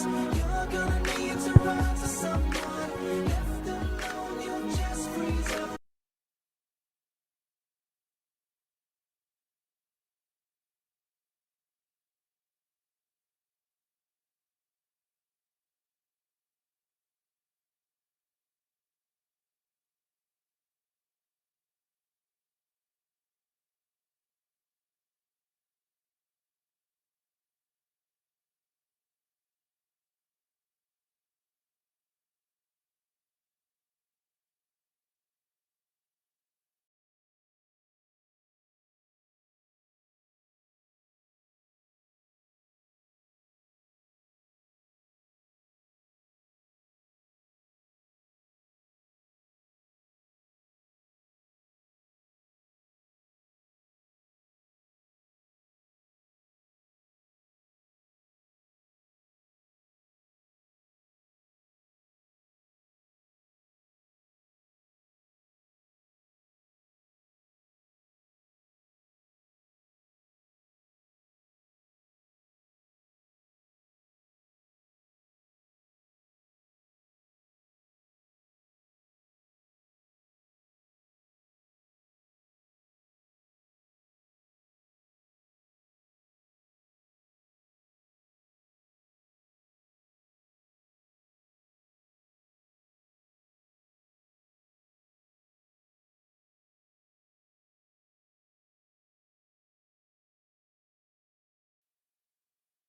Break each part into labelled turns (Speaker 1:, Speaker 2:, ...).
Speaker 1: You're gonna need to run to someone. Left alone, you'll just freeze up.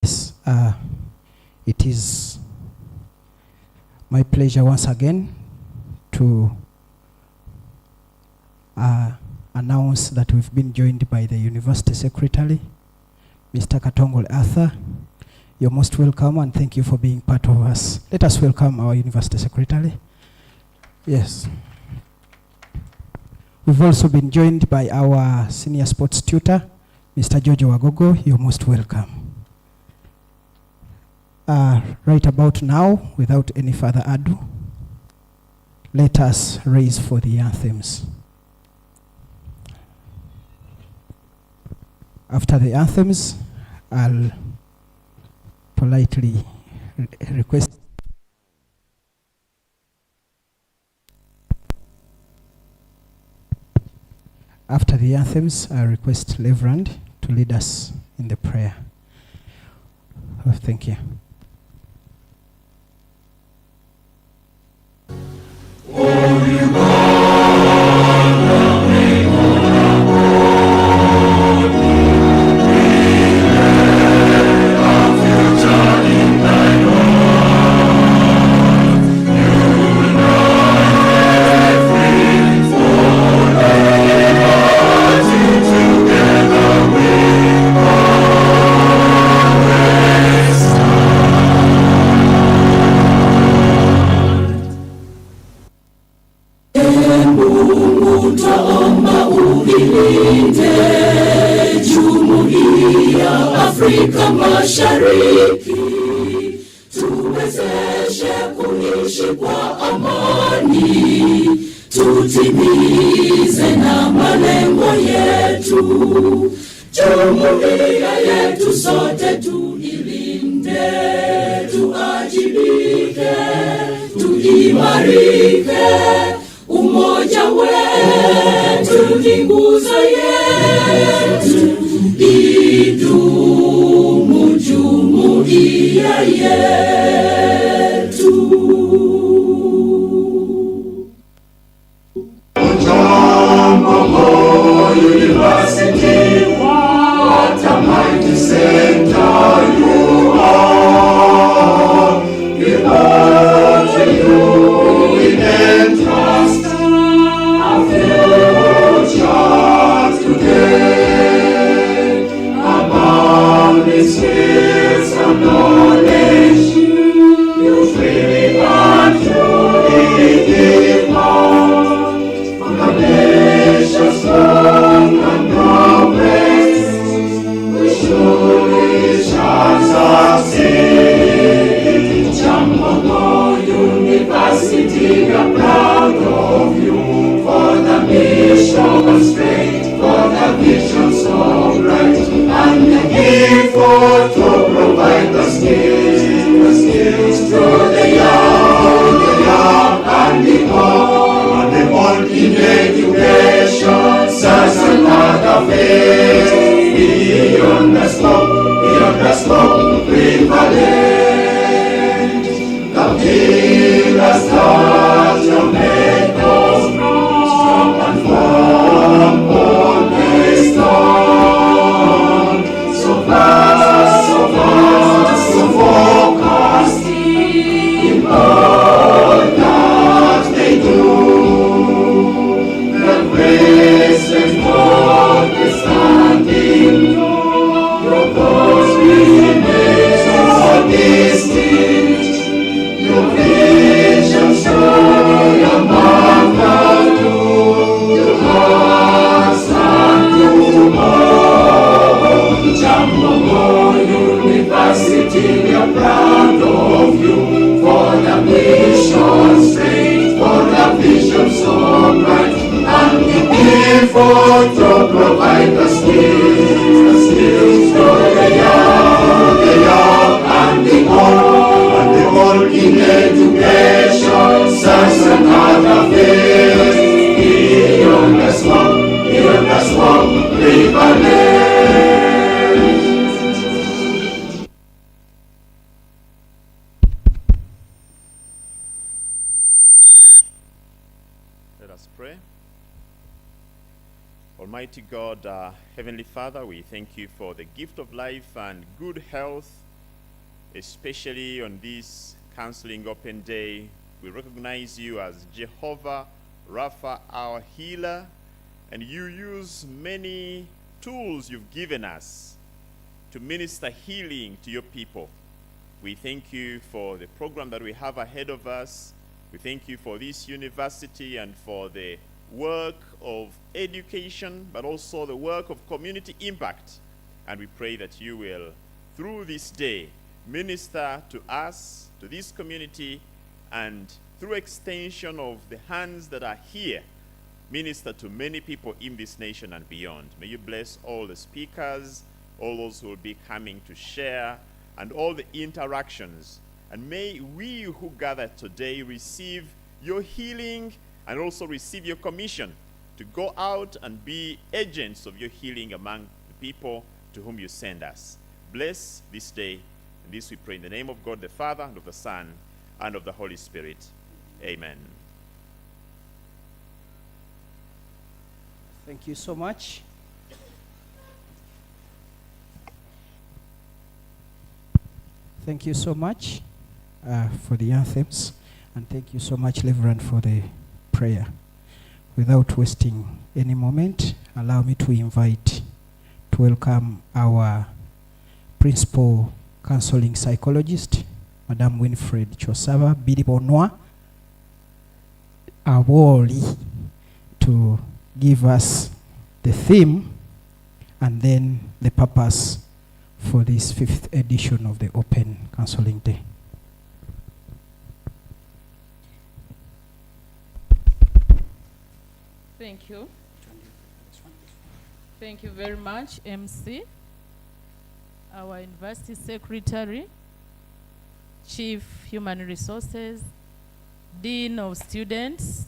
Speaker 2: Yes, it is my pleasure once again to announce that we've been joined by the University Secretary, Mr. Katongole Arthur. You're most welcome and thank you for being part of us. Let us welcome our University Secretary. Yes. We've also been joined by our Senior Sports Tutor, Mr. Jojo Wagogo. You're most welcome. Right about now, without any further ado, let us raise for the anthems. After the anthems, I'll politely request after the anthems, I request Reverend to lead us in the prayer. Oh, thank you.
Speaker 1: Afrika Mashariki, tuwezeshe kuishi kwa amani, tutimize na malengo yetu. Jumuiya yetu sote tuilinde, tuajibike, tuimarike. Umoja wetu ni nguzo yetu, idumu jumuiya yetu. Kyambogo University, what a mighty center you are. We owe to you in entrust our future today. Abound in skills and knowledge, University, we are proud of you for the mission straight, for the vision so bright, and the effort to provide the skills for the young and the old in education, science and other fields, beyond the smoke, prevalent.
Speaker 3: Let us pray. Almighty God, Heavenly Father, we thank you for the gift of life and good health, especially on this Counseling Open Day. We recognize you as Jehovah Rapha, our healer, and you use many tools you've given us to minister healing to your people. We thank you for the program that we have ahead of us. We thank you for this university and for the work of education, but also the work of community impact. And we pray that you will, through this day, minister to us, to this community, and through extension of the hands that are here, minister to many people in this nation and beyond. May you bless all the speakers, all those who will be coming to share, and all the interactions. And may we who gather today receive your healing and also receive your commission to go out and be agents of your healing among the people to whom you send us. Bless this day. And this we pray in the name of God the Father, and of the Son, and of the Holy Spirit. Amen.
Speaker 2: Thank you so much. Thank you so much for the anthems, and thank you so much, Reverend, for the prayer. Without wasting any moment, allow me to welcome our principal counseling psychologist, Madam Winfred Chosaba Bidibonwa Awoli, to give us the theme and then the purpose for this 5th edition of the Open Counseling Day.
Speaker 4: Thank you. Thank you very much, MC, our University Secretary, Chief Human Resources, Dean of Students,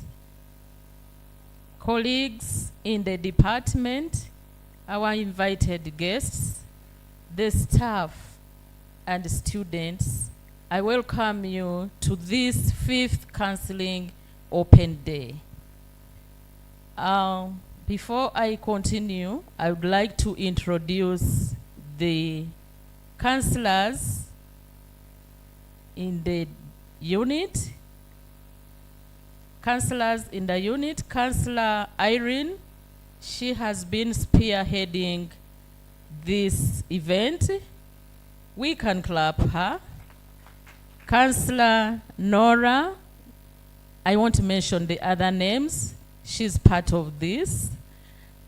Speaker 4: colleagues in the department, our invited guests, the staff and students. I welcome you to this 5th Counseling Open Day. Before I continue, I would like to introduce the counselors in the unit. Counselors in the unit, Counselor Irene, she has been spearheading this event. We can clap her. Counselor Nora, I won't mention the other names. She's part of this.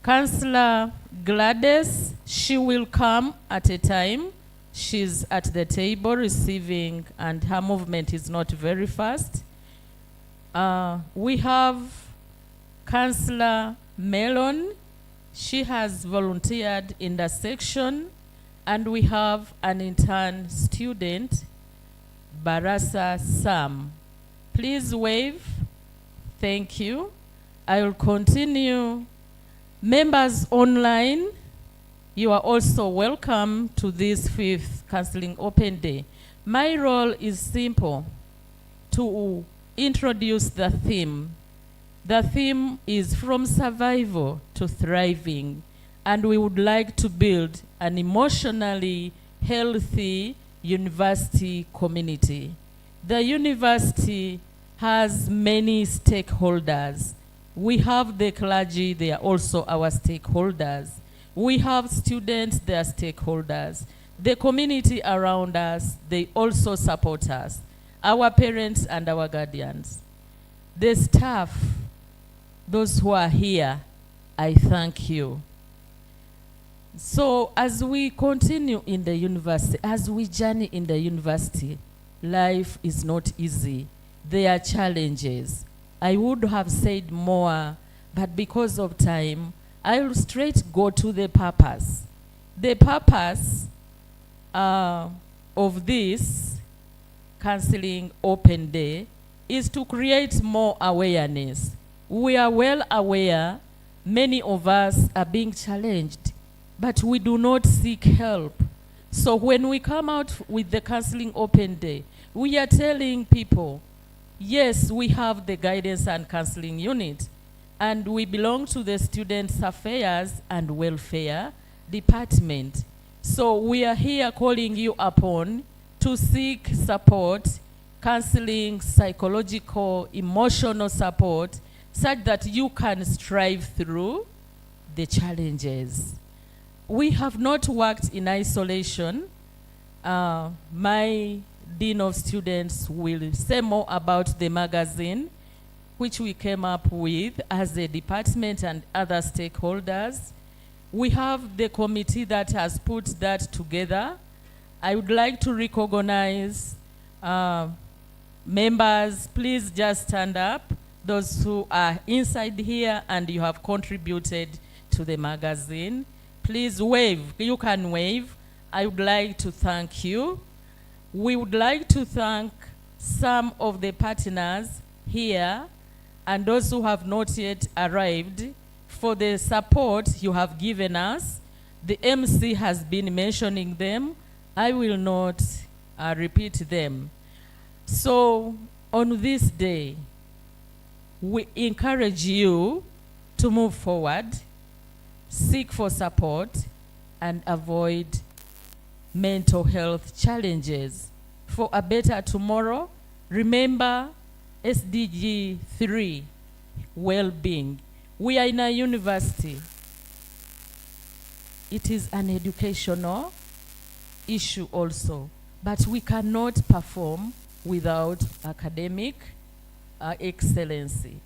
Speaker 4: Counselor Gladys, she will come at a time. She's at the table receiving, and her movement is not very fast. We have Counselor Melon. She has volunteered in the section. And we have an intern student, Barasa Sam. Please wave. Thank you. I will continue. Members online, you are also welcome to this 5th Counseling Open Day. My role is simple, to introduce the theme. The theme is from survival to thriving, and we would like to build an emotionally healthy university community. The university has many stakeholders. We have the clergy, they are also our stakeholders. We have students, they are stakeholders. The community around us, they also support us, our parents and our guardians. The staff, those who are here, I thank you. So as we continue in the university, as we journey in the university, life is not easy. There are challenges. I would have said more, but because of time, I will straight go to the purpose. The purpose of this Counseling Open Day is to create more awareness. We are well aware many of us are being challenged, but we do not seek help. So when we come out with the Counseling Open Day, we are telling people, yes, we have the guidance and counseling unit, and we belong to the Students' Affairs and Welfare Department. So we are here calling you upon to seek support, counseling, psychological, emotional support, such that you can strive through the challenges. We have not worked in isolation. My Dean of Students will say more about the magazine, which we came up with as a department and other stakeholders. We have the committee that has put that together. I would like to recognize members. Please just stand up. Those who are inside here and you have contributed to the magazine. Please wave. You can wave. I would like to thank you. We would like to thank some of the partners here and those who have not yet arrived for the support you have given us. The MC has been mentioning them. I will not repeat them. So on this day, we encourage you to move forward, seek for support, and avoid mental health challenges. For a better tomorrow, remember SDG 3, well-being. We are in a university. It is an educational issue also, but we cannot perform without academic excellency.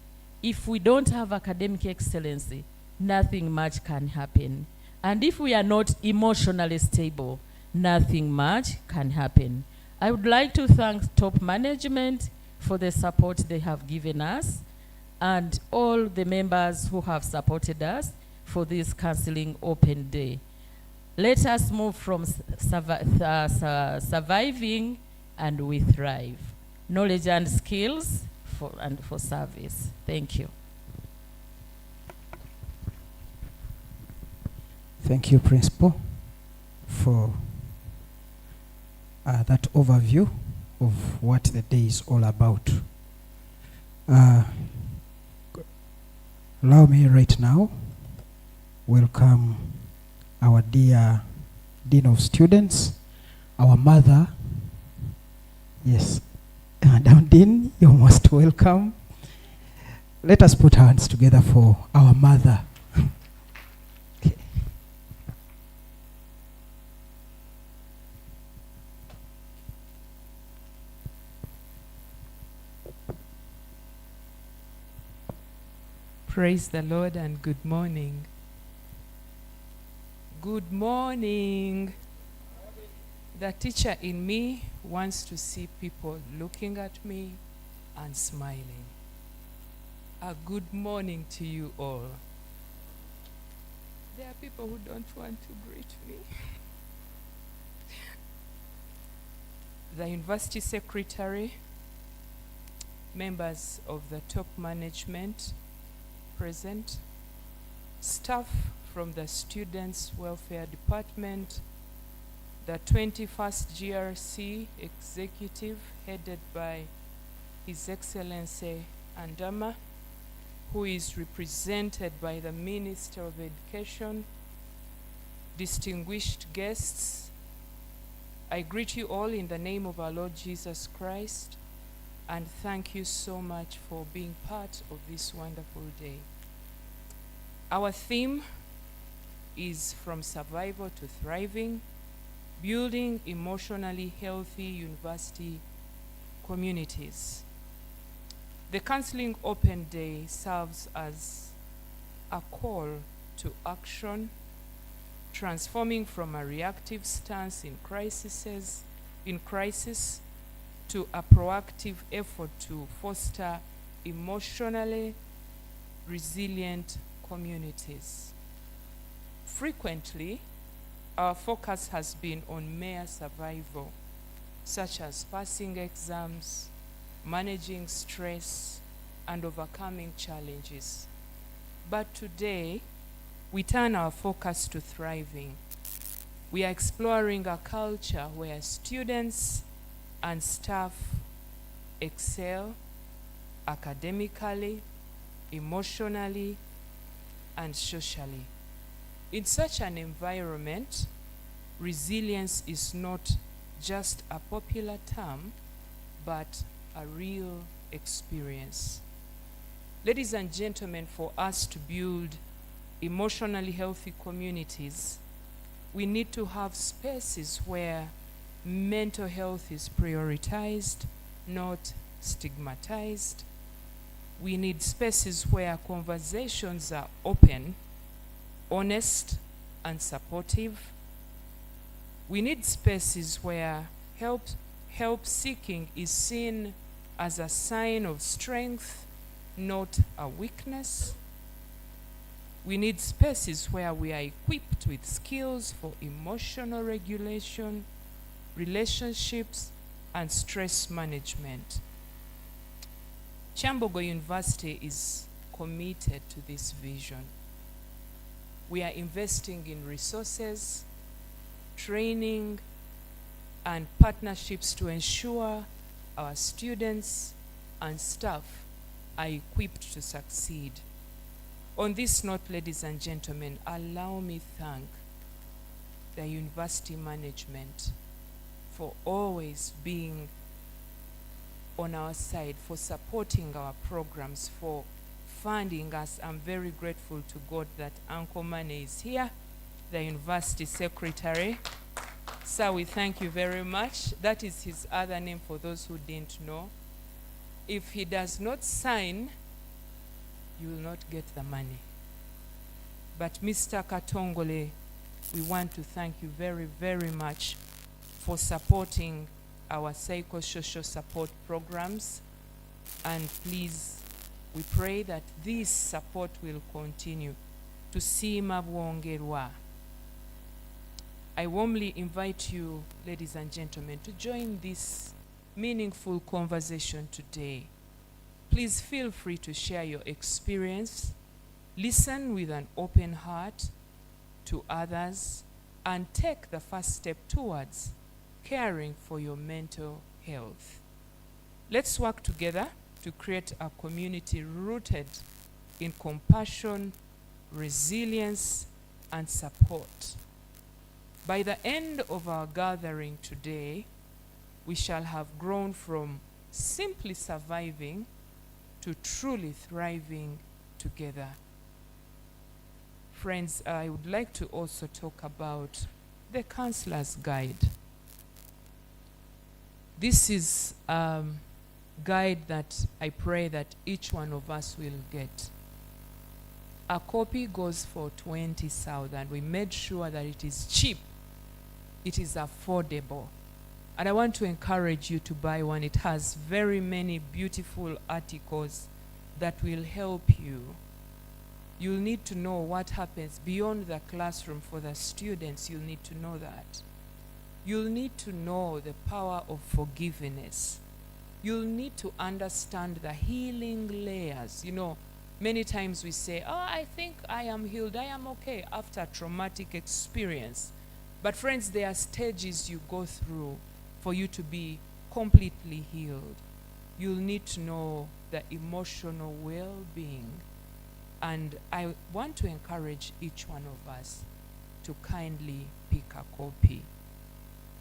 Speaker 4: If we don't have academic excellency, nothing much can happen. And if we are not emotionally stable, nothing much can happen. I would like to thank top management for the support they have given us and all the members who have supported us for this Counseling Open Day. Let us move from surviving and we thrive. Knowledge and skills for service. Thank you.
Speaker 2: Thank you, Principal, for that overview of what the day is all about. Allow me right now welcome our dear Dean of Students, our mother. Yes, Madam Dean, you're most welcome. Let us put our hands together for our mother. Okay.
Speaker 5: Praise the Lord and good morning. Good morning. The teacher in me wants to see people looking at me and smiling. A good morning to you all. There are people who don't want to greet me. The university secretary, members of the top management present, staff from the Students' Welfare Department, the 21st GRC executive headed by His Excellency Andama, who is represented by the Minister of Education, distinguished guests. I greet you all in the name of our Lord Jesus Christ and thank you so much for being part of this wonderful day. Our theme is From Survival to Thriving, building emotionally healthy university communities. The Counseling Open Day serves as a call to action, transforming from a reactive stance in crisis to a proactive effort to foster emotionally resilient communities. Frequently, our focus has been on mere survival, such as passing exams, managing stress, and overcoming challenges. But today, we turn our focus to thriving. We are exploring a culture where students and staff excel academically, emotionally, and socially. In such an environment, resilience is not just a popular term, but a real experience. Ladies and gentlemen, for us to build emotionally healthy communities, we need to have spaces where mental health is prioritized, not stigmatized. We need spaces where conversations are open, honest, and supportive. We need spaces where help seeking is seen as a sign of strength, not a weakness. We need spaces where we are equipped with skills for emotional regulation, relationships, and stress management. Kyambogo University is committed to this vision. We are investing in resources, training, and partnerships to ensure our students and staff are equipped to succeed. On this note, ladies and gentlemen, allow me thank the university management for always being on our side, for supporting our programs, for funding us. I'm very grateful to God that Uncle Mane is here, the university secretary. Sir, we thank you very much. That is his other name for those who didn't know. If he does not sign, you will not get the money. But Mr. Katongole, we want to thank you very, very much for supporting our psychosocial support programs. And please, we pray that this support will continue. Tusiima bwongerwa. I warmly invite you, ladies and gentlemen, to join this meaningful conversation today. Please feel free to share your experience, listen with an open heart to others, and take the first step towards caring for your mental health. Let's work together to create a community rooted in compassion, resilience, and support. By the end of our gathering today, we shall have grown from simply surviving to truly thriving together. Friends, I would like to also talk about the Counselor's Guide. This is a guide that I pray that each one of us will get. A copy goes for 20,000. We made sure that it is cheap, it is affordable. And I want to encourage you to buy one. It has very many beautiful articles that will help you. You'll need to know what happens beyond the classroom for the students. You'll need to know that. You'll need to know the power of forgiveness. You'll need to understand the healing layers. You know, many times we say, oh, I think I am healed, I am okay after a traumatic experience. But friends, there are stages you go through for you to be completely healed. You'll need to know the emotional well-being. And I want to encourage each one of us to kindly pick a copy.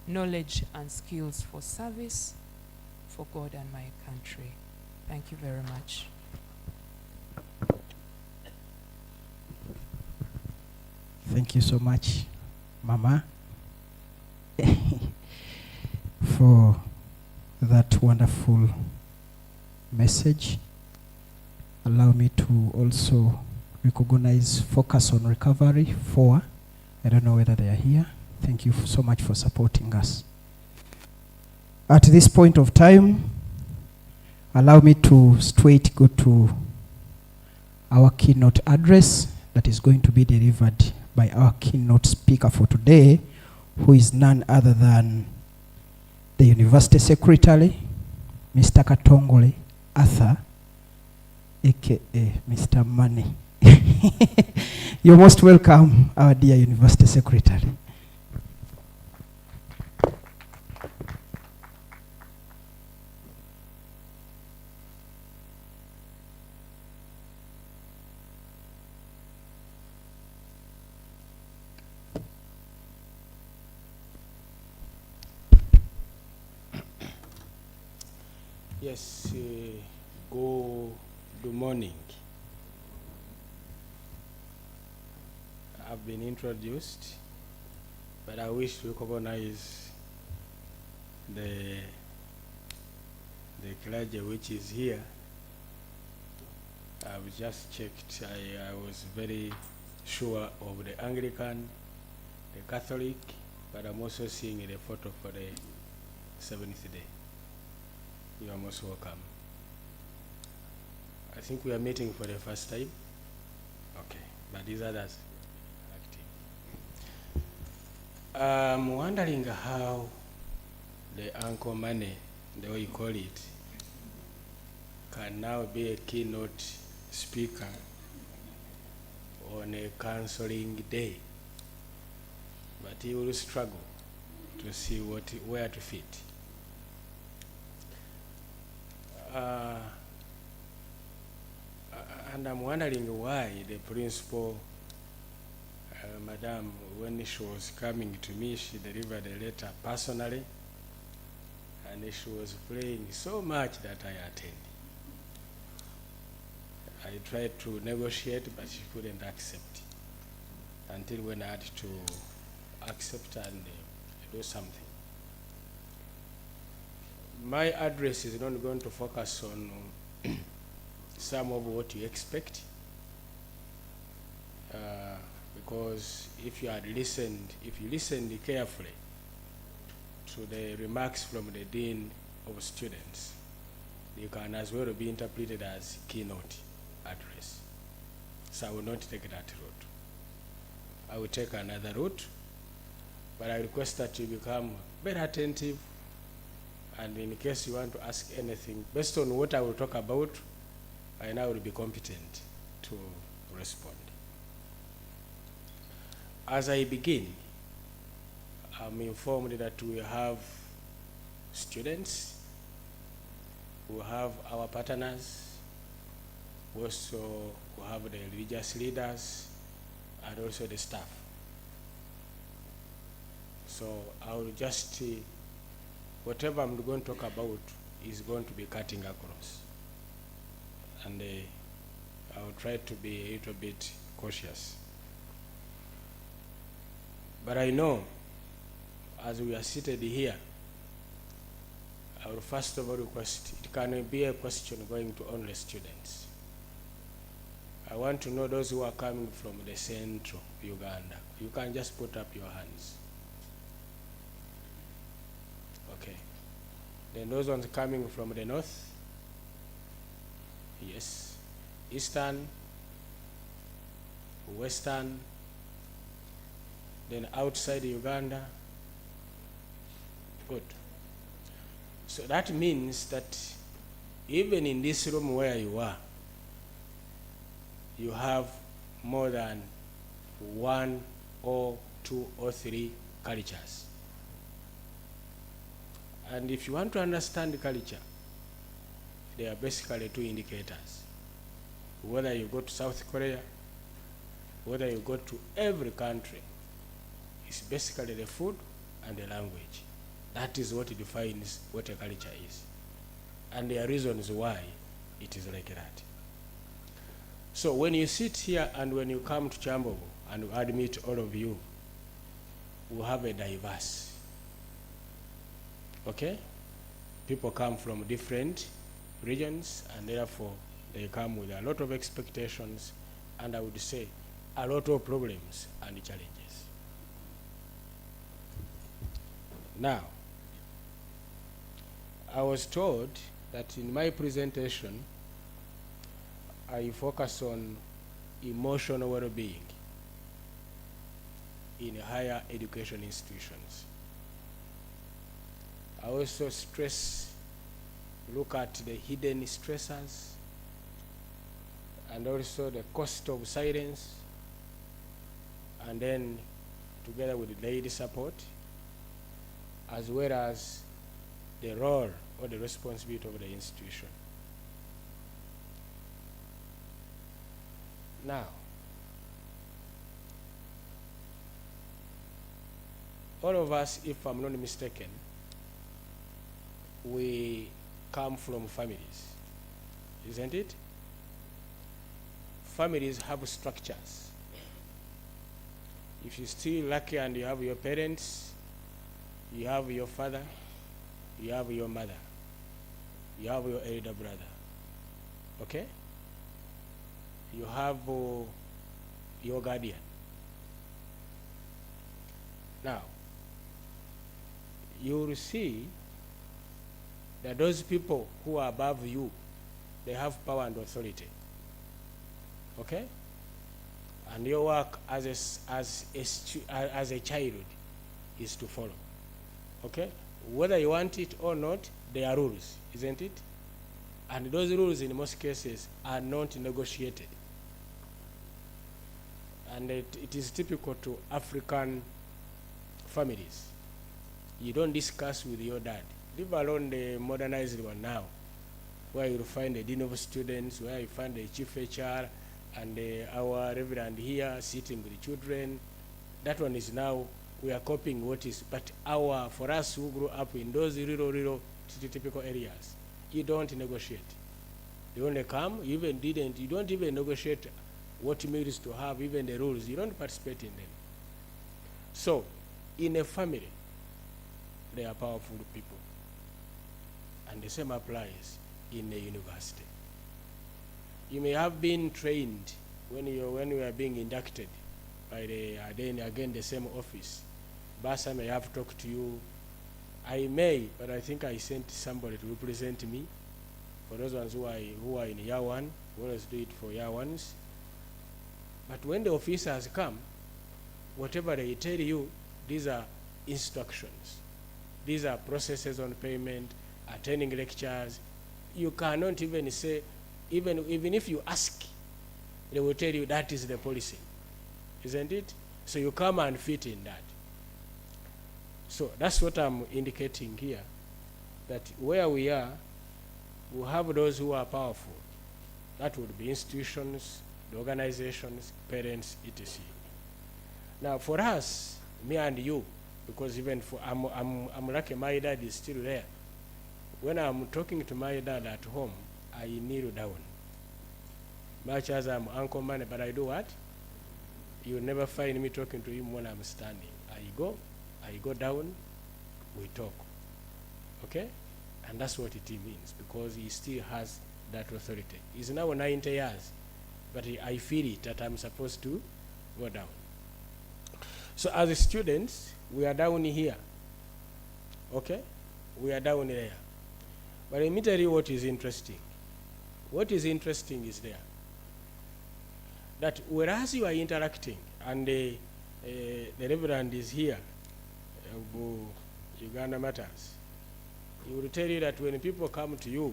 Speaker 5: Knowledge and skills for service, for God and my country. Thank you very much.
Speaker 2: Thank you so much, Mama. for that wonderful message. Allow me to also recognize Focus on Recovery 4. I don't know whether they are here. Thank you so much for supporting us. At this point of time, allow me to straight go to our keynote address that is going to be delivered by our keynote speaker for today, who is none other than the University Secretary, Mr. Katongole Arthur, aka Mr. Money. You're most welcome, our dear University Secretary.
Speaker 6: Yes, good morning. I've been introduced, but I wish to recognize the clergy which is here. I've just checked. I was very sure of the Anglican, the Catholic, but I'm also seeing the photo for the seventh day. You are most welcome. I think we are meeting for the first time. Okay, but these others acting. I'm wondering how the Uncle Money, the way you call it, can now be a keynote speaker on a counseling day. But he will struggle to see where to fit. And I'm wondering why the principal, Madam, when she was coming to me, she delivered a letter personally, and she was praying so much that I attended. I tried to negotiate, but she couldn't accept, until when I had to accept and do something. My address is not going to focus on some of what you expect, because if you listened carefully to the remarks from the Dean of Students, they can as well be interpreted as keynote address. So I will not take that route. I will take another route, but I request that you become very attentive, and in case you want to ask anything, based on what I will talk about, I now will be competent to respond. As I begin, I'm informed that we have students, we have our partners, we also have the religious leaders, and also the staff. So I will just, whatever I'm going to talk about is going to be cutting across. And I will try to be a little bit cautious. But I know, as we are seated here, I will first of all request, it can be a question going to only students. I want to know those who are coming from the central Uganda. You can just put up your hands. Okay. Then those ones coming from the north. Yes. Eastern, Western, then outside Uganda. Good. So that means that even in this room where you are, you have more than 1 or 2 or 3 cultures. And if you want to understand the culture, there are basically 2 indicators. Whether you go to South Korea, whether you go to every country, it's basically the food and the language. That is what defines what a culture is. And there are reasons why it is like that. So when you sit here and when you come to Kyambogo, and I admit all of you, we have a diverse Okay? People come from different regions, and therefore they come with a lot of expectations, and I would say a lot of problems and challenges. Now, I was told that in my presentation, I focus on emotional well-being in higher education institutions. I also look at the hidden stressors, and also the cost of silence, and then together with the lady support, as well as the role or the responsibility of the institution. Now, all of us, if I'm not mistaken, we come from families, isn't it? Families have structures. If you're still lucky and you have your parents, you have your father, you have your mother, you have your elder brother, okay? You have your guardian. Now, you will see that those people who are above you, they have power and authority, okay? And your work as a child is to follow, okay? Whether you want it or not, there are rules, isn't it? And those rules in most cases are not negotiated. And it is typical to African families. You don't discuss with your dad. Leave alone the modernized one now, where you'll find the dean of students, where you find the chief HR, and our reverend here sitting with the children. That one is now, we are copying what is, but for us who grew up in those rural typical areas, you don't negotiate. You only come, you don't even negotiate what meals to have, even the rules, you don't participate in them. So, in a family, they are powerful people. And the same applies in a university. You may have been trained when you are being inducted by the same office. Basa may have talked to you. I may, but I think I sent somebody to represent me. For those ones who are in year one, we always do it for year ones. But when the officers come, whatever they tell you, these are instructions. These are processes on payment, attending lectures. You cannot even say, even if you ask, they will tell you that is the policy, isn't it? So you come and fit in that. So that's what I'm indicating here, that where we are, we have those who are powerful. That would be institutions, the organizations, parents, etc. Now for us, me and you, because even I'm lucky my dad is still there. When I'm talking to my dad at home, I kneel down. Much as I'm Uncle Man, but I do what? You'll never find me talking to him when I'm standing. I go down, we talk. Okay? And that's what it means, because he still has that authority. He's now 90 years, but I feel it that I'm supposed to go down. So as students, we are down here. Okay? We are down there. But let me tell you what is interesting. What is interesting is there, that whereas you are interacting, and the Reverend is here, Uganda Matters, he will tell you that when people come to you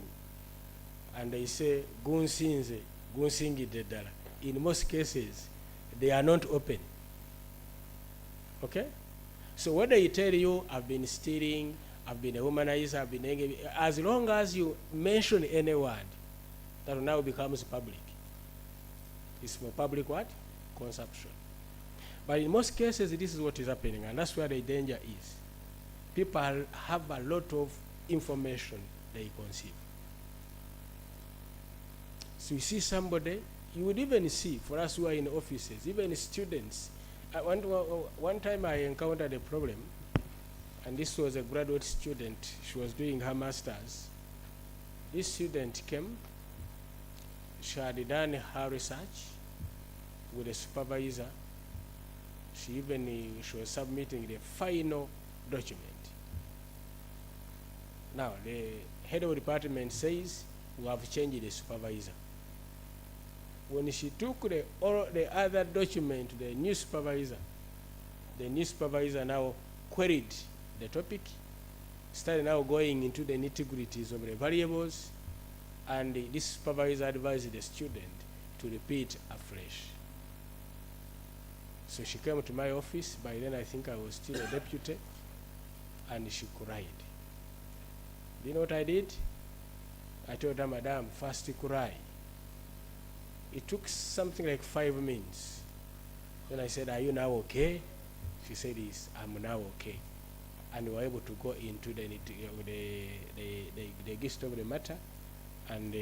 Speaker 6: and they say, Gunsinze, Gunsingi Dedala, in most cases, they are not open. Okay? So what they tell you, I've been stealing, I've been a womanizer, I've been, as long as you mention any word, that now becomes public. It's for public what? Consumption. But in most cases, this is what is happening, and that's where the danger is. People have a lot of information they conceive. So you see somebody, you would even see, for us who are in offices, even students. One time I encountered a problem. and this was a graduate student. She was doing her master's. This student came. She had done her research with a supervisor. She was submitting the final document. Now, the head of the department says, we have changed the supervisor. When she took the other document to the new supervisor now queried the topic, started now going into the nitty-gritties of the variables, and this supervisor advised the student to repeat afresh. So she came to my office. By then I think I was still a deputy, and she cried. Do you know what I did? I told her, Madam, first cry. It took something like 5 minutes. Then I said, are you now okay? She said, yes, I'm now okay. And we were able to go into the gist of the matter, and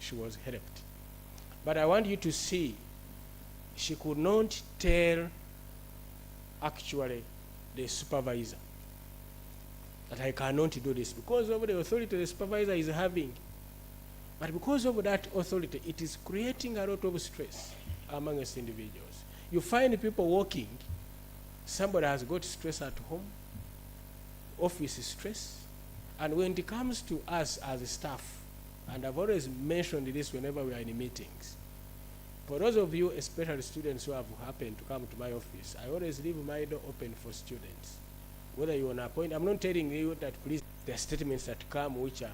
Speaker 6: she was helped. But I want you to see, she could not tell actually the supervisor that I cannot do this because of the authority the supervisor is having. But because of that authority, it is creating a lot of stress among us individuals. You find people working, somebody has got stress at home, office stress, and when it comes to us as a staff, and I've always mentioned this whenever we are in meetings, for those of you, especially students who have happened to come to my office, I always leave my door open for students. Whether you're on a point, I'm not telling you that please, there are statements that come which are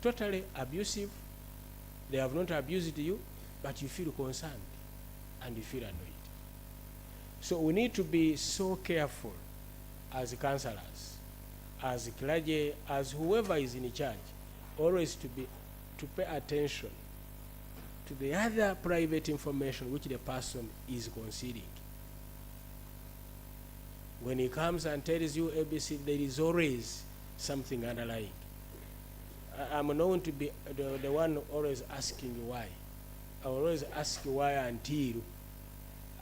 Speaker 6: totally abusive. They have not abused you, but you feel concerned and you feel annoyed. So we need to be so careful as counselors, as clergy, as whoever is in charge, always to pay attention to the other private information which the person is concealing. When he comes and tells you ABC, there is always something underlying. I'm known to be the one always asking why. I always ask why until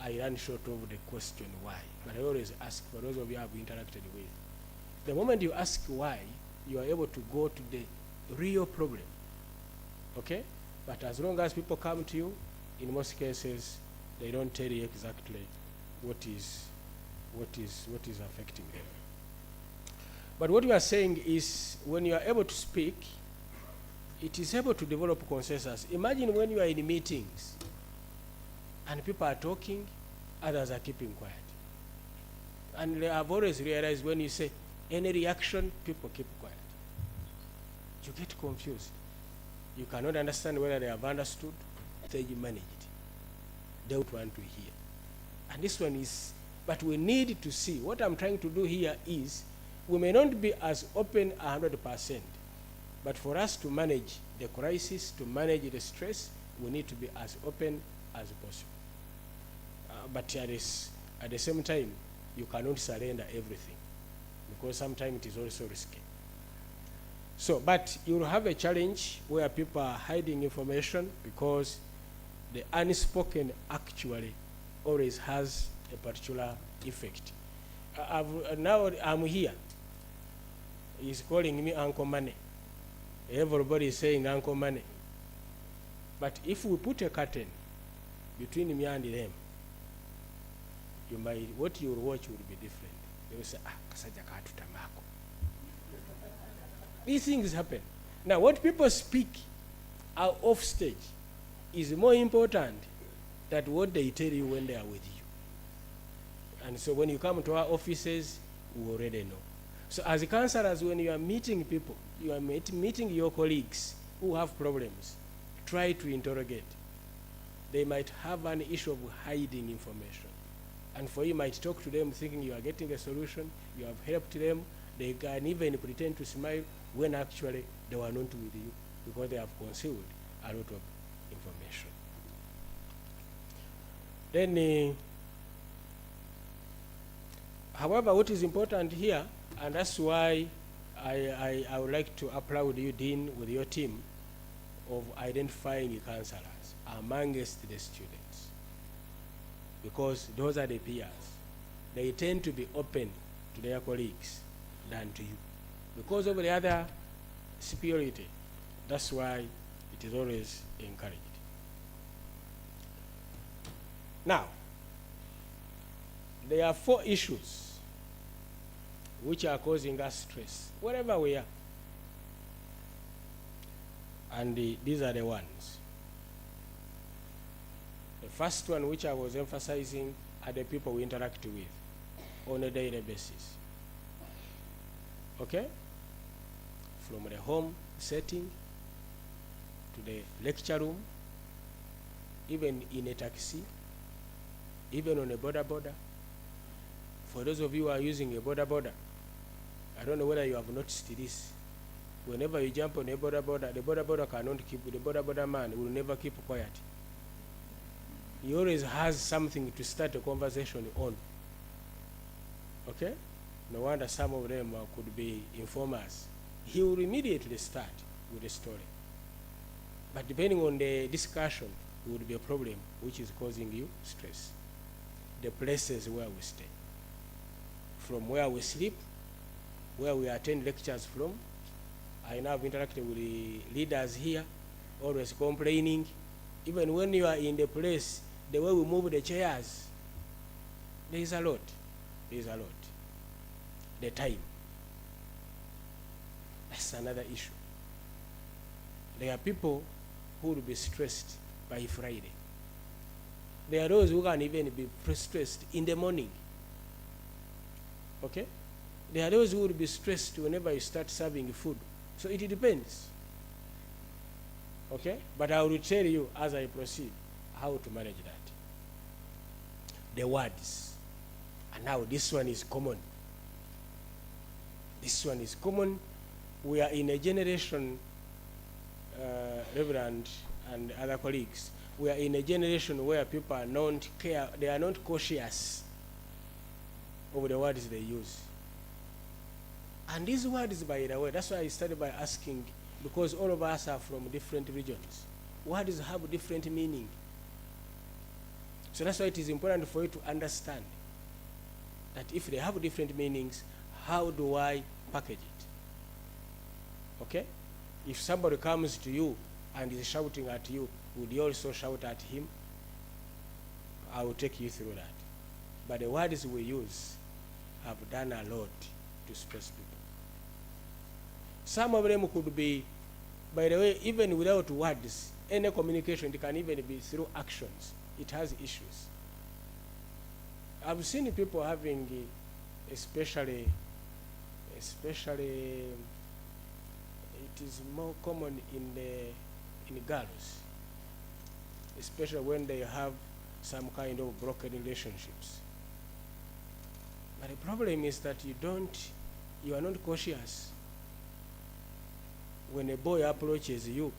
Speaker 6: I run short of the question why. But I always ask for those of you I have interacted with. The moment you ask why, you are able to go to the real problem. Okay? But as long as people come to you, in most cases, they don't tell you exactly what is affecting them. But what we are saying is, when you are able to speak, it is able to develop consensus. Imagine when you are in meetings and people are talking, others are keeping quiet. And I've always realized when you say any reaction, people keep quiet. You get confused. You cannot understand whether they have understood, they manage it. They don't want to hear. And this one is, but we need to see, what I'm trying to do here is, we may not be as open 100%, but for us to manage the crisis, to manage the stress, we need to be as open as possible. But at the same time, you cannot surrender everything, because sometimes it is also risky. So, but you will have a challenge where people are hiding information, because the unspoken actually always has a particular effect. Now I'm here. He's calling me Uncle Money. Everybody is saying Uncle Money. But if we put a curtain between me and them, what you will watch will be different. They will say, kasaja katu tamako. These things happen. Now, what people speak are off stage is more important than what they tell you when they are with you. And so when you come to our offices, we already know. So as counselors, when you are meeting people, you are meeting your colleagues who have problems, try to interrogate. They might have an issue of hiding information. And for you might talk to them thinking you are getting a solution, you have helped them, they can even pretend to smile when actually they were not with you, because they have concealed a lot of information. Then, however, what is important here, and that's why I would like to applaud you, Dean, with your team of identifying counselors amongst the students, because those are the peers. They tend to be open to their colleagues. than to you. Because of the other superiority, that's why it is always encouraged. Now, there are 4 issues which are causing us stress, wherever we are. And these are the ones. The first one, which I was emphasizing, are the people we interact with on a daily basis. Okay? From the home setting to the lecture room, even in a taxi, even on a border. For those of you who are using a border, I don't know whether you have noticed this. Whenever you jump on a border, the border cannot keep, the border man will never keep quiet. He always has something to start a conversation on. Okay? No wonder some of them could be informers. He will immediately start with a story. But depending on the discussion, it would be a problem which is causing you stress. The places where we stay, from where we sleep, where we attend lectures from. I now have interacted with the leaders here, always complaining. Even when you are in the place, the way we move the chairs, there is a lot. The time. That's another issue. There are people who will be stressed by Friday. There are those who can even be stressed in the morning. Okay? There are those who will be stressed whenever you start serving food. So it depends. Okay? But I will tell you as I proceed how to manage that. The words. And now this one is common. We are in a generation, Reverend and other colleagues, we are in a generation where people are not they are not cautious over the words they use. And these words, by the way, that's why I started by asking, because all of us are from different regions. Words have different meaning. So that's why it is important for you to understand that if they have different meanings, how do I package it? Okay? If somebody comes to you and is shouting at you, would you also shout at him? I will take you through that. But the words we use have done a lot to stress people. Some of them could be, by the way, even without words, any communication, it can even be through actions. It has issues. I've seen people having, especially, it is more common in girls, especially when they have some kind of broken relationships. But the problem is that you are not cautious. When a boy approaches you,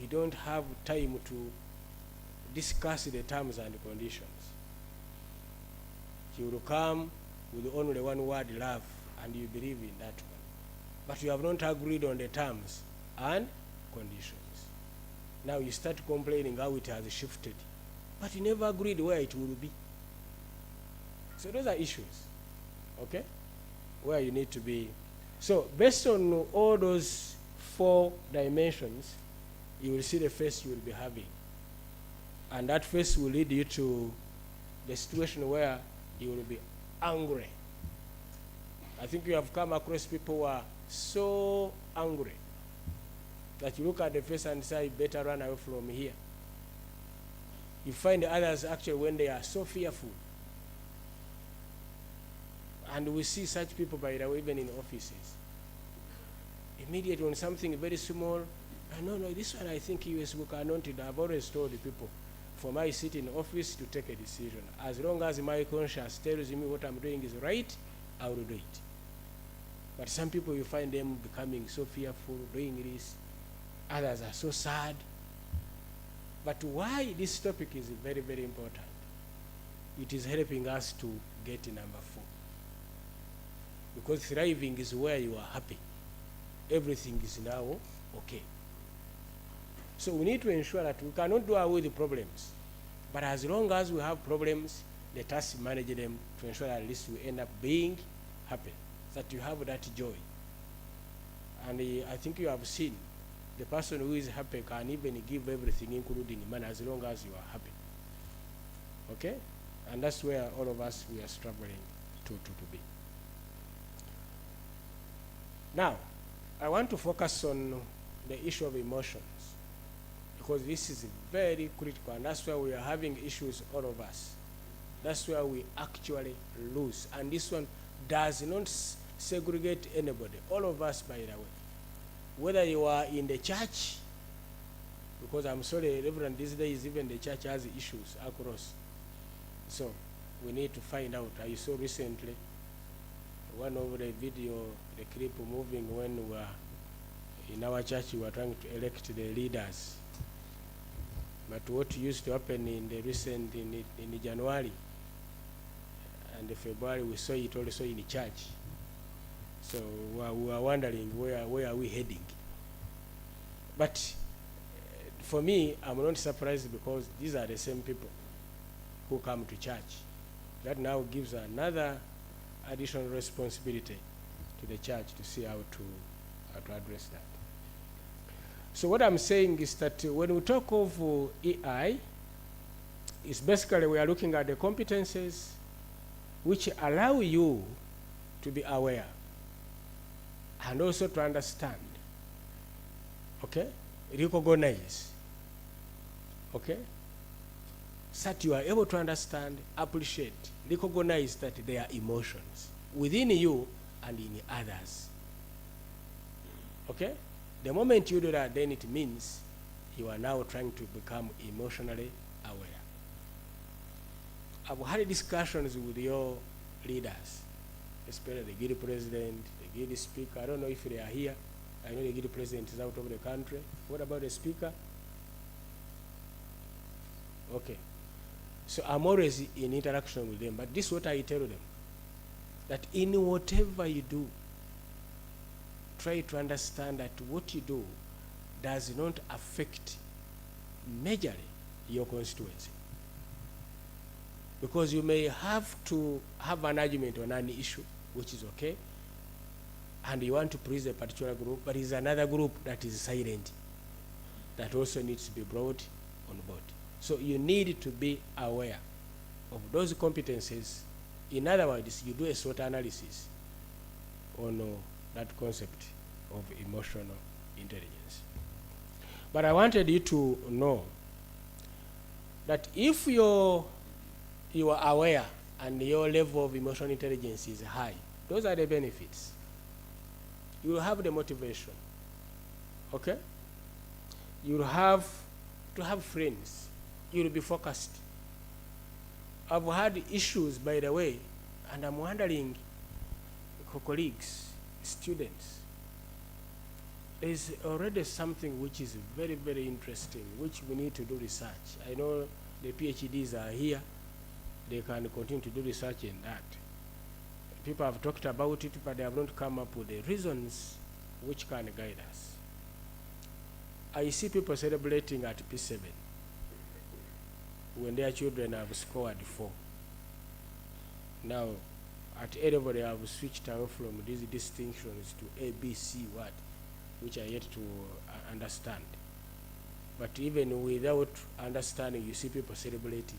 Speaker 6: you don't have time to discuss the terms and conditions. He will come with only one word, love, and you believe in that one. But you have not agreed on the terms and conditions. Now you start complaining how it has shifted. But you never agreed where it will be. So those are issues, okay, where you need to be. So based on all those 4 dimensions, you will see the face you will be having. And that face will lead you to the situation where you will be angry. I think you have come across people who are so angry that you look at the face and say, better run away from here. You find others actually when they are so fearful. And we see such people, by the way, even in offices. Immediately on something very small, no, this one I think US we cannot. I've always told the people, for my seat in office to take a decision. As long as my conscience tells me what I'm doing is right, I will do it. But some people, you find them becoming so fearful, doing this. Others are so sad. But why this topic is very, very important? It is helping us to get number 4. Because thriving is where you are happy. Everything is now okay. So we need to ensure that we cannot do away with the problems. But as long as we have problems, let us manage them to ensure that at least we end up being happy. that you have that joy. And I think you have seen the person who is happy can even give everything, including money, as long as you are happy. Okay? And that's where all of us, we are struggling to be. Now, I want to focus on the issue of emotions, because this is very critical, and that's where we are having issues, all of us. That's where we actually lose. And this one does not segregate anybody, all of us, by the way. Whether you are in the church, because I'm sorry, Reverend, these days even the church has issues across. So we need to find out. I saw recently one of the video, the clip moving when we were in our church, we were trying to elect the leaders. But what used to happen in the recent, in January and February, we saw it also in the church. So we are wondering where are we heading. But for me, I'm not surprised, because these are the same people who come to church. That now gives another additional responsibility to the church to see how to address that. So what I'm saying is that when we talk of EI, it's basically we are looking at the competences which allow you to be aware and also to understand, okay, recognize, okay, so that you are able to understand, appreciate, recognize that there are emotions within you and in others, okay? The moment you do that, then it means you are now trying to become emotionally aware. I've had discussions with your leaders, especially the guild president, the guild speaker. I don't know if they are here. I know the guild president is out of the country. What about the speaker? Okay. So I'm always in interaction with them, but this is what I tell them, that in whatever you do, try to understand that what you do does not affect majorly your constituency. Because you may have to have an argument on an issue, which is okay, and you want to please a particular group, but there's another group that is silent, that also needs to be brought on board. So you need to be aware of those competencies. In other words, you do a SWOT analysis on that concept of emotional intelligence. But I wanted you to know that if you are aware and your level of emotional intelligence is high, those are the benefits. You will have the motivation, okay? You will have to have friends. You will be focused. I've had issues, by the way, and I'm wondering, colleagues, students, there's already something which is very, very interesting, which we need to do research. I know the PhDs are here. They can continue to do research in that. People have talked about it, but they have not come up with the reasons which can guide us. I see people celebrating at P7 when their children have scored 4. Now, at A level, they have switched away from these distinctions to A, B, C, what, which are yet to understand. But even without understanding, you see people celebrating.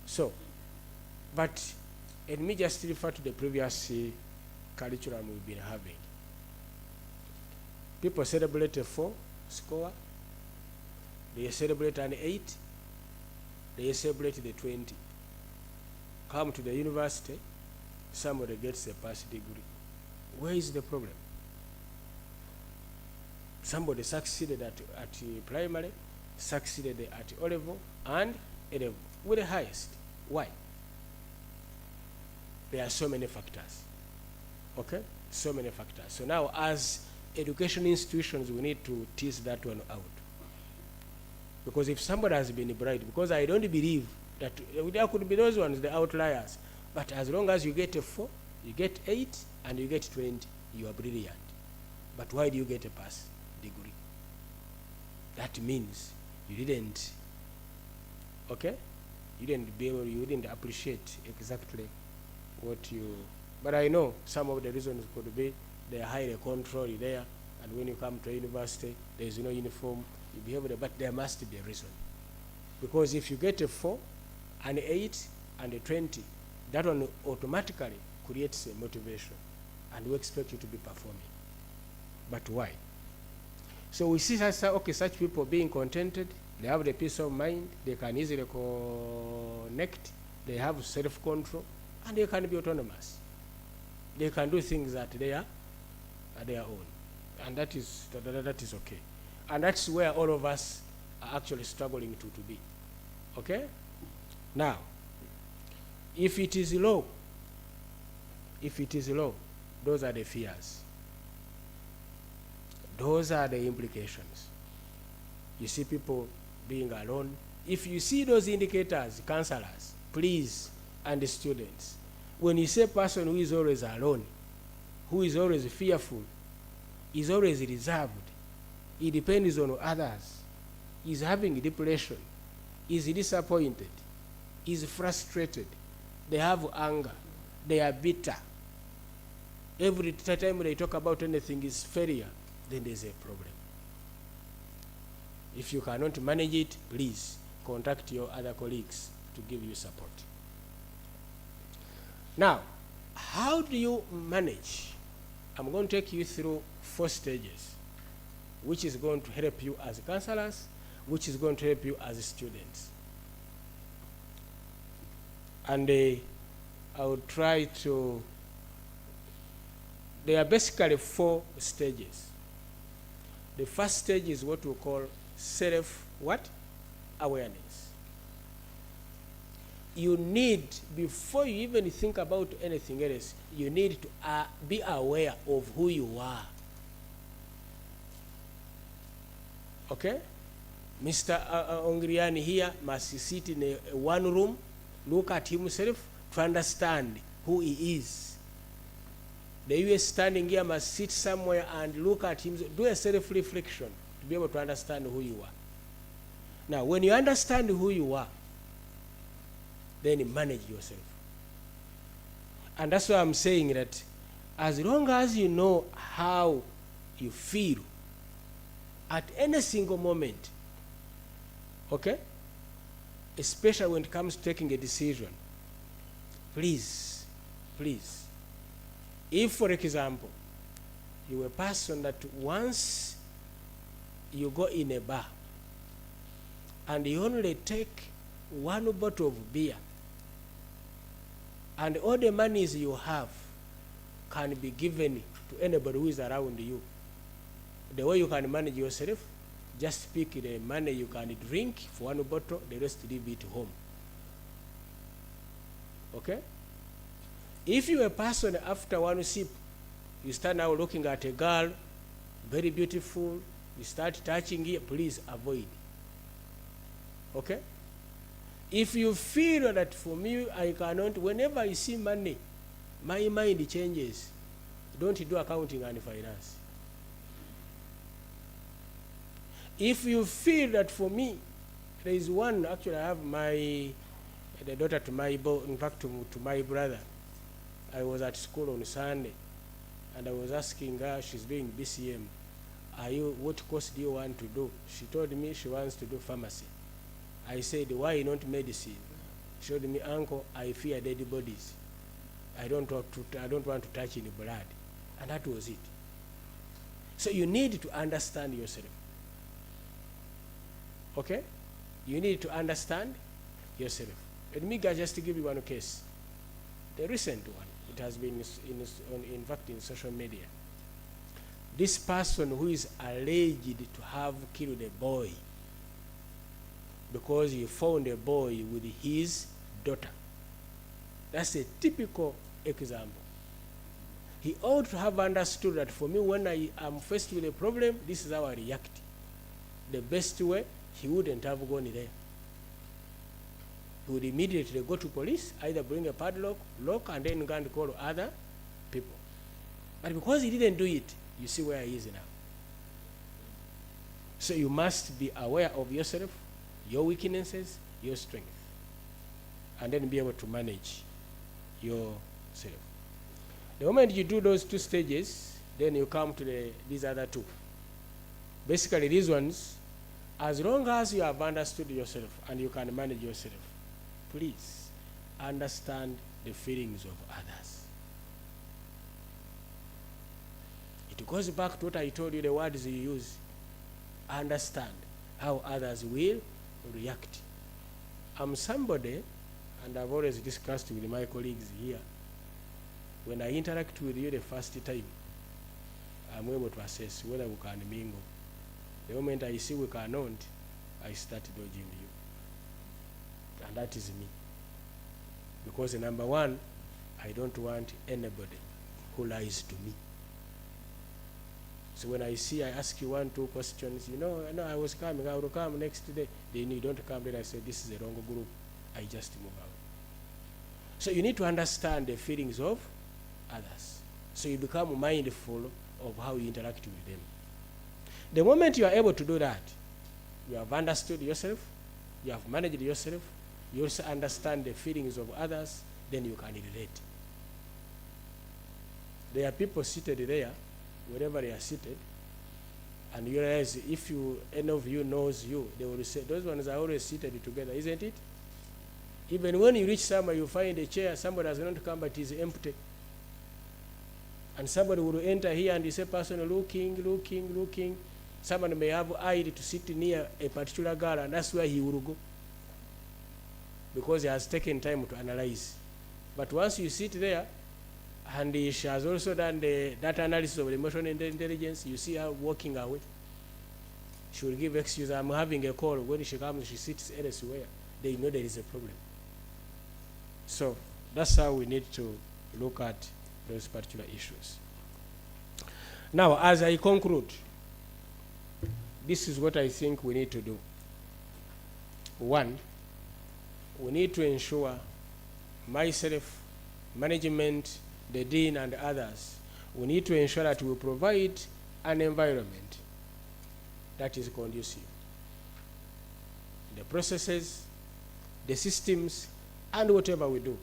Speaker 6: So, but let me just refer to the previous curriculum we've been having. People celebrate a 4 score, they celebrate an 8, they celebrate the 20. Come to the university, somebody gets a pass degree. Where is the problem? Somebody succeeded at primary, succeeded at O level and A level with the highest. Why? There are so many factors. Okay? So many factors. So now, as education institutions, we need to tease that one out. Because if somebody has been bright, because I don't believe that there could be those ones, the outliers, but as long as you get a 4, you get 8, and you get 20, you are brilliant. But why do you get a pass degree? That means you didn't, okay? You didn't appreciate exactly what you But I know some of the reasons could be they are highly controlled there, and when you come to university, there is no uniform, you behave there, but there must be a reason. Because if you get a 4, an 8, and a 20, that one automatically creates a motivation, and we expect you to be performing. But why? So we see such people being contented, they have the peace of mind, they can easily connect, they have self-control, and they can be autonomous. They can do things that they are their own, and that is okay. And that's where all of us are actually struggling to be. Okay? Now, if it is low, those are the fears. Those are the implications. You see people being alone. If you see those indicators, counselors, please, and the students, when you say person who is always alone, who is always fearful, is always reserved, he depends on others, is having depression, is disappointed, is frustrated, they have anger, they are bitter. Every time they talk about anything is failure, then there's a problem. If you cannot manage it, please contact your other colleagues to give you support. Now, how do you manage? I'm going to take you through 4 stages, which is going to help you as counselors, which is going to help you as students. And I will try to, there are basically 4 stages. The first stage is what we call self-awareness. You need, before you even think about anything else, you need to be aware of who you are. Okay? Mr. Ongriani here must sit in one room, look at himself to understand who he is. The US standing here must sit somewhere and look at him, do a self-reflection to be able to understand who you are. Now, when you understand who you are, then you manage yourself. And that's why I'm saying that as long as you know how you feel at any single moment, okay, especially when it comes to taking a decision, please, if, for example, you're a person that once you go in a bar and you only take 1 bottle of beer, and all the monies you have can be given to anybody who is around you, the way you can manage yourself, just pick the money you can drink for 1 bottle, the rest leave it home. Okay? If you're a person after 1 sip, you start now looking at a girl, very beautiful, you start touching it, please avoid. Okay? If you feel that for me, I cannot, whenever you see money, my mind changes. Don't do accounting and finance. If you feel that for me, there is one, actually I have the daughter to my, in fact to my brother. I was at school on Sunday, and I was asking her, she's doing BCM, what course do you want to do? She told me she wants to do pharmacy. I said, why not medicine? She told me, uncle, I fear dead bodies. I don't want to touch any blood. And that was it. So you need to understand yourself. Okay? You need to understand yourself. Let me just give you one case. The recent one. It has been, in fact, in social media. This person who is alleged to have killed a boy because he found a boy with his daughter. That's a typical example. He ought to have understood that for me, when I am faced with a problem, this is how I react. The best way, he wouldn't have gone there. He would immediately go to police, either bring a padlock, lock, and then go and call other people. But because he didn't do it, you see where he is now. So you must be aware of yourself, your weaknesses, your strength, and then be able to manage yourself. The moment you do those 2 stages, then you come to these other 2. Basically, these ones, as long as you have understood yourself and you can manage yourself, please understand the feelings of others. It goes back to what I told you, the words you use. Understand how others will react. I'm somebody, and I've always discussed with my colleagues here, when I interact with you the first time, I'm able to assess whether we can mingle. The moment I see we cannot, I start dodging you. And that is me. Because number one, I don't want anybody who lies to me. So when I ask you 1, 2 questions, I was coming, I will come next day. Then you don't come, then I say, this is the wrong group. I just move out. So you need to understand the feelings of others. So you become mindful of how you interact with them. The moment you are able to do that, you have understood yourself, you have managed yourself, you also understand the feelings of others, then you can relate. There are people seated there, wherever they are seated, and you realize if any of you knows you, they will say, those ones are always seated together, isn't it? Even when you reach somewhere, you find a chair, somebody has not come, but it is empty. And somebody will enter here and is a person looking. Someone may have eyed to sit near a particular girl, and that's where he will go, because he has taken time to analyze. But once you sit there, and she has also done that analysis of emotional intelligence, you see her walking away. She will give excuse, I'm having a call. When she comes, she sits elsewhere. They know there is a problem. So that's how we need to look at those particular issues. Now, as I conclude, this is what I think we need to do. 1, we need to ensure myself, management, the dean and others, we need to ensure that we provide an environment that is conducive. The processes, the systems, and whatever we do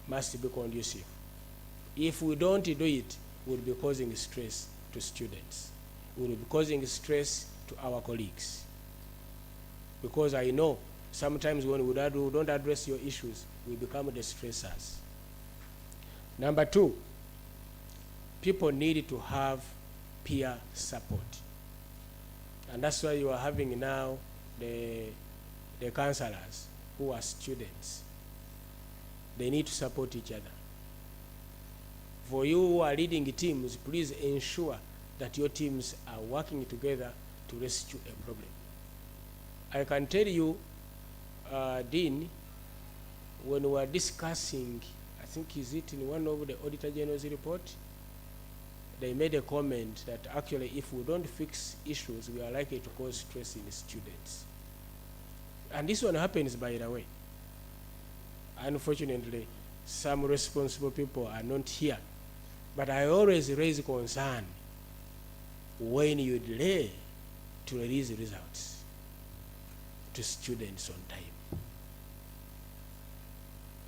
Speaker 6: must be conducive. If we don't do it, we'll be causing stress to students. We'll be causing stress to our colleagues. Because I know sometimes when we don't address your issues, we become the stressors. Number 2, people need to have peer support. And that's why you are having now the counselors who are students. They need to support each other. For you who are leading teams, please ensure that your teams are working together to rescue a problem. I can tell you, Dean, when we were discussing, I think is it in one of the Auditor General's report, they made a comment that actually if we don't fix issues, we are likely to cause stress in students. And this one happens, by the way. Unfortunately, some responsible people are not here. But I always raise concern when you delay to release results to students on time.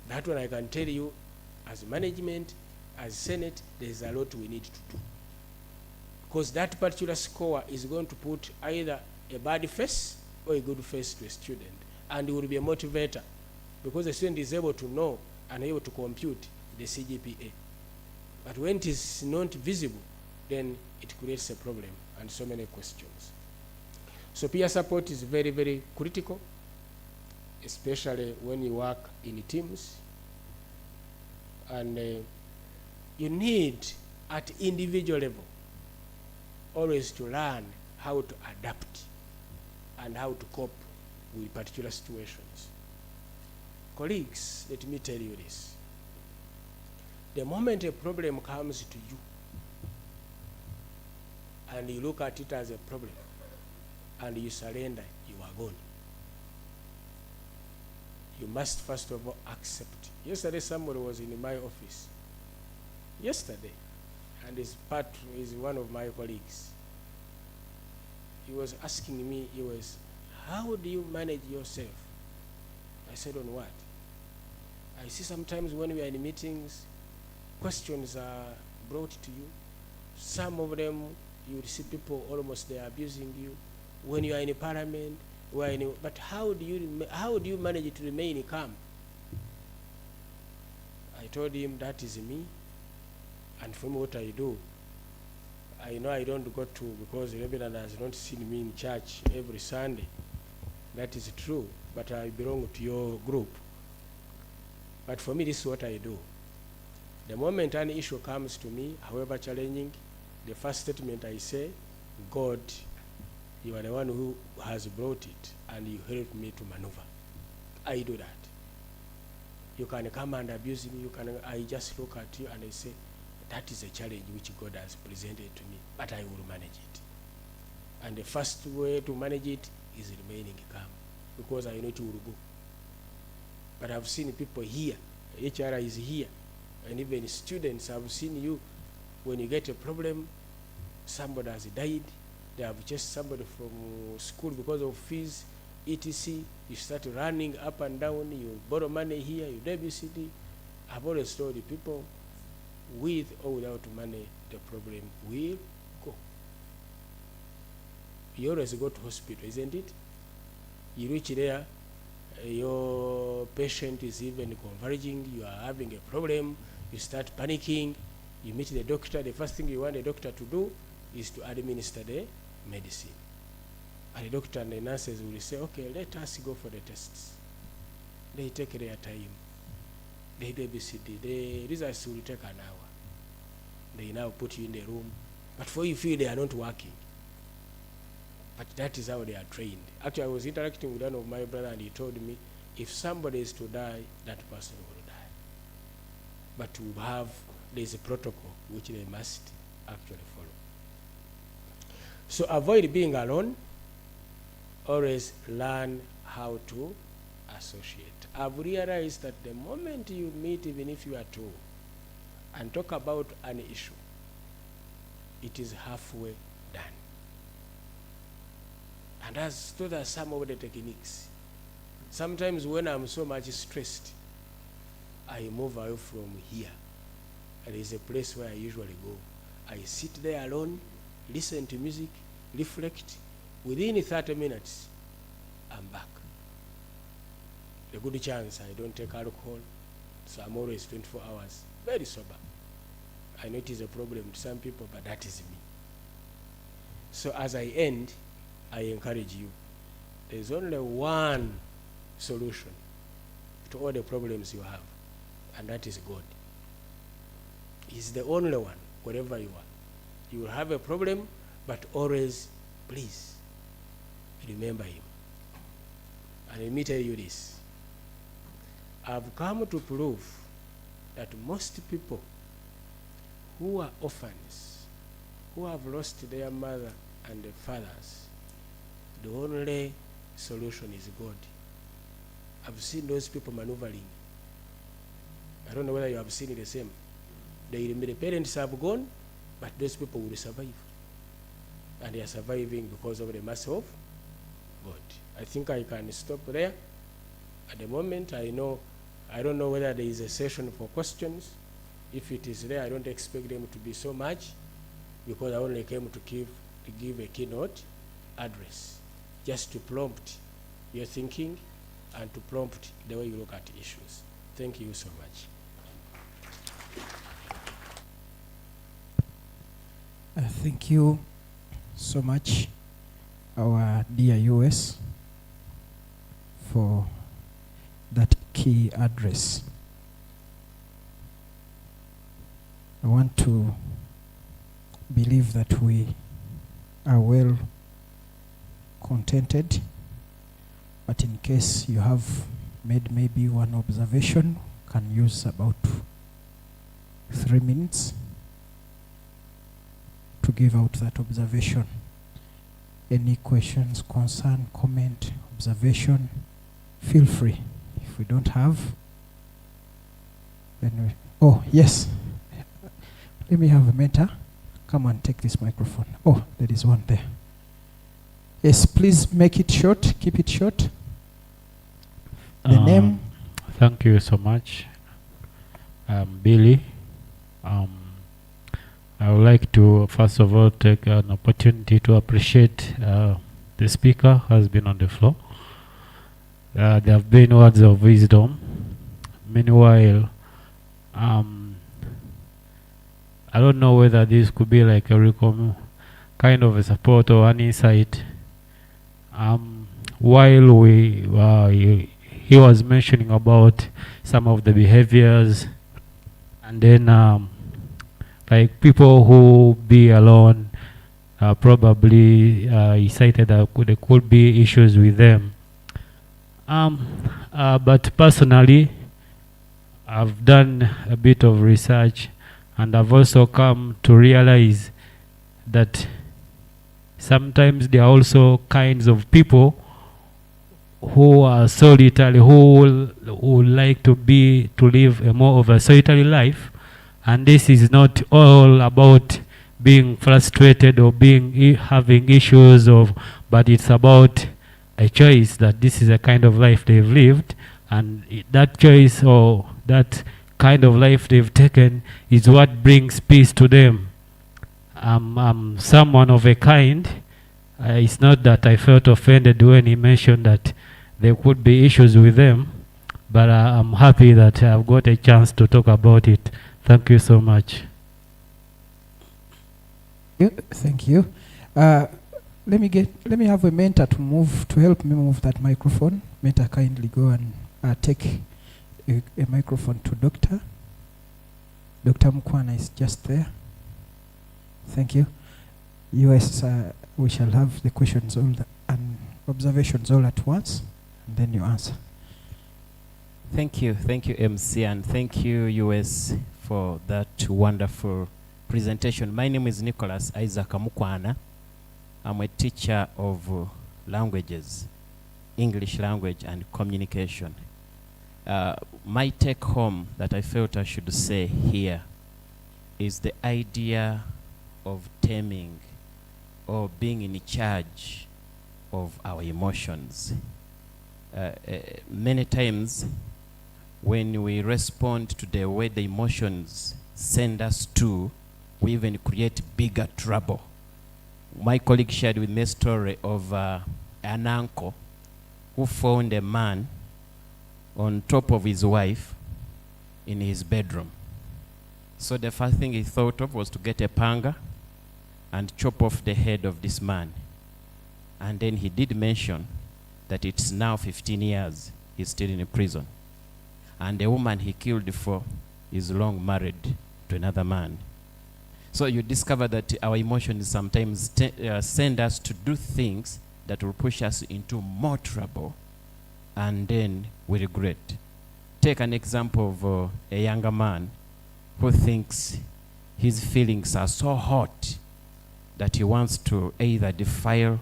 Speaker 6: That one I can tell you, as management, as Senate, there is a lot we need to do. Because that particular score is going to put either a bad face or a good face to a student. And it will be a motivator, because the student is able to know and able to compute the CGPA. But when it is not visible, then it creates a problem and so many questions. So peer support is very, very critical, especially when you work in teams. And you need, at individual level, always to learn how to adapt and how to cope with particular situations. Colleagues, let me tell you this. The moment a problem comes to you and you look at it as a problem and you surrender, you are gone. You must first of all accept. Yesterday somebody was in my office. Yesterday, and is one of my colleagues. He was asking me, how do you manage yourself? I said, on what? I see sometimes when we are in meetings, questions are brought to you. Some of them, you will see people almost they are abusing you. When you are in parliament, but how do you manage to remain calm? I told him that is me, and for me what I do, I know I don't go to, because Reverend has not seen me in church every Sunday. That is true, but I belong to your group. But for me, this is what I do. The moment an issue comes to me, however challenging, the first statement I say, God, you are the one who has brought it, and you help me to maneuver. I do that. You can come and abuse me, I just look at you and I say, that is a challenge which God has presented to me, but I will manage it. And the first way to manage it is remaining calm, because I know it will go. But I've seen people here, HR is here, and even students, I've seen you, when you get a problem, somebody has died, they have chased somebody from school because of fees, etc. You start running up and down, you borrow money here, you babysit. I've always told the people, with or without money, the problem will go. You always go to hospital, isn't it? You reach there, your patient is even converging, you are having a problem, you start panicking, you meet the doctor, the first thing you want the doctor to do is to administer the medicine. And the doctor and the nurses will say, okay, let us go for the tests. They take their time. They babysit. The results will take an hour. They now put you in the room. But for you feel they are not working. But that is how they are trained. Actually, I was interacting with one of my brother and he told me, if somebody is to die, that person will die. But there is a protocol which they must actually follow. So avoid being alone. Always learn how to associate. I've realized that the moment you meet, even if you are two, and talk about an issue, it is halfway done. And those are some of the techniques. Sometimes when I'm so much stressed, I move away from here. There is a place where I usually go. I sit there alone, listen to music, reflect. Within 30 minutes, I'm back. A good chance I don't take alcohol, so I'm always 24 hours, very sober. I know it is a problem to some people, but that is me. So as I end, I encourage you. There's only one solution to all the problems you have, and that is God. He's the only one, wherever you are. You will have a problem, but always, please, remember him. And let me tell you this. I've come to prove that most people who are orphans, who have lost their mother and their fathers, the only solution is God. I've seen those people maneuvering. I don't know whether you have seen it the same. The parents have gone, but those people will survive. And they are surviving because of the mercy of God. I think I can stop there. At the moment, I don't know whether there is a session for questions. If it is there, I don't expect them to be so much, because I only came to give a keynote address, just to prompt your thinking and to prompt the way you look at issues. Thank you so much.
Speaker 2: Thank you so much, our dear US, for that key address. I want to believe that we are well contented, but in case you have made maybe one observation, can use about 3 minutes to give out that observation. Any questions, concern, comment, observation, feel free. If we don't have, then oh yes, let me have a mentor. Come and take this microphone. Oh, there is one there. Yes, please make it short, keep it short. The name.
Speaker 7: Thank you so much. I'm Billy. I would like to first of all take an opportunity to appreciate the speaker who has been on the floor. There have been words of wisdom. Meanwhile, I don't know whether this could be like a kind of a support or an insight. While he was mentioning about some of the behaviors, and then like people who be alone, probably he cited that there could be issues with them. But personally, I've done a bit of research, and I've also come to realize that sometimes there are also kinds of people who are solitary, who like to live a more of a solitary life, and this is not all about being frustrated or having issues but it's about a choice that this is a kind of life they've lived, and that choice or that kind of life they've taken is what brings peace to them. I'm someone of a kind. It's not that I felt offended when he mentioned that there could be issues with them, but I'm happy that I've got a chance to talk about it. Thank you so much.
Speaker 2: Thank you. Let me have a mentor to help me move that microphone. Mentor, kindly go and take a microphone to Doctor. Dr. Mukwana is just there. Thank you. US, we shall have the questions and observations all at once, and then you answer.
Speaker 8: Thank you, MC, and thank you, US, for that wonderful presentation. My name is Nicholas Isaac Mukwana. I'm a teacher of languages, English language and communication. My take home that I felt I should say here is the idea of taming or being in charge of our emotions. Many times when we respond to the way the emotions send us to, we even create bigger trouble. My colleague shared with me a story of an uncle who found a man on top of his wife in his bedroom. So the first thing he thought of was to get a panga and chop off the head of this man. And then he did mention that it's now 15 years he's still in prison. And the woman he killed for is long married to another man. So you discover that our emotions sometimes send us to do things that will push us into more trouble, and then we regret. Take an example of a younger man who thinks his feelings are so hot that he wants to either defile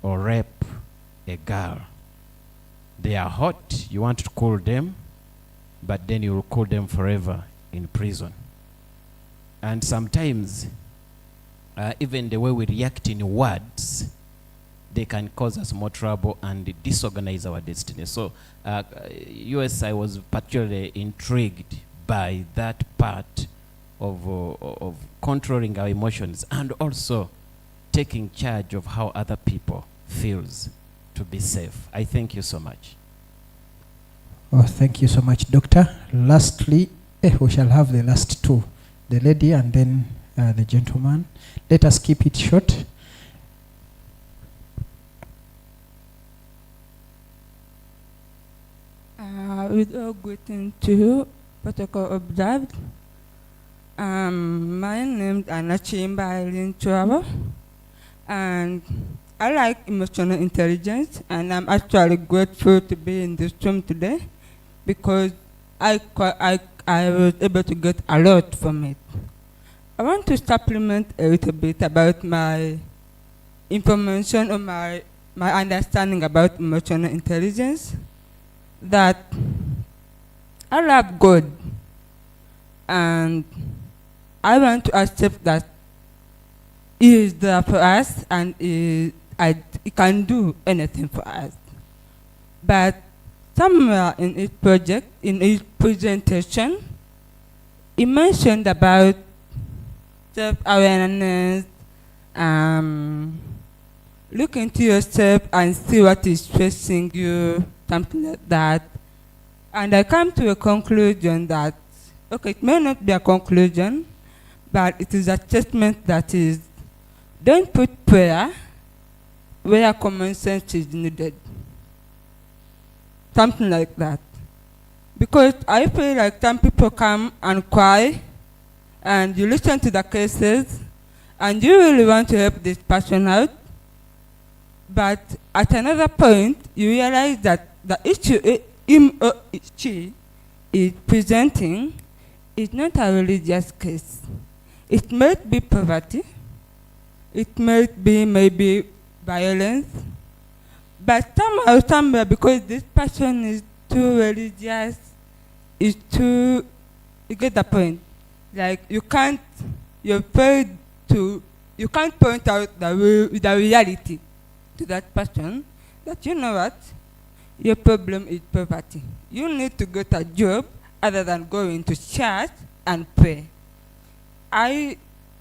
Speaker 8: or rape a girl. They are hot, you want to cool them, but then you will cool them forever in prison. And sometimes, even the way we react in words, they can cause us more trouble and disorganize our destiny. So, US, I was particularly intrigued by that part of controlling our emotions and also taking charge of how other people feels to be safe. I thank you so much.
Speaker 2: Oh, thank you so much, Doctor. Lastly, we shall have the last two, the lady and then the gentleman. Let us keep it short.
Speaker 9: With all greeting to you, protocol observed. My name is Anna Chimba Travel, and I like emotional intelligence, and I'm actually grateful to be in this room today because I was able to get a lot from it. I want to supplement a little bit about my information or my understanding about emotional intelligence. That I love God, and I want to accept that He is there for us and He can do anything for us. But somewhere in each project, in each presentation, you mentioned about self-awareness, look into yourself and see what is stressing you, something like that. And I come to a conclusion that, okay, it may not be a conclusion, but it is a statement that is, don't put prayer where common sense is needed. Something like that. Because I feel like some people come and cry, and you listen to the cases, and you really want to help this person out, but at another point, you realize that the issue him or she is presenting is not a religious case. It might be poverty, it might be maybe violence, but somehow, somewhere, because this person is too religious, is too, you get the point. Like you can't point out the reality to that person, that you know what, your problem is poverty. You need to get a job other than going to church and pray. I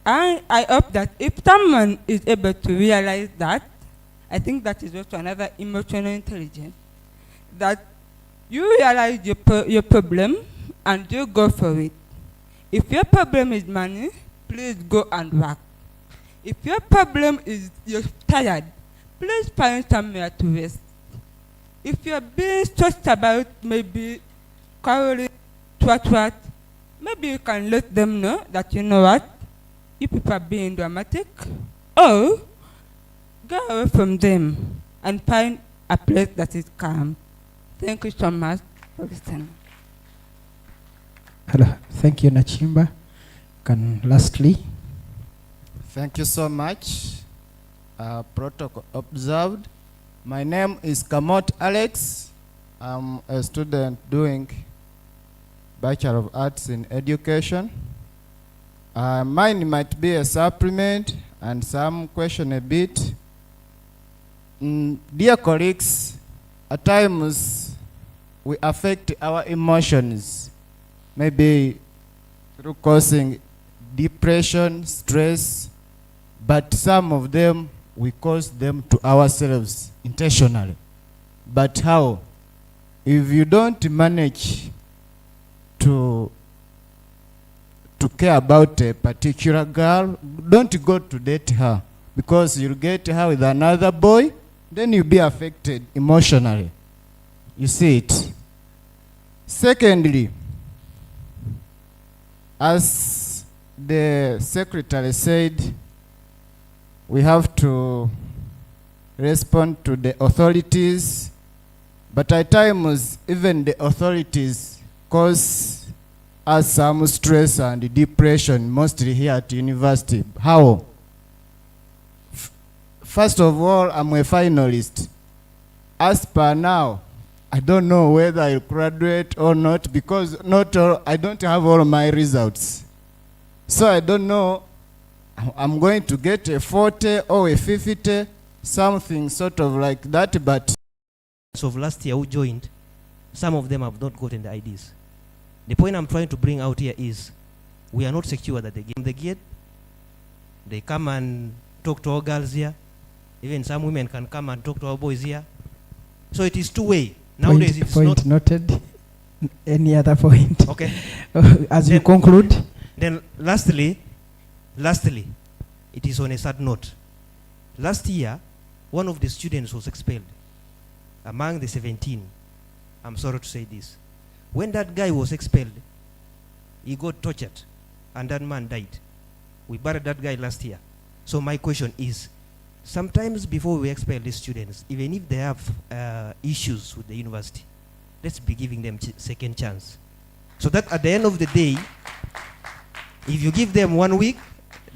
Speaker 9: hope that if someone is able to realize that, I think that is also another emotional intelligence, that you realize your problem and you go for it. If your problem is money, please go and work. If your problem is you're tired, please find somewhere to rest. If you're being stressed about maybe quarreling, what, maybe you can let them know that, you know what, you people are being dramatic, or go away from them and find a place that is calm. Thank you so much for listening.
Speaker 2: Hello. Thank you, Nachimba. Lastly.
Speaker 10: Thank you so much. Protocol observed. My name is Kamot Alex. I'm a student doing Bachelor of Arts in Education. Mine might be a supplement and some question a bit. Dear colleagues, at times we affect our emotions, maybe through causing depression, stress, but some of them we cause them to ourselves intentionally. But how? If you don't manage to care about a particular girl, don't go to date her, because you'll get her with another boy, then you'll be affected emotionally. You see it. Secondly, as the secretary said, we have to respond to the authorities, but at times even the authorities cause us some stress and depression, mostly here at university. How? First of all, I'm a finalist. As per now, I don't know whether I'll graduate or not, because I don't have all my results. So I don't know, I'm going to get a 40 or a 50, something sort of like that, but...
Speaker 11: So of last year who joined, some of them have not gotten the IDs. The point I'm trying to bring out here is, we are not secure that they get the gate. They come and talk to our girls here. Even some women can come and talk to our boys here. So it is two-way. Nowadays it's
Speaker 2: point
Speaker 11: not...
Speaker 2: noted. Any other point?
Speaker 11: Okay.
Speaker 2: As you conclude.
Speaker 11: Then lastly, it is on a sad note. Last year, one of the students was expelled. Among the 17, I'm sorry to say this. When that guy was expelled, he got tortured, and that man died. We buried that guy last year. So my question is, sometimes before we expel these students, even if they have issues with the university, let's be giving them second chance. So that at the end of the day, if you give them 1 week,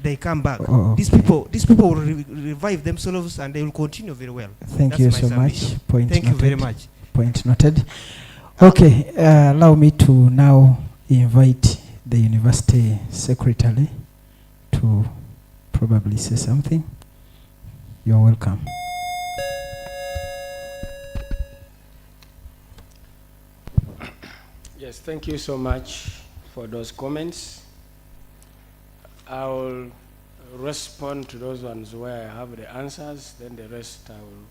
Speaker 11: they come back. These people will revive themselves and they will continue very well.
Speaker 2: Thank you so much. Point
Speaker 11: Thank you very much.
Speaker 2: Point noted. Okay, allow me to now invite the university secretary to probably say something. You're welcome.
Speaker 6: Yes, thank you so much for those comments. I'll respond to those ones where I have the answers, then the rest I will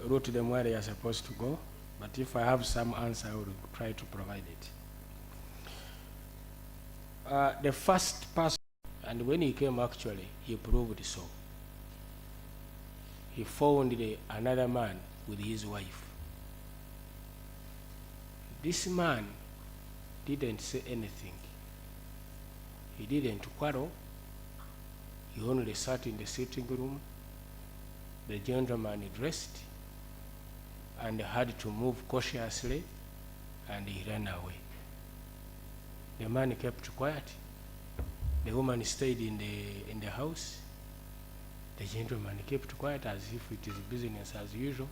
Speaker 6: route them where they are supposed to go. But if I have some answer, I will try to provide it. The first person, and when he came actually, he proved so. He found another man with his wife. This man didn't say anything. He didn't quarrel. He only sat in the sitting room. The gentleman dressed and had to move cautiously, and he ran away. The man kept quiet. The woman stayed in the house. The gentleman kept quiet as if it is business as usual.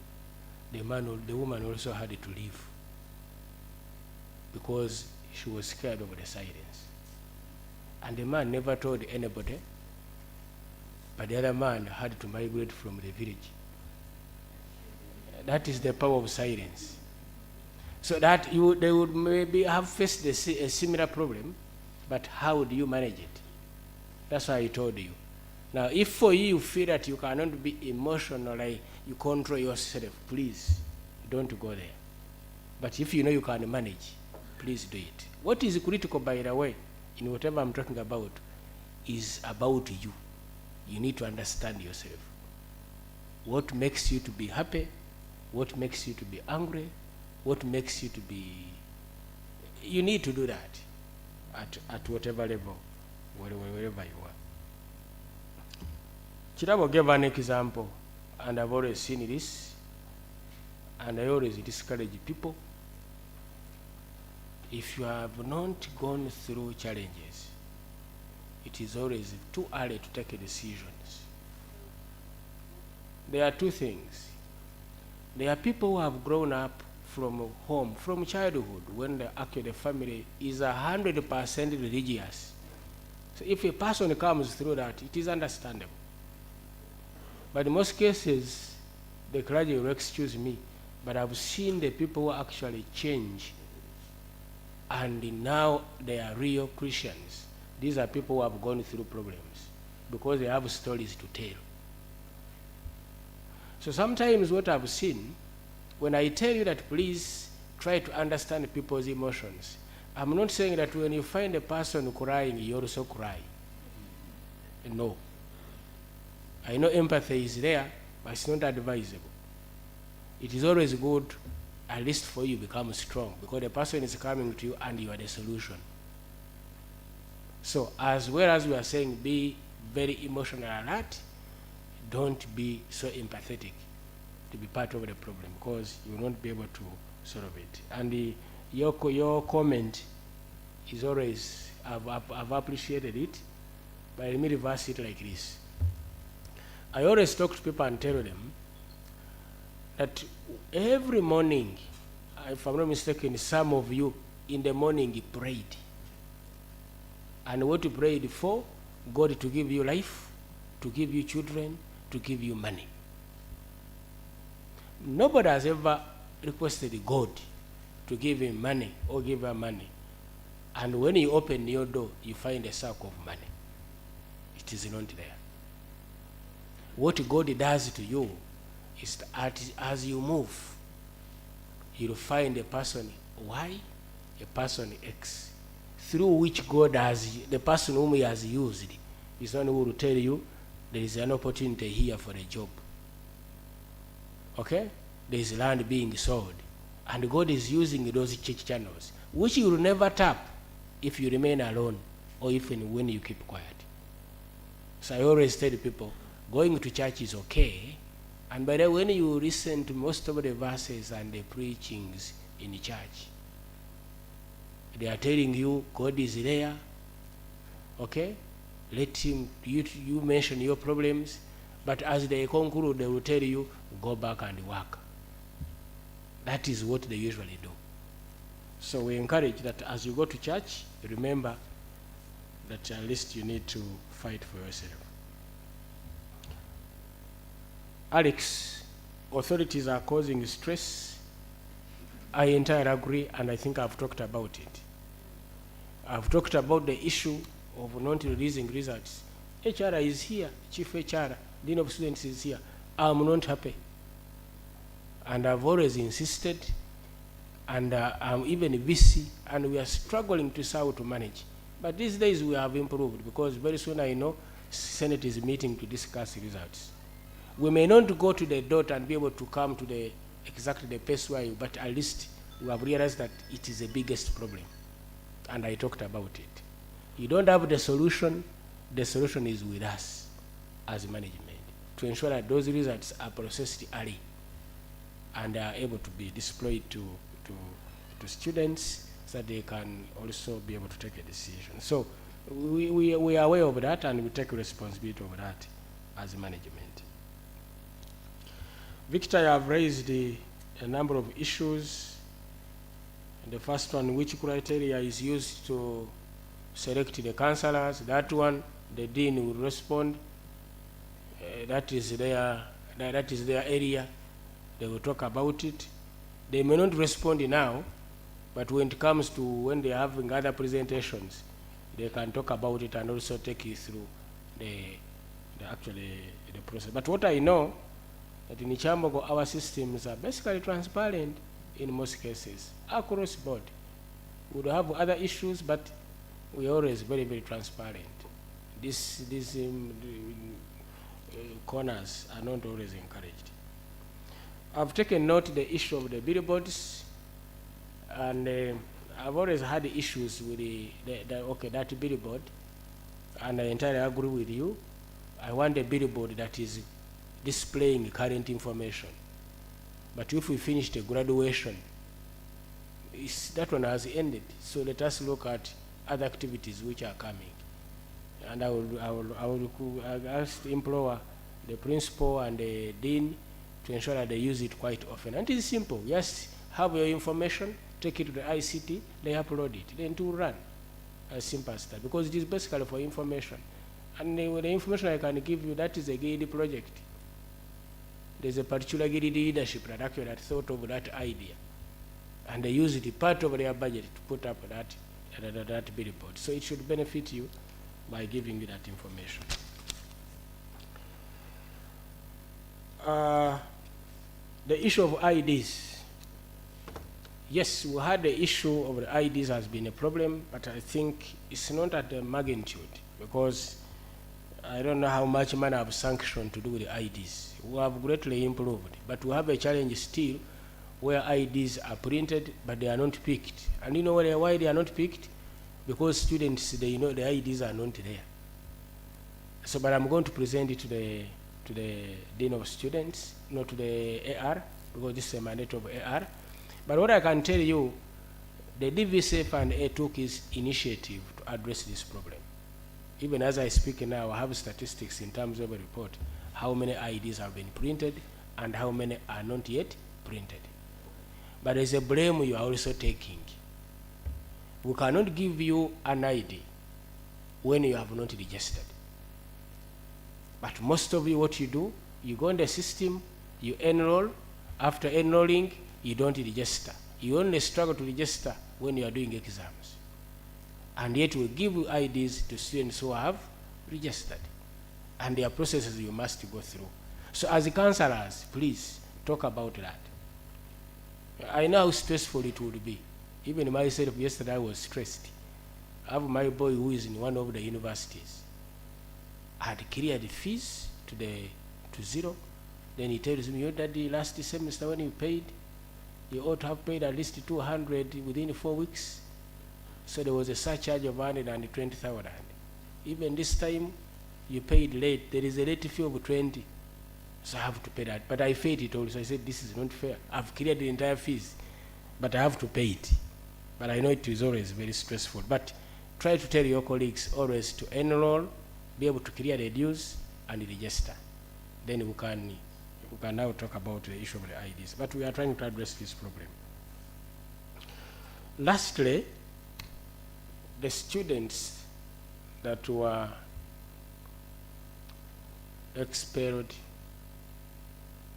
Speaker 6: The woman also had to leave because she was scared of the silence. And the man never told anybody, but the other man had to migrate from the village. That is the power of silence. So that they would maybe have faced a similar problem, but how do you manage it? That's why I told you. Now, if for you feel that you cannot be emotionally, you control yourself, please don't go there. But if you know you can manage, please do it. What is critical, by the way, in whatever I'm talking about, is about you. You need to understand yourself. What makes you to be happy? What makes you to be angry? What makes you to be... You need to do that at whatever level, wherever you are. Chirabo gave an example, and I've always seen this, and I always discourage people. If you have not gone through challenges, it is always too early to take decisions. There are two things. There are people who have grown up from home, from childhood, when the family is 100% religious. So if a person comes through that, it is understandable. But in most cases, the clergy will excuse me, but I've seen the people who actually change, and now they are real Christians. These are people who have gone through problems because they have stories to tell. So sometimes what I've seen, when I tell you that please try to understand people's emotions, I'm not saying that when you find a person crying, you also cry. No. I know empathy is there, but it's not advisable. It is always good, at least for you, become strong, because the person is coming to you and you are the solution. So as well as we are saying, be very emotional alert, don't be so empathetic to be part of the problem, because you will not be able to solve it. And your comment is always, I've appreciated it, but let me reverse it like this. I always talk to people and tell them that every morning, if I'm not mistaken, some of you in the morning you prayed. And what you prayed for? God to give you life, to give you children, to give you money. Nobody has ever requested God to give him money or give her money. And when you open your door, you find a sack of money. It is not there. What God does to you is that as you move, you'll find a person Y, a person X, through which God has, the person whom he has used, is one who will tell you there is an opportunity here for a job. Okay? There is land being sold. And God is using those church channels, which you will never tap if you remain alone or even when you keep quiet. So I always tell people, going to church is okay, and by the way, when you listen to most of the verses and the preachings in the church, they are telling you God is there, okay? Let him, you mention your problems, but as they conclude, they will tell you, go back and work. That is what they usually do. So we encourage that as you go to church, remember that at least you need to fight for yourself. Alex, authorities are causing stress. I entirely agree, and I think I've talked about it. I've talked about the issue of not releasing results. HR is here, Chief HR, Dean of Students is here. I'm not happy. And I've always insisted, and I'm even busy, and we are struggling to see how to manage. But these days we have improved, because very soon I know Senate is meeting to discuss results. We may not go to the dot and be able to come to the exactly the pace where but at least we have realized that it is the biggest problem. And I talked about it. You don't have the solution is with us as management to ensure that those results are processed early and are able to be displayed to students so that they can also be able to take a decision. So we are aware of that, and we take responsibility of that as management. Victor, you have raised a number of issues. The first one, which criteria is used to select the counselors? That one, the dean will respond. That is their area. They will talk about it. They may not respond now, but when it comes to when they are having other presentations, they can talk about it and also take you through the process. But what I know, that in Kyambogo, our systems are basically transparent in most cases, across board. We would have other issues, but we are always very, very transparent. These corners are not always encouraged. I've taken note the issue of the billboards, and I've always had issues with that billboard, and I entirely agree with you. I want a billboard that is displaying current information. But if we finish the graduation, that one has ended. So let us look at other activities which are coming. And I will implore the principal and the dean to ensure that they use it quite often. And it is simple. Just have your information, take it to the ICT, they upload it, then to run. As simple as that. Because it is basically for information. And the information I can give you, that is a GAID project. There's a particular GAID leadership that actually had thought of that idea. And they use it part of their budget to put up that billboard. So it should benefit you by giving you that information. The issue of IDs. Yes, we had the issue of the IDs has been a problem, but I think it's not at the magnitude, because I don't know how much money I've sanctioned to do with the IDs. We have greatly improved, but we have a challenge still where IDs are printed, but they are not picked. And you know why they are not picked? Because students, they know the IDs are not there. So, but I'm going to present it to the Dean of Students, not to the AR, because this is a mandate of AR. But what I can tell you, the DVSF and A took his initiative to address this problem. Even as I speak now, I have statistics in terms of a report, how many IDs have been printed and how many are not yet printed. But there's a blame you are also taking. We cannot give you an ID when you have not registered. But most of you, what you do, you go in the system, you enroll. After enrolling, you don't register. You only struggle to register when you are doing exams. And yet we give you IDs to students who have registered. And there are processes you must go through. So as counselors, please talk about that. I know how stressful it would be. Even myself, yesterday I was stressed. I have my boy who is in one of the universities. I had cleared the fees to zero. Then he tells me, your daddy, last semester when you paid, you ought to have paid at least 200 within 4 weeks. So there was a surcharge of 120,000. Even this time, you paid late. There is a late fee of 20. So I have to pay that. But I paid it also. I said, this is not fair. I've cleared the entire fees, but I have to pay it. But I know it is always very stressful. But try to tell your colleagues always to enroll, be able to clear the dues, and register. Then we can now talk about the issue of the IDs. But we are trying to address this problem. Lastly, the students that were expelled,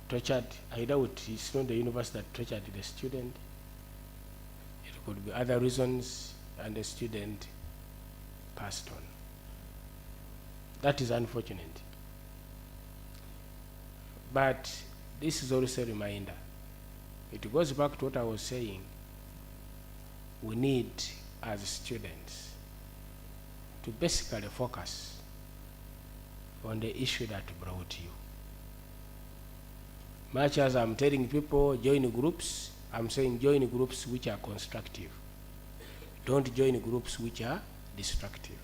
Speaker 6: tortured, I doubt it's not the university that tortured the student. It could be other reasons, and the student passed on. That is unfortunate. But this is also a reminder. It goes back to what I was saying. We need, as students, to basically focus on the issue that brought you. Much as I'm telling people join groups, I'm saying join groups which are constructive. Don't join groups which are destructive.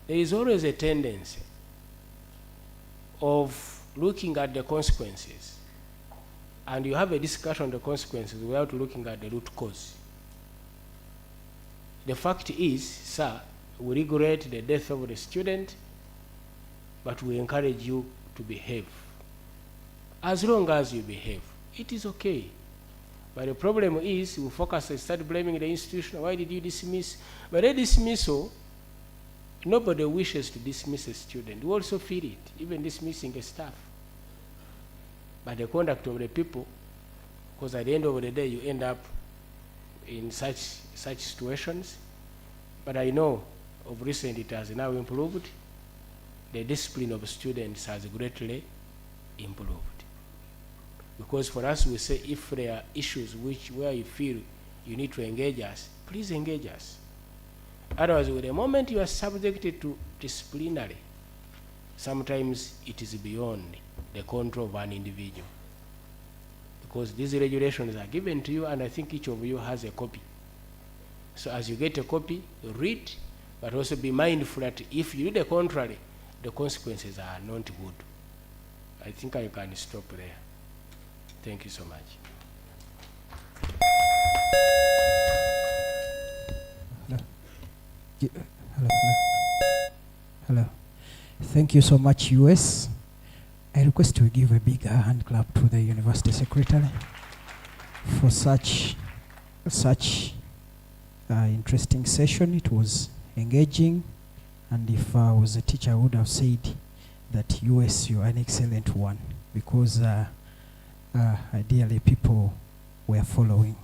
Speaker 6: There is always a tendency of looking at the consequences, and you have a discussion on the consequences without looking at the root cause. The fact is, sir, we regret the death of the student, but we encourage you to behave. As long as you behave, it is okay. But the problem is, we focus and start blaming the institution. Why did you dismiss? But a dismissal, nobody wishes to dismiss a student. We also feel it, even dismissing a staff. But the conduct of the people, because at the end of the day, you end up in such situations. But I know of recent it has now improved. The discipline of students has greatly improved. Because for us, we say if there are issues where you feel you need to engage us, please engage us. Otherwise, with the moment you are subjected to disciplinary, sometimes it is beyond the control of an individual. Because these regulations are given to you, and I think each of you has a copy. So as you get a copy, you read, but also be mindful that if you do the contrary, the consequences are not good. I think I can stop there. Thank you so much.
Speaker 2: Hello. Thank you so much, US. I request we give a big hand clap to the University Secretary for such interesting session. It was engaging, and if I was a teacher, I would have said that US, you are an excellent one, because ideally people were following.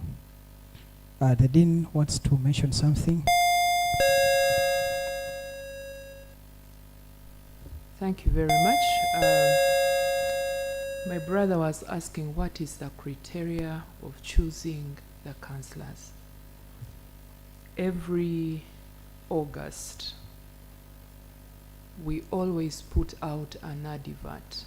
Speaker 2: The Dean wants to mention something.
Speaker 5: Thank you very much. My brother was asking what is the criteria of choosing the counselors. Every August, we always put out an advert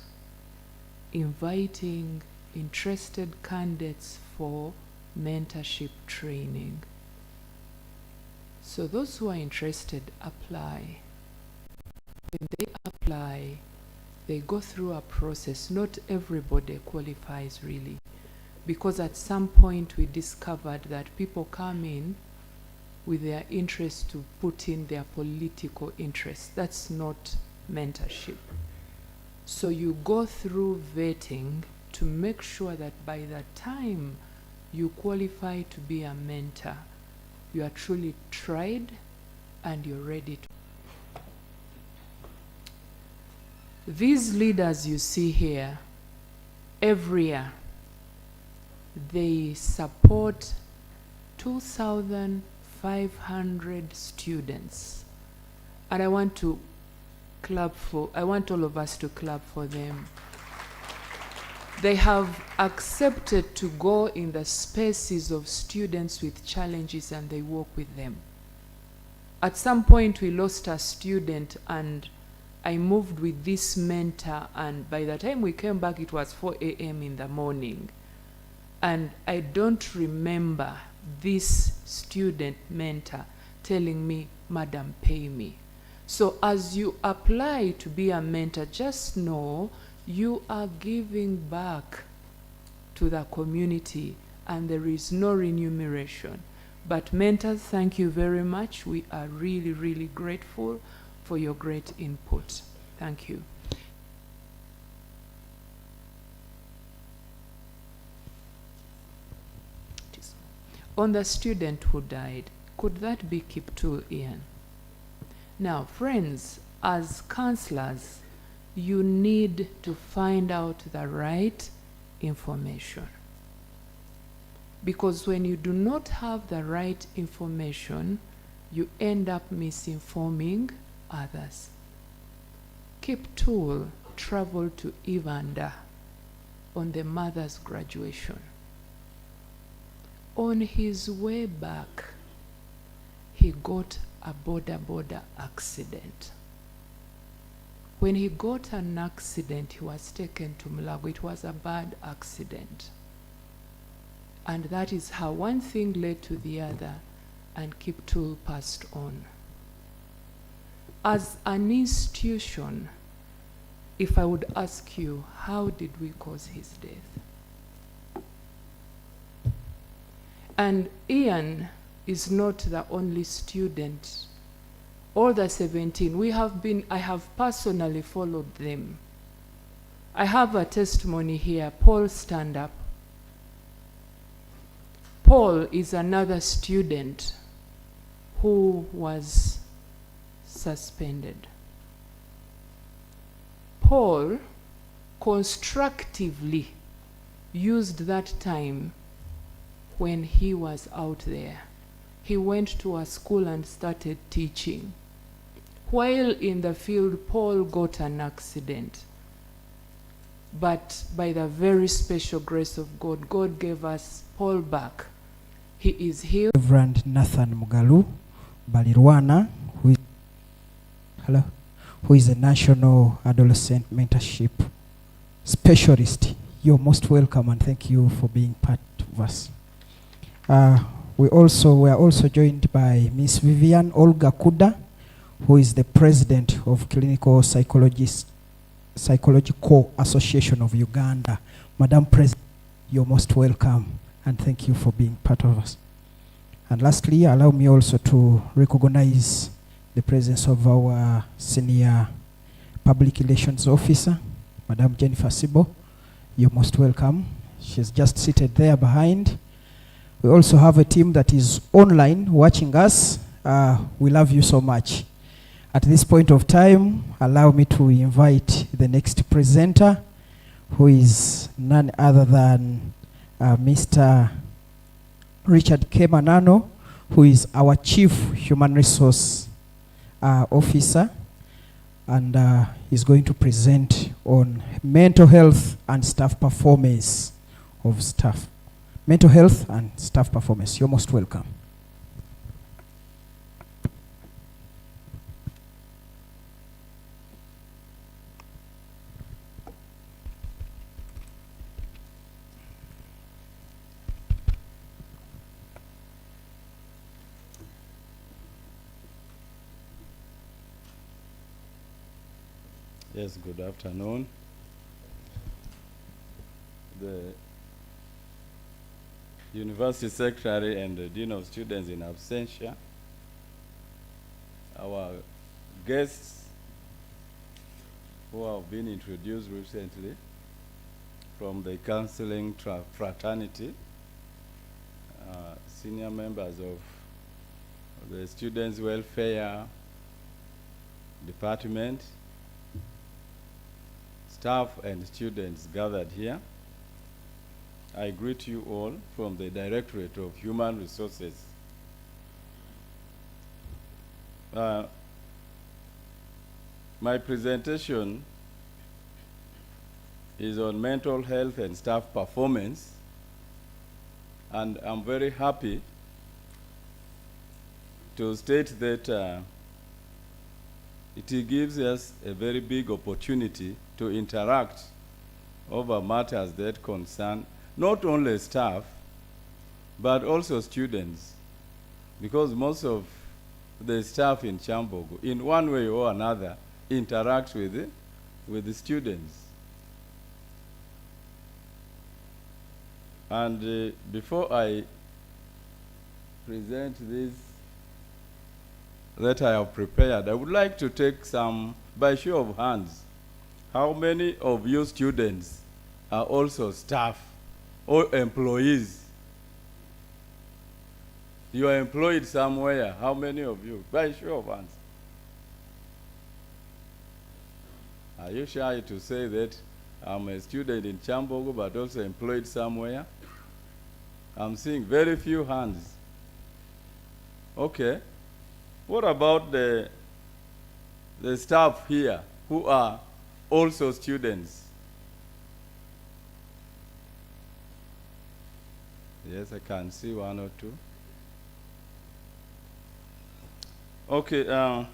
Speaker 5: inviting interested candidates for mentorship training. So those who are interested apply. When they apply, they go through a process. Not everybody qualifies really, because at some point we discovered that people come in with their interest to put in their political interest. That's not mentorship. So you go through vetting to make sure that by the time you qualify to be a mentor, you are truly tried and you're ready to. These leaders you see here, every year, they support 2,500 students. And I want all of us to clap for them. They have accepted to go in the spaces of students with challenges, and they work with them. At some point, we lost a student, and I moved with this mentor, and by the time we came back, it was 4 a.m. in the morning. And I don't remember this student mentor telling me, "Madam, pay me." So as you apply to be a mentor, just know you are giving back to the community, and there is no remuneration. But mentors, thank you very much. We are really, really grateful for your great input. Thank you. On the student who died, could that be Kiptul Ian? Now, friends, as counselors, you need to find out the right information. Because when you do not have the right information, you end up misinforming others. Kiptool traveled to Evander on the mother's graduation. On his way back, he got a border accident. When he got an accident, he was taken to Mulago. It was a bad accident. And that is how one thing led to the other, and Kiptool passed on. As an institution, if I would ask you, how did we cause his death? And Ian is not the only student. All the 17, I have personally followed them. I have a testimony here. Paul, stand up. Paul is another student who was suspended. Paul constructively used that time when he was out there. He went to a school and started teaching. While in the field, Paul got an accident. But by the very special grace of God, God gave us Paul back. He is healed.
Speaker 2: Reverend Nathan Mugalu Balirwana, who is a national adolescent mentorship specialist. You're most welcome, and thank you for being part of us. We are also joined by Miss Vivian Olga Kuda, who is the president of Clinical Psychological Association of Uganda. Madam President, you're most welcome, and thank you for being part of us. And lastly, allow me also to recognize the presence of our senior public relations officer, Madam Jennifer Sibo. You're most welcome. She's just seated there behind. We also have a team that is online watching us. We love you so much. At this point of time, allow me to invite the next presenter, who is none other than Mr. Richard Kemanano, who is our Chief Human Resource Officer, and he's going to present on mental health and staff performance of staff. Mental health and staff performance. You're most welcome.
Speaker 12: Yes, good afternoon. The University Secretary and the Dean of Students in absentia, our guests who have been introduced recently from the counseling fraternity, senior members of the Students' Welfare Department, staff and students gathered here. I greet you all from the Directorate of Human Resources. My presentation is on mental health and staff performance, and I'm very happy to state that it gives us a very big opportunity to interact over matters that concern not only staff, but also students, because most of the staff in Kyambogo, in one way or another, interact with the students. And before I present this that I have prepared, I would like to take some, by show of hands, how many of you students are also staff or employees? You are employed somewhere. How many of you? By show of hands. Are you shy to say that I'm a student in Kyambogo but also employed somewhere? I'm seeing very few hands. Okay. What about the staff here who are also students? Yes, I can see one or two. Okay.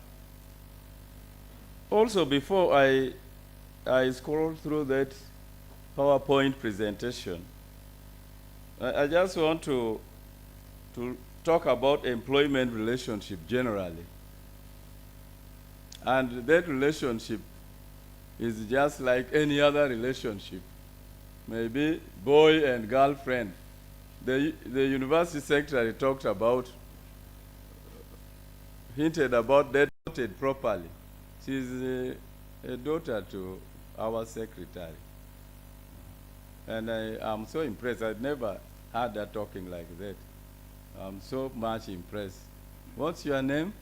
Speaker 12: Also, before I scroll through that PowerPoint presentation, I just want to talk about employment relationship generally. And that relationship is just like any other relationship. Maybe boy and girlfriend. The university secretary talked about, hinted about that properly. She's a daughter to our secretary. And I am so impressed. I'd never heard her talking like that. I'm so much impressed. What's your name?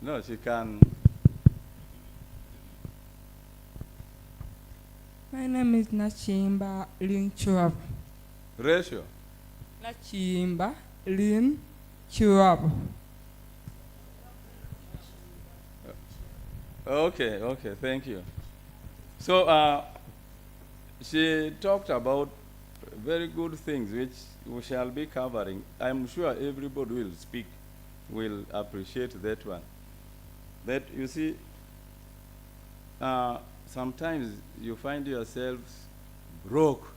Speaker 12: No, she can.
Speaker 9: My name is Nachimba Lin Chuab.
Speaker 12: Ratio.
Speaker 9: Nachimba Lin Chuab.
Speaker 12: Okay, thank you. So she talked about very good things which we shall be covering. I'm sure everybody will speak, will appreciate that one. That you see, sometimes you find yourselves broke.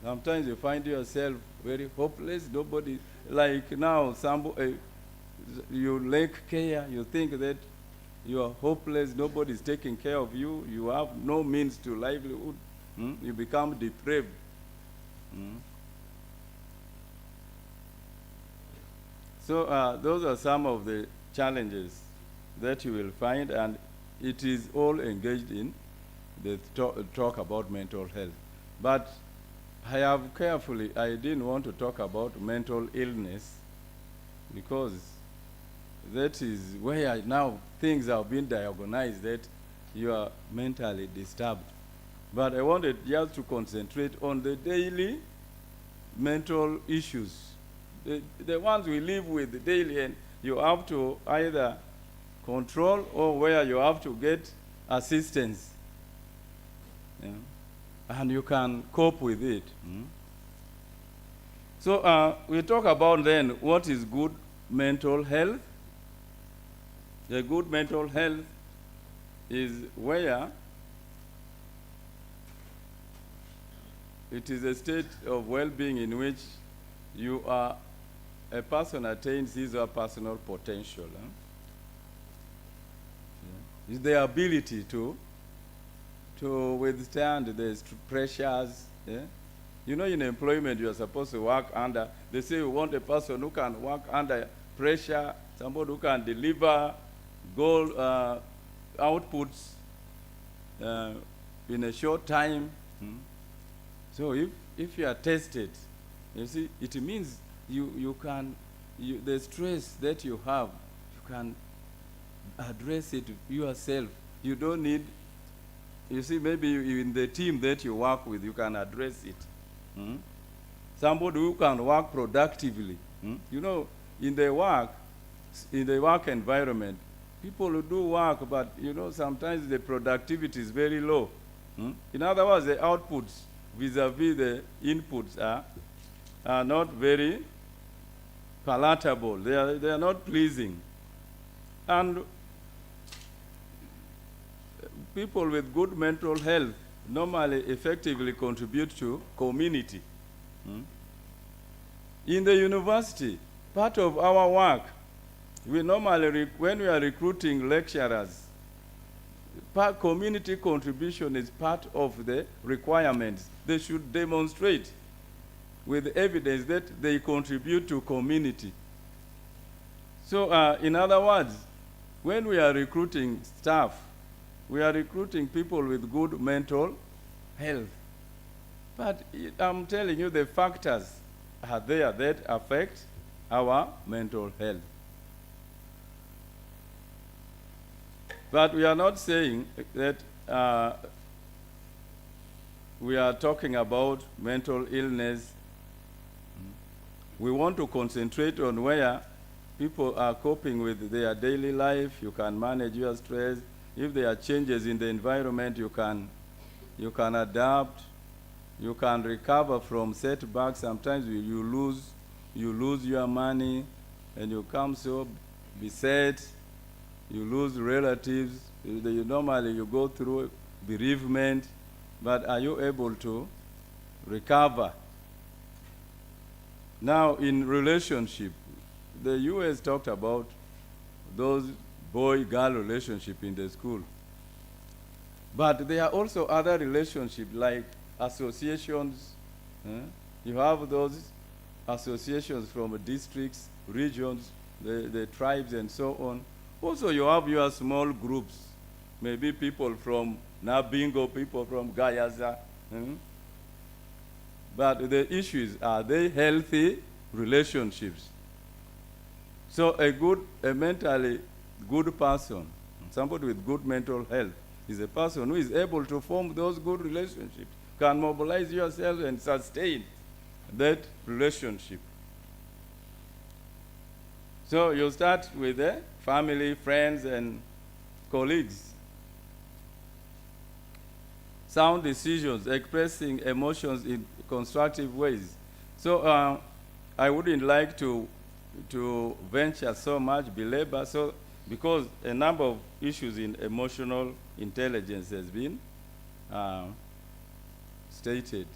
Speaker 12: Sometimes you find yourself very hopeless. Nobody, like now, you lack care. You think that you are hopeless. Nobody is taking care of you. You have no means to livelihood. You become depraved. So those are some of the challenges that you will find, and it is all engaged in the talk about mental health. But I have carefully, I didn't want to talk about mental illness because that is where now things have been diagnosed that you are mentally disturbed. But I wanted just to concentrate on the daily mental issues, the ones we live with daily, and you have to either control or where you have to get assistance. And you can cope with it. So we talk about then what is good mental health. The good mental health is where it is a state of well-being in which a person attains his or her personal potential. It's the ability to withstand the pressures. You know, in employment, you are supposed to work under, they say you want a person who can work under pressure, somebody who can deliver goal outputs in a short time. So if you are tested, you see, it means the stress that you have, you can address it yourself. You don't need, you see, maybe in the team that you work with, you can address it. Somebody who can work productively. You know, in the work environment, people who do work, but you know, sometimes the productivity is very low. In other words, the outputs vis-a-vis the inputs are not very palatable. They are not pleasing. And people with good mental health normally effectively contribute to community. In the university, part of our work, we normally, when we are recruiting lecturers, community contribution is part of the requirements. They should demonstrate with evidence that they contribute to community. So in other words, when we are recruiting staff, we are recruiting people with good mental health. But I'm telling you, the factors are there that affect our mental health. But we are not saying that we are talking about mental illness, we want to concentrate on where people are coping with their daily life. You can manage your stress. If there are changes in the environment, you can adapt. You can recover from setbacks. Sometimes you lose your money, and you come so beset. You lose relatives. Normally you go through bereavement, but are you able to recover? Now, in relationship, the U.S. talked about those boy-girl relationship in the school. But there are also other relationships like associations. You have those associations from districts, regions, the tribes, and so on. Also, you have your small groups, maybe people from Nabingo, people from Gayaza. But the issue is, are they healthy relationships? So a mentally good person, somebody with good mental health, is a person who is able to form those good relationships, can mobilize yourself and sustain that relationship. So you start with family, friends, and colleagues. Sound decisions, expressing emotions in constructive ways. So I wouldn't like to venture so much, belabor, because a number of issues in emotional intelligence has been stated.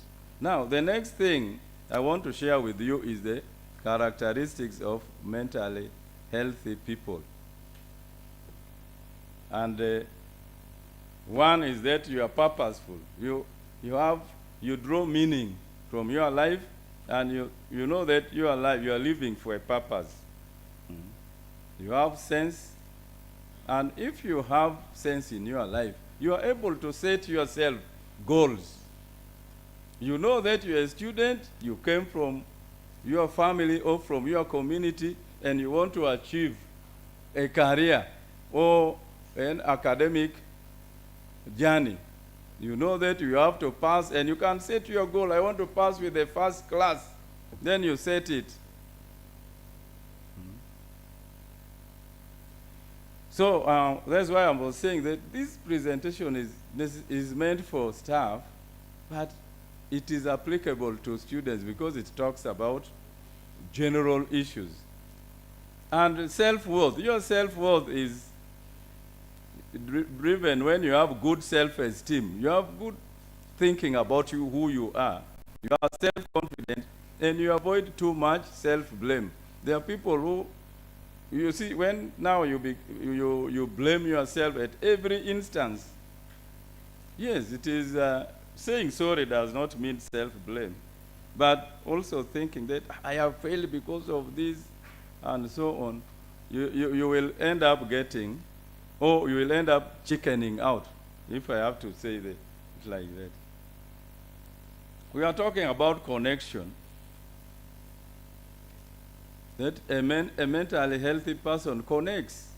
Speaker 12: Now, the next thing I want to share with you is the characteristics of mentally healthy people. And one is that you are purposeful. You draw meaning from your life, and you know that you are living for a purpose. You have sense, and if you have sense in your life, you are able to set yourself goals. You know that you are a student, you came from your family or from your community, and you want to achieve a career or an academic journey. You know that you have to pass, and you can set your goal, I want to pass with the first class. Then you set it. So that's why I was saying that this presentation is meant for staff, but it is applicable to students because it talks about general issues. And self-worth, your self-worth is driven when you have good self-esteem. You have good thinking about who you are. You are self-confident, and you avoid too much self-blame. There are people who, you see, when now you blame yourself at every instance. Yes, it is saying sorry does not mean self-blame, but also thinking that I have failed because of this and so on. You will end up getting, or you will end up chickening out, if I have to say it like that. We are talking about connection. That a mentally healthy person connects,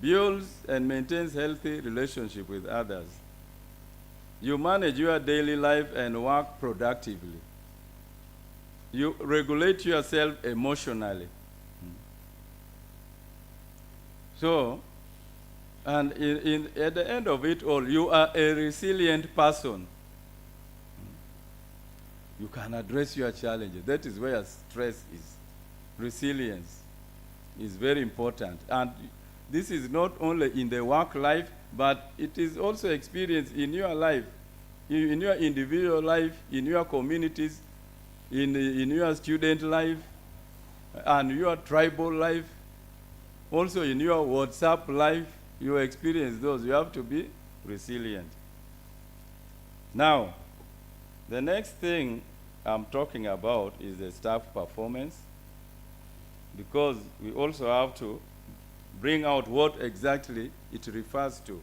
Speaker 12: builds and maintains healthy relationship with others. You manage your daily life and work productively. You regulate yourself emotionally. So, and at the end of it all, you are a resilient person. You can address your challenges. That is where stress is. Resilience is very important. And this is not only in the work life, but it is also experienced in your life, in your individual life, in your communities, in your student life, and your tribal life. Also in your WhatsApp life, you experience those. You have to be resilient. Now, the next thing I'm talking about is the staff performance, because we also have to bring out what exactly it refers to.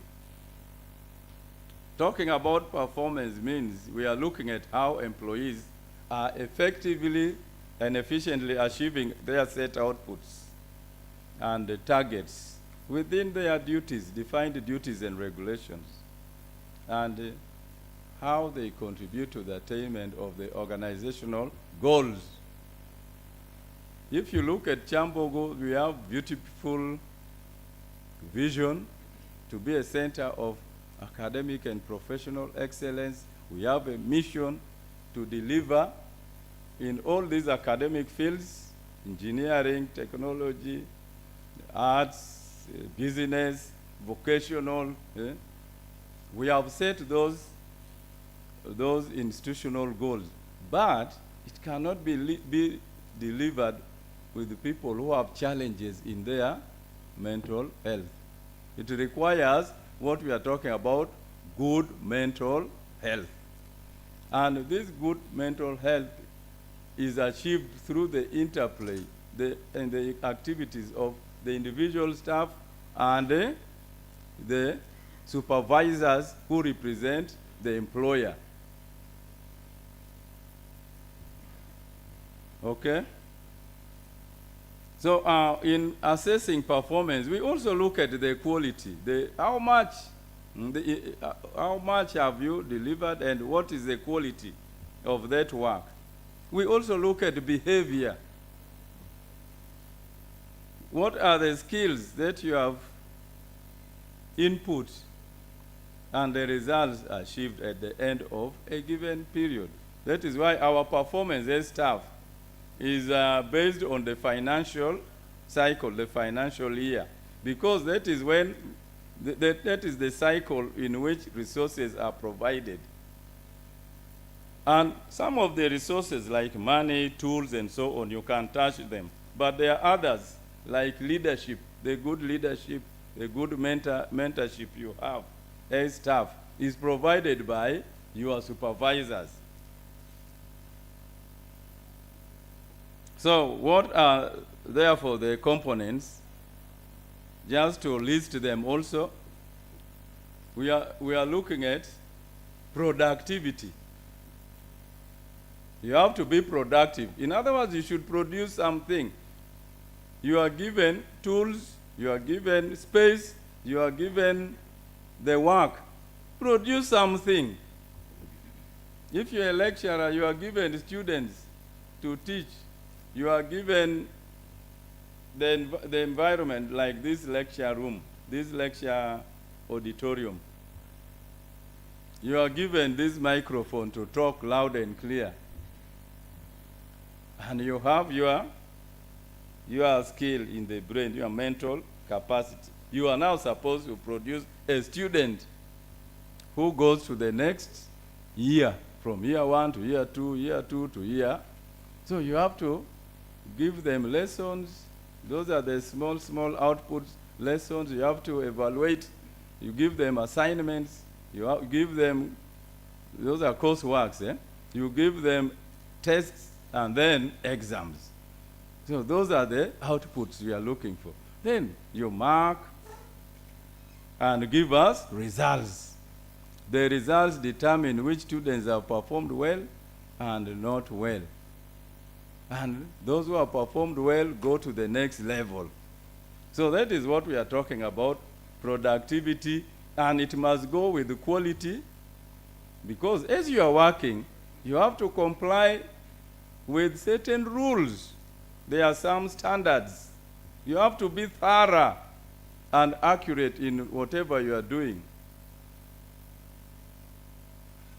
Speaker 12: Talking about performance means we are looking at how employees are effectively and efficiently achieving their set outputs and the targets within their duties, defined duties and regulations. And how they contribute to the attainment of the organizational goals. If you look at Kyambogo, we have beautiful vision to be a center of academic and professional excellence. We have a mission to deliver in all these academic fields, engineering, technology, arts, business, vocational. We have set those institutional goals, but it cannot be delivered with the people who have challenges in their mental health. It requires what we are talking about, good mental health. And this good mental health is achieved through the interplay and the activities of the individual staff and the supervisors who represent the employer. Okay? So in assessing performance, we also look at the quality, how much have you delivered and what is the quality of that work. We also look at behavior. What are the skills that you have input and the results achieved at the end of a given period? That is why our performance as staff is based on the financial cycle, the financial year, because that is when that is the cycle in which resources are provided. And some of the resources like money, tools, and so on, you can touch them. But there are others like leadership, the good leadership, the good mentorship you have as staff is provided by your supervisors. So what are therefore the components? Just to list them also, we are looking at productivity. You have to be productive. In other words, you should produce something. You are given tools, you are given space, you are given the work. Produce something. If you're a lecturer, you are given students to teach. You are given the environment like this lecture room, this lecture auditorium. You are given this microphone to talk loud and clear. And you have your skill in the brain, your mental capacity. You are now supposed to produce a student who goes to the next year, from year 1 to year 2, year 2 to year. So you have to give them lessons. Those are the small output lessons. You have to evaluate. You give them assignments. You give them, those are courseworks. You give them tests and then exams. So those are the outputs we are looking for. Then you mark and give us results. The results determine which students have performed well and not well. And those who have performed well go to the next level. So that is what we are talking about, productivity, and it must go with the quality, because as you are working, you have to comply with certain rules. There are some standards. You have to be thorough and accurate in whatever you are doing.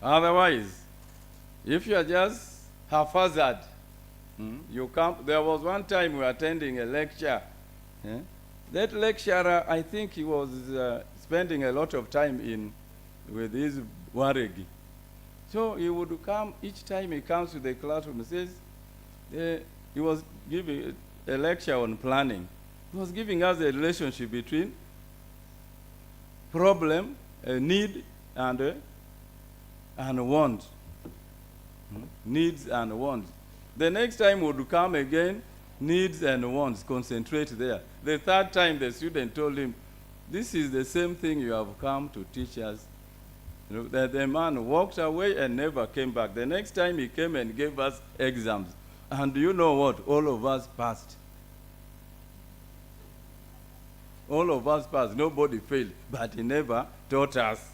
Speaker 12: Otherwise, if you are just haphazard, you can't. There was one time we were attending a lecture. That lecturer, I think he was spending a lot of time with his waregi. So he would come, each time he comes to the classroom, he says, he was giving a lecture on planning. He was giving us a relationship between problem, need, and want. Needs and wants. The next time would come again, needs and wants, concentrate there. The third time the student told him, this is the same thing you have come to teach us. You know, the man walked away and never came back. The next time he came and gave us exams. And you know what? All of us passed. All of us passed. Nobody failed. But he never taught us.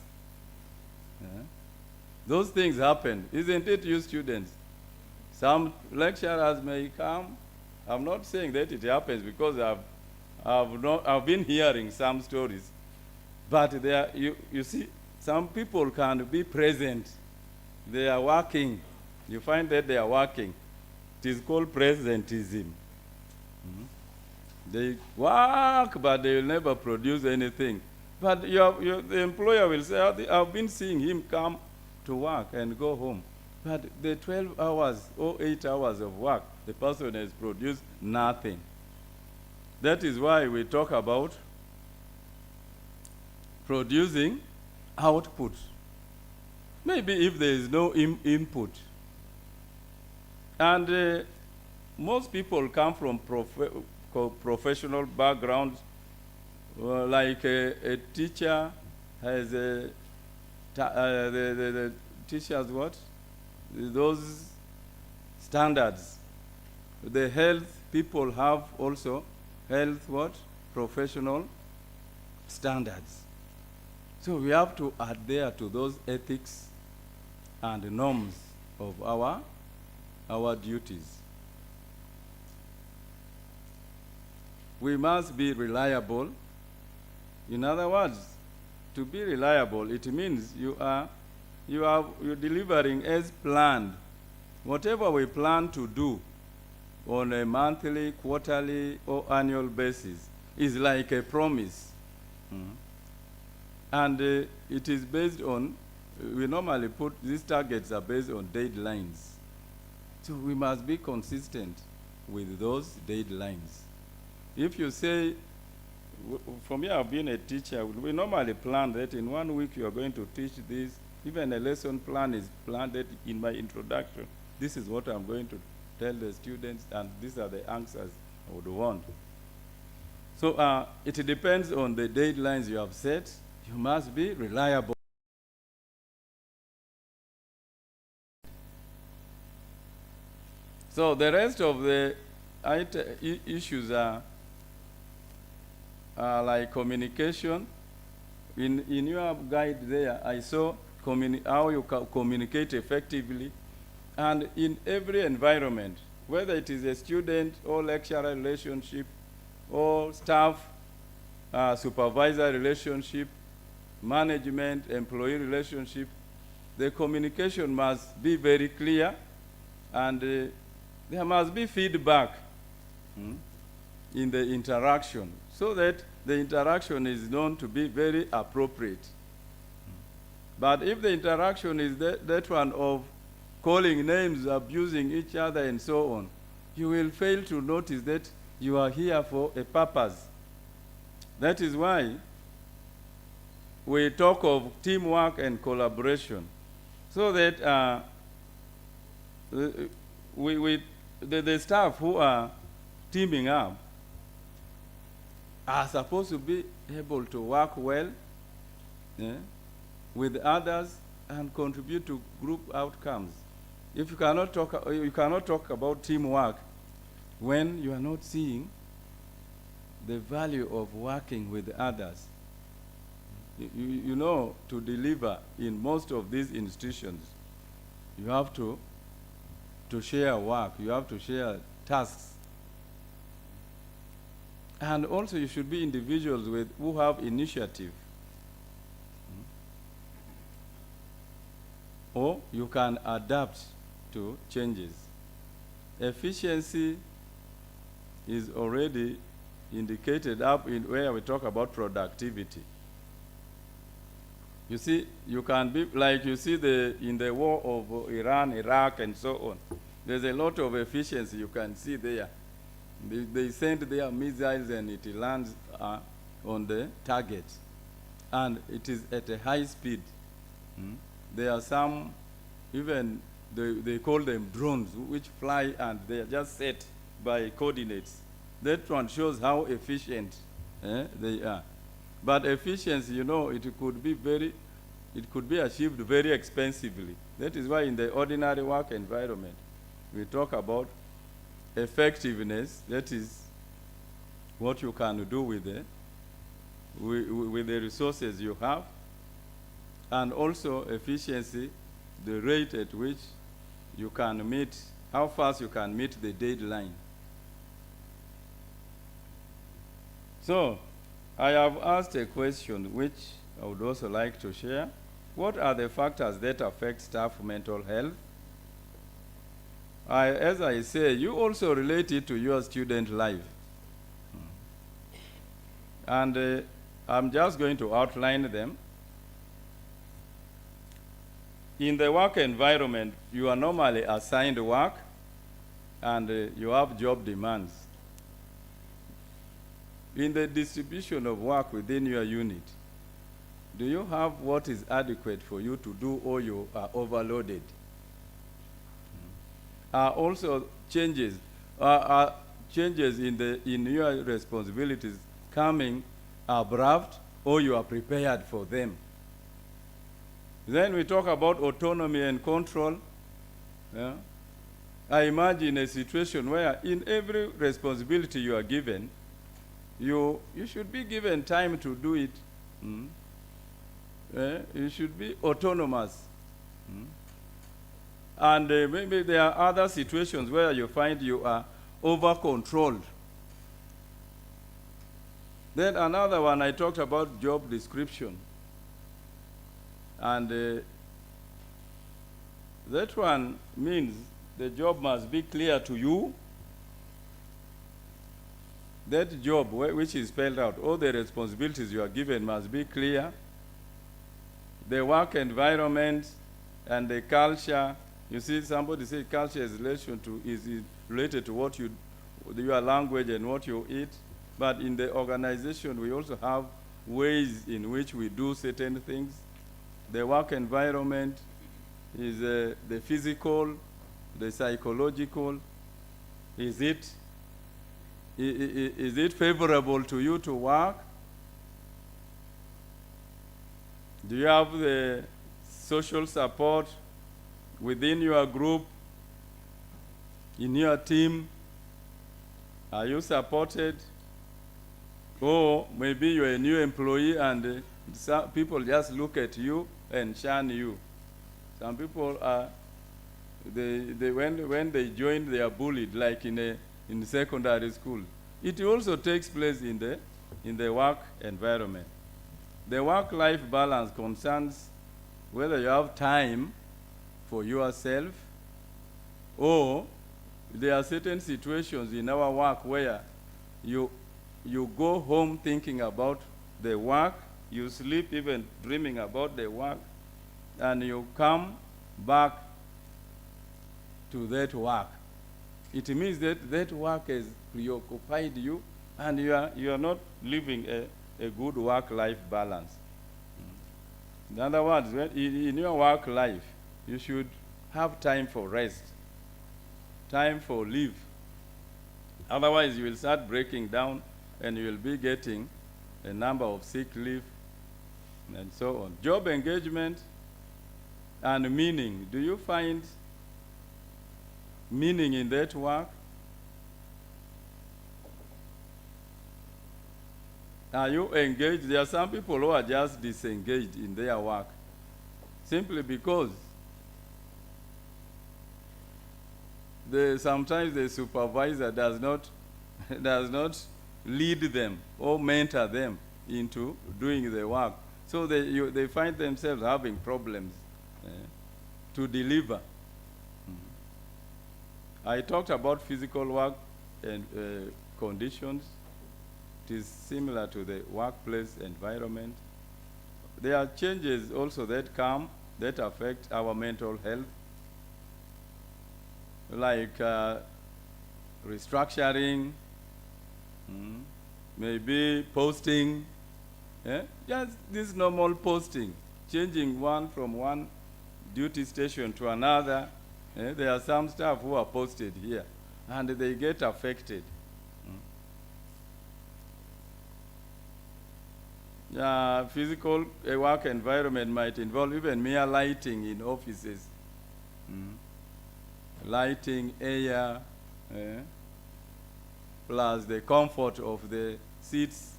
Speaker 12: Those things happen, isn't it, you students? Some lecturers may come. I'm not saying that it happens because I've been hearing some stories. But there, you see, some people can be present. They are working. You find that they are working. It is called presentism. They work, but they will never produce anything. But the employer will say, I've been seeing him come to work and go home. But the 12 hours or 8 hours of work, the person has produced nothing. That is why we talk about producing output. Maybe if there is no input. And most people come from professional backgrounds, like a teacher has the teachers what? Those standards. The health people have also health what? Professional standards. So we have to adhere to those ethics and norms of our duties. We must be reliable. In other words, to be reliable, it means you're delivering as planned. Whatever we plan to do on a monthly, quarterly, or annual basis is like a promise. And it is based on, we normally put, these targets are based on deadlines. So we must be consistent with those deadlines. If you say, for me, I've been a teacher, we normally plan that in 1 week you are going to teach this. Even a lesson plan is planned that in my introduction. This is what I'm going to tell the students, and these are the answers I would want. So it depends on the deadlines you have set. You must be reliable. So the rest of the issues are like communication. In your guide there, I saw how you communicate effectively. And in every environment, whether it is a student or lecturer relationship, or staff, supervisor relationship, management, employee relationship, the communication must be very clear, and there must be feedback in the interaction, so that the interaction is known to be very appropriate. But if the interaction is that one of calling names, abusing each other, and so on, you will fail to notice that you are here for a purpose. That is why we talk of teamwork and collaboration, so that the staff who are teaming up are supposed to be able to work well with others and contribute to group outcomes. If you cannot talk about teamwork when you are not seeing the value of working with others. You know, to deliver in most of these institutions, you have to share work, you have to share tasks. And also you should be individuals who have initiative. Or you can adapt to changes. Efficiency is already indicated up in where we talk about productivity. You see, you can be, like you see in the war of Iran, Iraq, and so on. There's a lot of efficiency you can see there. They send their missiles and it lands on the target. And it is at a high speed. There are some, even they call them drones, which fly and they are just set by coordinates. That one shows how efficient they are. But efficiency, you know, it could be achieved very expensively. That is why in the ordinary work environment, we talk about effectiveness. That is what you can do with the resources you have. And also efficiency the rate at which you can meet, how fast you can meet the deadline. So, I have asked a question which I would also like to share. What are the factors that affect staff mental health? As I say, you also relate it to your student life. And I'm just going to outline them. In the work environment, you are normally assigned work and you have job demands. In the distribution of work within your unit, do you have what is adequate for you to do, or you are overloaded? Also changes in your responsibilities coming abrupt, or you are prepared for them. Then we talk about autonomy and control. Yeah? I imagine a situation where in every responsibility you are given, you should be given time to do it. You should be autonomous. And maybe there are other situations where you find you are over-controlled. Then another one, I talked about job description. And that one means the job must be clear to you. That job which is spelled out, all the responsibilities you are given must be clear. The work environment and the culture. You see, somebody say culture is related to what your language and what you eat. But in the organization, we also have ways in which we do certain things. The work environment is the physical, the psychological. Is it favorable to you to work? Do you have the social support within your group, in your team? Are you supported? Or maybe you're a new employee and some people just look at you and shun you. Some people are, when they join, they are bullied, like in secondary school. It also takes place in the work environment. The work-life balance concerns whether you have time for yourself, or there are certain situations in our work where you go home thinking about the work, you sleep even dreaming about the work, and you come back to that work. It means that work has preoccupied you, and you are not living a good work-life balance. In other words, in your work life, you should have time for rest, time for leave. Otherwise, you will start breaking down, and you will be getting a number of sick leave, and so on. Job engagement and meaning. Do you find meaning in that work? Are you engaged? There are some people who are just disengaged in their work simply because sometimes the supervisor does not lead them or mentor them into doing the work. So they find themselves having problems to deliver. I talked about physical work and conditions. It is similar to the workplace environment. There are changes also that come that affect our mental health, like restructuring, maybe posting, just this normal posting, changing from one duty station to another. There are some staff who are posted here, and they get affected. Physical work environment might involve even mere lighting in offices, lighting, air, plus the comfort of the seats.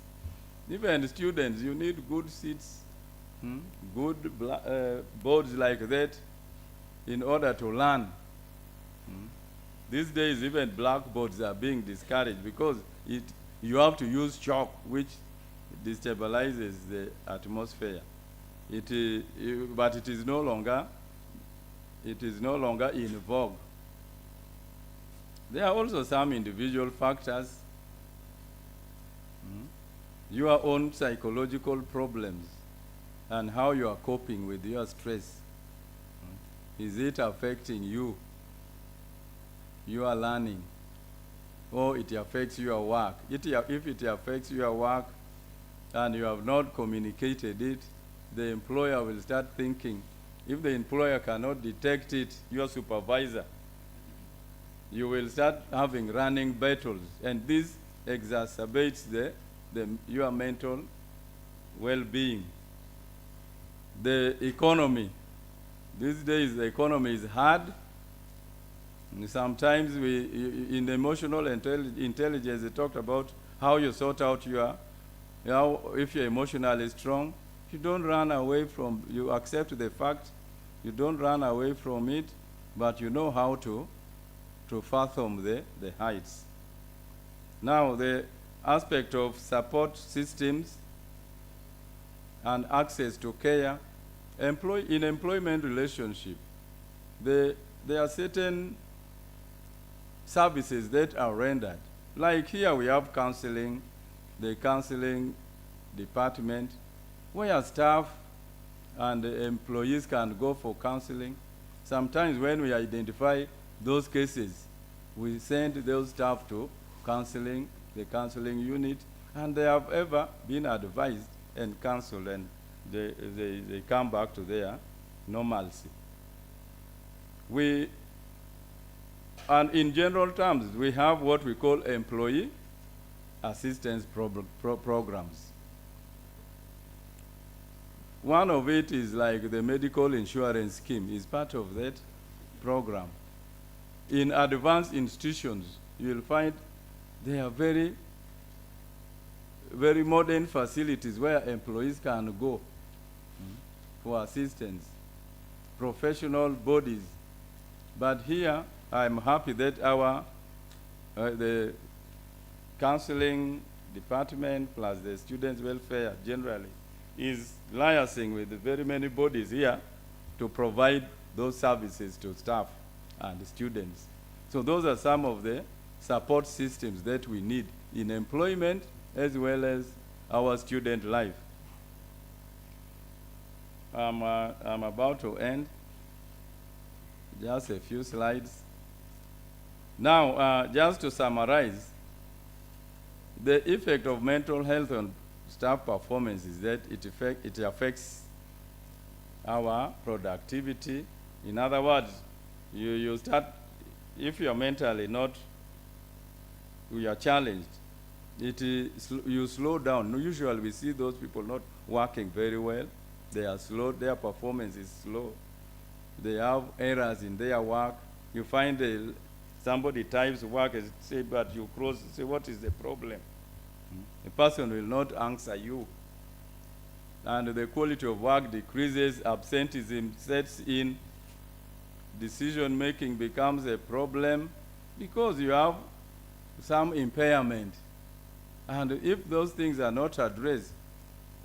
Speaker 12: Even students, you need good seats, good boards like that, in order to learn. These days, even blackboards are being discouraged because you have to use chalk, which destabilizes the atmosphere. But it is no longer in vogue. There are also some individual factors. Your own psychological problems and how you are coping with your stress. Is it affecting you, your learning, or it affects your work? If it affects your work and you have not communicated it, the employer will start thinking. If the employer cannot detect it, your supervisor, you will start having running battles, and this exacerbates your mental well-being. The economy. These days, the economy is hard. And sometimes in the emotional intelligence, they talked about how you sort out if you're emotionally strong. You don't run away from, you accept the fact, you don't run away from it, but you know how to fathom the heights. Now, the aspect of support systems and access to care, in employment relationship, there are certain services that are rendered. Like here we have counseling, the counseling department, where staff and employees can go for counseling. Sometimes when we identify those cases, we send those staff to counseling, the counseling unit, and they have ever been advised and counseled, and they come back to their normalcy. And in general terms, we have what we call employee assistance programs. One of it is like the medical insurance scheme is part of that program. In advanced institutions, you'll find there are very, very modern facilities where employees can go for assistance, professional bodies. But here, I'm happy that the counseling department plus the students' welfare generally is liaising with very many bodies here to provide those services to staff and students. So those are some of the support systems that we need in employment as well as our student life. I'm about to end. Just a few slides. Now, just to summarize, the effect of mental health on staff performance is that it affects our productivity. In other words, you start, if you are mentally we are challenged, you slow down. Usually we see those people not working very well. They are slow, their performance is slow. They have errors in their work. You find somebody types work and say, but you close, say, what is the problem? The person will not answer you. And the quality of work decreases, absenteeism sets in, decision-making becomes a problem because you have some impairment. And if those things are not addressed,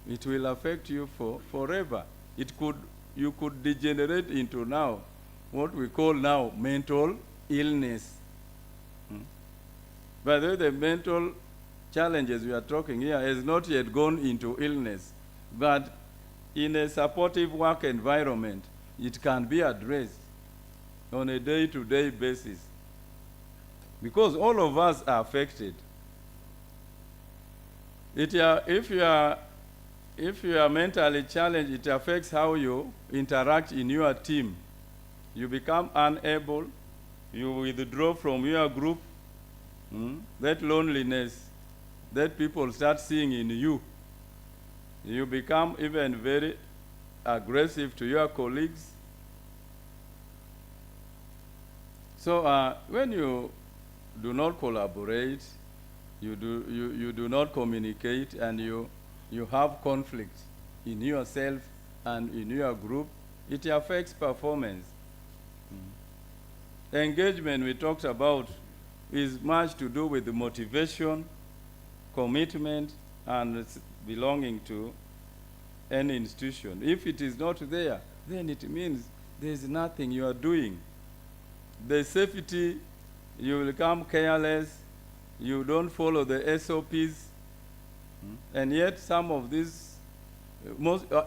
Speaker 12: it will affect you forever. You could degenerate into now what we call now mental illness. By the way, the mental challenges we are talking here has not yet gone into illness, but in a supportive work environment, it can be addressed on a day-to-day basis because all of us are affected. If you are mentally challenged, it affects how you interact in your team. You become unable, you withdraw from your group, that loneliness that people start seeing in you. You become even very aggressive to your colleagues. So when you do not collaborate, you do not communicate, and you have conflict in yourself and in your group, it affects performance. engagement we talked about is much to do with the motivation, commitment, and belonging to any institution. If it is not there, then it means there is nothing you are doing. The safety, you will become careless, you don't follow the SOPs, and yet some of these,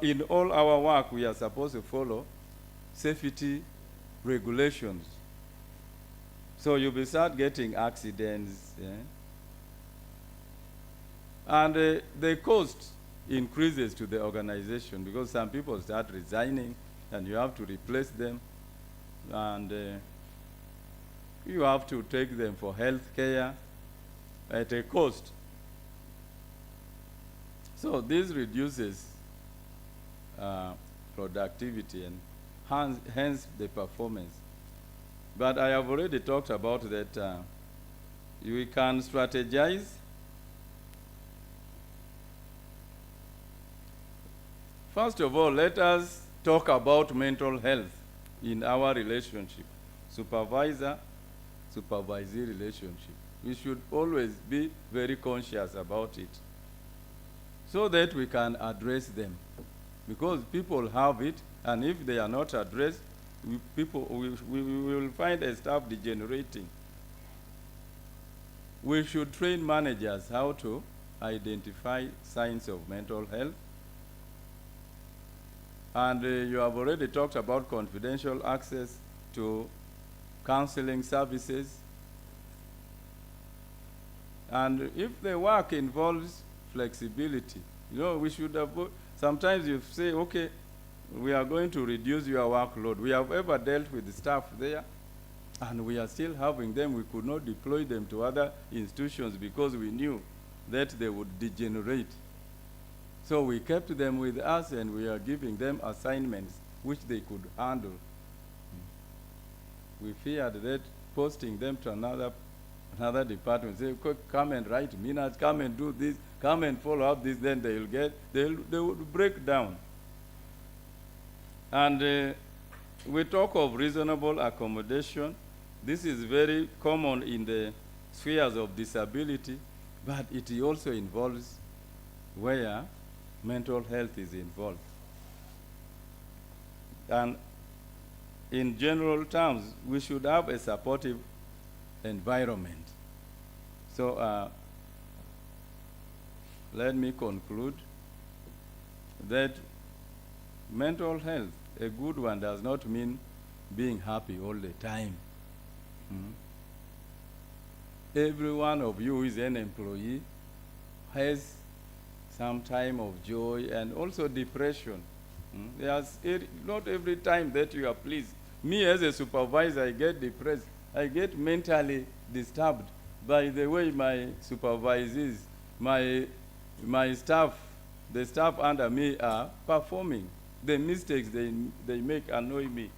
Speaker 12: in all our work, we are supposed to follow safety regulations. So you will start getting accidents, and the cost increases to the organization because some people start resigning and you have to replace them, and you have to take them for health care at a cost. So this reduces productivity and hence the performance. But I have already talked about that we can strategize. First of all, let us talk about mental health in our relationship, supervisor-supervisee relationship. We should always be very conscious about it so that we can address them. Because people have it, and if they are not addressed, we will find a staff degenerating. We should train managers how to identify signs of mental health. And you have already talked about confidential access to counseling services. And if the work involves flexibility, we should avoid. Sometimes you say, okay, we are going to reduce your workload. We have ever dealt with the staff there, and we are still having them. We could not deploy them to other institutions because we knew that they would degenerate. So we kept them with us, and we are giving them assignments which they could handle. We feared that posting them to another department, say, come and write minutes, come and do this, come and follow up this, then they would break down. And we talk of reasonable accommodation. This is very common in the spheres of disability, but it also involves where mental health is involved. And in general terms, we should have a supportive environment. So let me conclude that mental health, a good one, does not mean being happy all the time. Every one of you who is an employee has some time of joy and also depression. Not every time that you are pleased. Me as a supervisor, I get depressed. I get mentally disturbed by the way my supervisors, my staff, the staff under me are performing. The mistakes they make annoy me.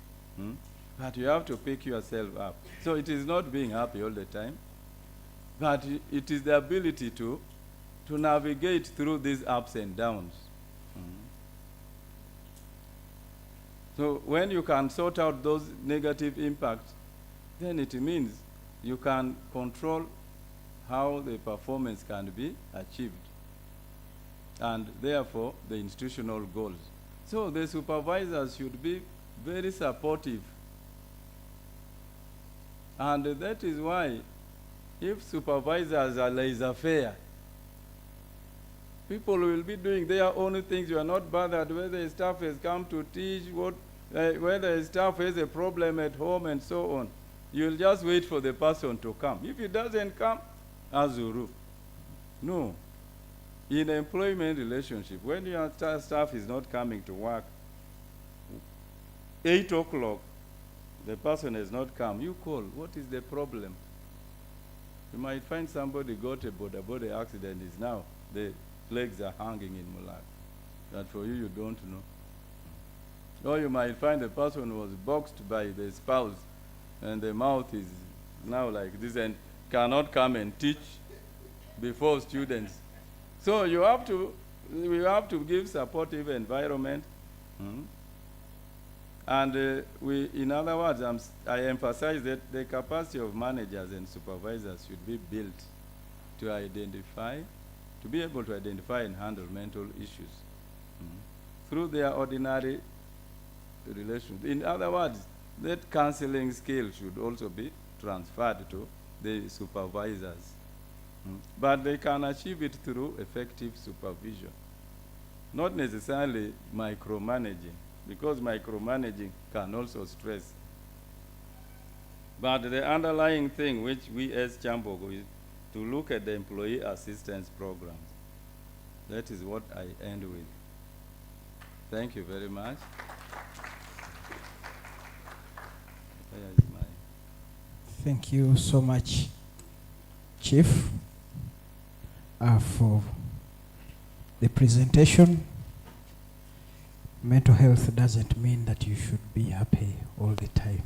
Speaker 12: But you have to pick yourself up. So it is not being happy all the time, but it is the ability to navigate through these ups and downs. So when you can sort out those negative impacts, then it means you can control how the performance can be achieved, and therefore the institutional goals. So the supervisors should be very supportive. And that is why if supervisors are laissez-faire, people will be doing their own things. You are not bothered whether a staff has come to teach, whether a staff has a problem at home and so on. You'll just wait for the person to come. If he doesn't come, azuru. No. In an employment relationship, when your staff is not coming to work, 8 o'clock, the person has not come, you call, what is the problem? You might find somebody got a body accident, is now, the legs are hanging in Mulak. That for you, you don't know. Or you might find the person was boxed by the spouse, and the mouth is now like this, and cannot come and teach before students. So we have to give supportive environment. And in other words, I emphasize that the capacity of managers and supervisors should be built to identify, to be able to identify and handle mental issues through their ordinary relations. In other words, that counseling skill should also be transferred to the supervisors. But they can achieve it through effective supervision, not necessarily micromanaging, because micromanaging can also stress. But the underlying thing which we as Kyambogo is to look at the employee assistance programs. That is what I end with. Thank you very much. Where is my...
Speaker 2: Thank you so much, Chief, for the presentation. Mental health doesn't mean that you should be happy all the time.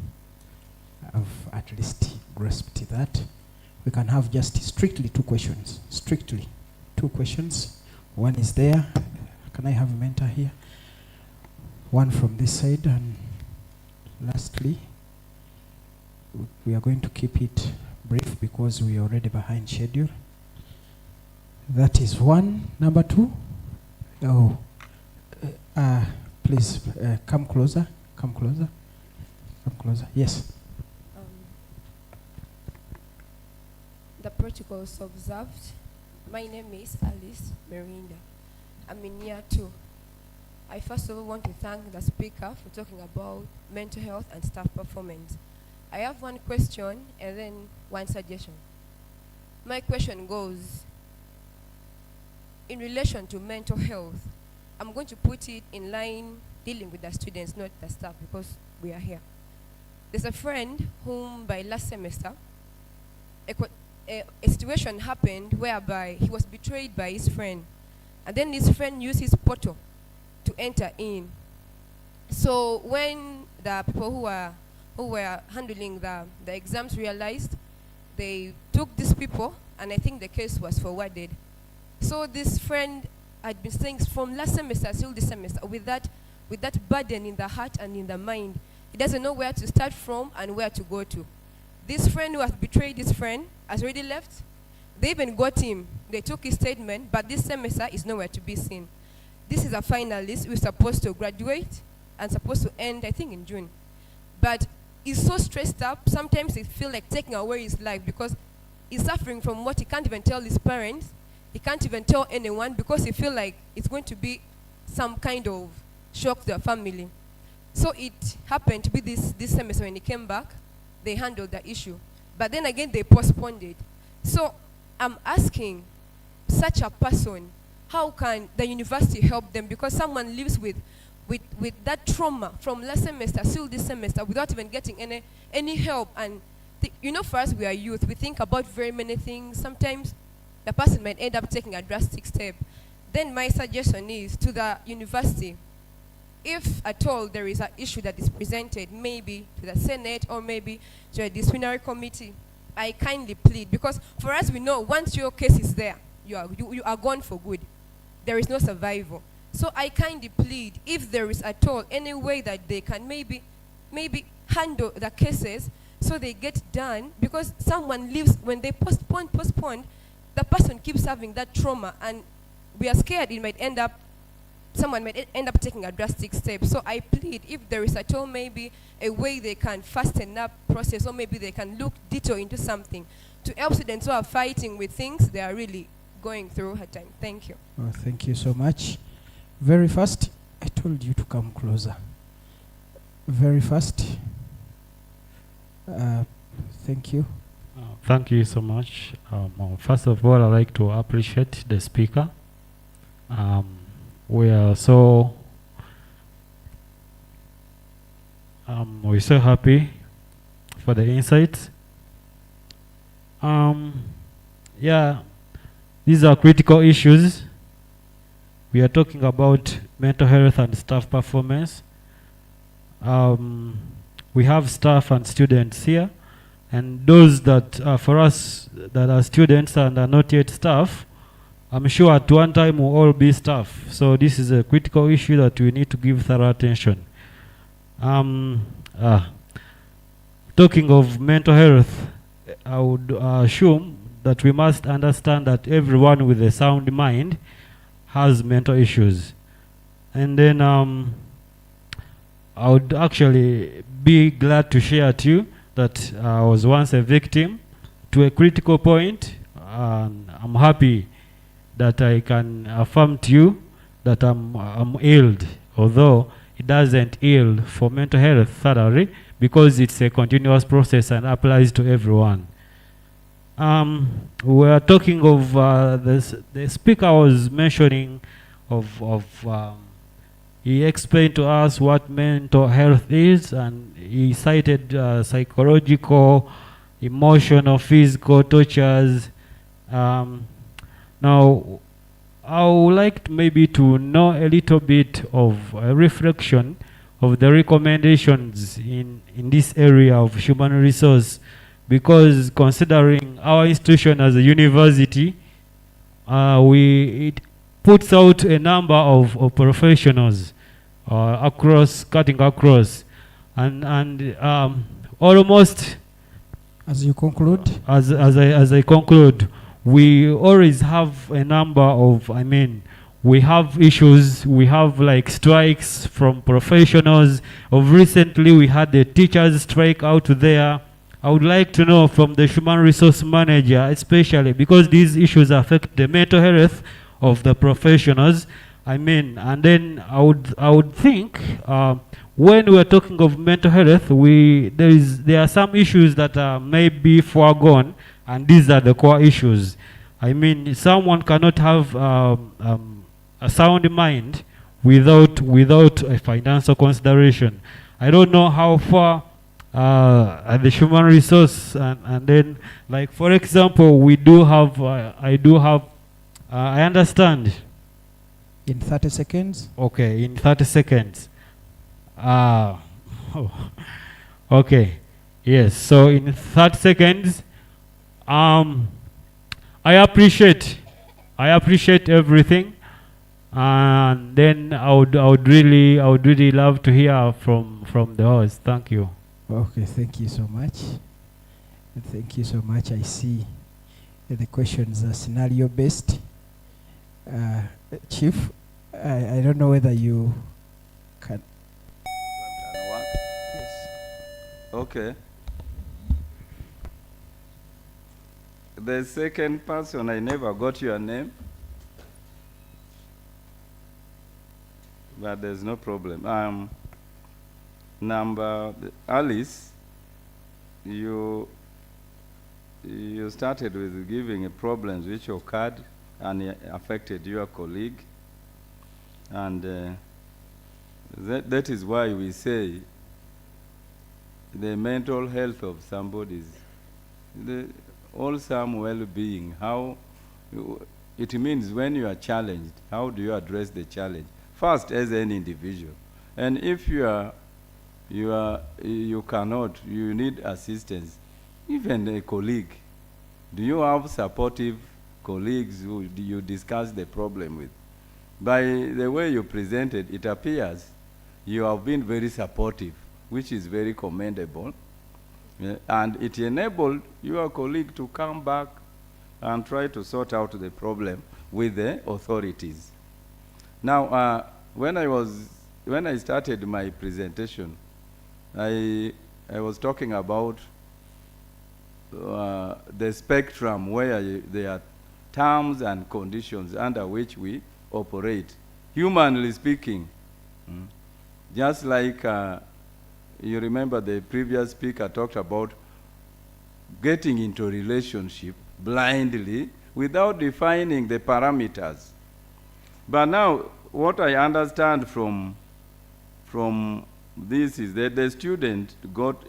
Speaker 2: I've at least grasped that. We can have just strictly 2 questions. Strictly 2 questions. One is there. Can I have a mentor here? One from this side, and lastly, we are going to keep it brief because we are already behind schedule. That is one. Number 2. Oh, please come closer. Come closer. Come closer. Yes.
Speaker 13: The protocols observed. My name is Alice Merinda. I'm in year 2. I first of all want to thank the speaker for talking about mental health and staff performance. I have one question and then one suggestion. My question goes, in relation to mental health, I'm going to put it in line dealing with the students, not the staff, because we are here. There's a friend whom by last semester, a situation happened whereby he was betrayed by his friend. And then his friend used his portal to enter in. So when the people who were handling the exams realized, they took these people, and I think the case was forwarded. So this friend had been staying from last semester till this semester with that burden in the heart and in the mind. He doesn't know where to start from and where to go to. This friend who has betrayed his friend has already left. They even got him. They took his statement, but this semester is nowhere to be seen. This is a finalist who's supposed to graduate and supposed to end, I think, in June. But he's so stressed up, sometimes he feels like taking away his life because he's suffering from what he can't even tell his parents. He can't even tell anyone because he feels like it's going to be some kind of shock to the family. So it happened to be this semester when he came back, they handled the issue. But then again, they postponed it. So I'm asking such a person, how can the university help them? Because someone lives with that trauma from last semester till this semester without even getting any help. And you know, for us, we are youth. We think about very many things. Sometimes the person might end up taking a drastic step. Then my suggestion is to the university, if at all there is an issue that is presented, maybe to the Senate or maybe to a disciplinary committee, I kindly plead, because for us we know once your case is there, you are gone for good. There is no survival. So I kindly plead, if there is at all any way that they can maybe handle the cases so they get done, because someone lives, when they postpone, the person keeps having that trauma, and we are scared someone might end up taking a drastic step. So I plead, if there is at all maybe a way they can fasten up process, or maybe they can look detail into something to help students who are fighting with things they are really going through her time. Thank you.
Speaker 2: Oh, thank you so much. Very fast. I told you to come closer. Very fast. Thank you.
Speaker 7: Thank you so much. First of all, I'd like to appreciate the speaker. We're so happy for the insights. Yeah, these are critical issues. We are talking about mental health and staff performance. We have staff and students here, and those that for us that are students and are not yet staff, I'm sure at one time we'll all be staff. So this is a critical issue that we need to give thorough attention. Um, uh, Talking of mental health, I would assume that we must understand that everyone with a sound mind has mental issues. And then I would actually be glad to share to you that I was once a victim to a critical point, and I'm happy that I can affirm to you that I'm healed, although it doesn't heal for mental health thoroughly because it's a continuous process and applies to everyone. We are talking of the speaker was mentioning he explained to us what mental health is, and he cited psychological, emotional, physical tortures. Now, I would like maybe to know a little bit of a reflection of the recommendations in this area of human resource, because considering our institution as a university, it puts out a number of professionals cutting across, and almost
Speaker 2: As you conclude,
Speaker 7: as I conclude, we always have a number of, we have issues, we have like strikes from professionals. Of recently, we had the teachers strike out there. I would like to know from the human resource manager, especially because these issues affect the mental health of the professionals. And then I would think when we are talking of mental health, there are some issues that may be foregone, and these are the core issues. Someone cannot have a sound mind without a financial consideration. I don't know how far at the human resource, and then, like, for example, we do have I understand.
Speaker 2: in 30 seconds.
Speaker 7: Okay, in 30 seconds. Okay. Yes, so in 30 seconds, I appreciate everything, and then I would really love to hear from the host. Thank you.
Speaker 2: Okay, thank you so much. Thank you so much. I see the questions are scenario based. Chief, I don't know whether you can. Yes.
Speaker 12: Okay. The second person, I never got your name, but there's no problem. Alice, you started with giving problems which occurred and affected your colleague, and that is why we say the mental health of somebody's wholesome well-being. How it means when you are challenged, how do you address the challenge? First, as an individual, and if you cannot, you need assistance. Even a colleague, do you have supportive colleagues who you discuss the problem with? By the way you presented, it appears you have been very supportive, which is very commendable. And it enabled your colleague to come back and try to sort out the problem with the authorities. Now, when I started my presentation, I was talking about the spectrum where there are terms and conditions under which we operate. Humanly speaking, just like you remember the previous speaker talked about getting into a relationship blindly without defining the parameters. But now, what I understand from this is that the student got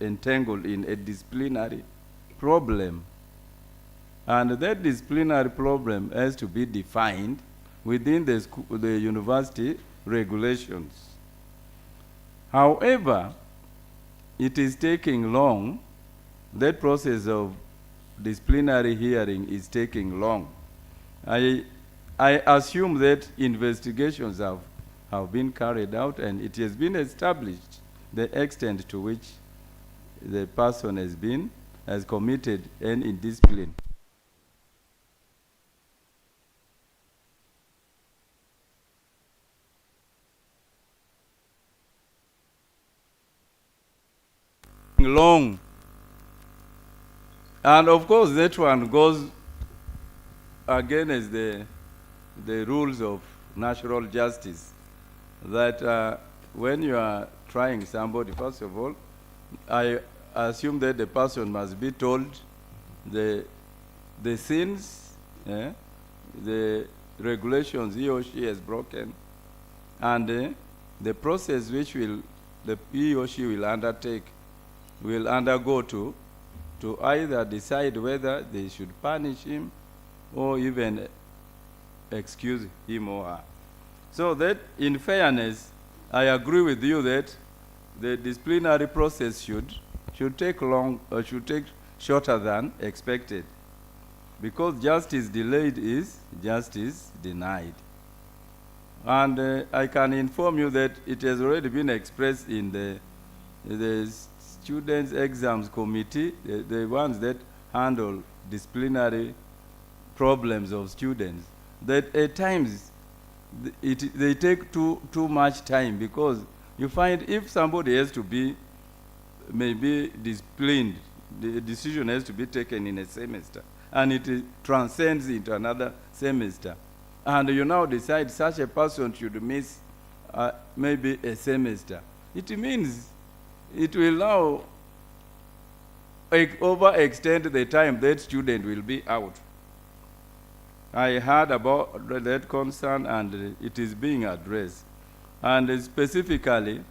Speaker 12: entangled in a disciplinary problem. And that disciplinary problem has to be defined within the university regulations. However, it is taking long. That process of disciplinary hearing is taking long. I assume that investigations have been carried out, and it has been established the extent to which the person has committed an indiscipline. Long. And of course that one goes against the rules of natural justice, that when you are trying somebody, first of all, I assume that the person must be told the sins, the regulations he or she has broken, and the process which he or she will undergo to either decide whether they should punish him or even excuse him or her. So that, in fairness, I agree with you that the disciplinary process should take shorter than expected, because justice delayed is justice denied. And I can inform you that it has already been expressed in the Students' Exams Committee, the ones that handle disciplinary problems of students, that at times they take too much time, because you find if somebody has to be maybe disciplined, the decision has to be taken in a semester, and it transcends into another semester. And you now decide such a person should miss maybe a semester. It means it will now overextend the time that student will be out. I heard about that concern, and it is being addressed. And specifically,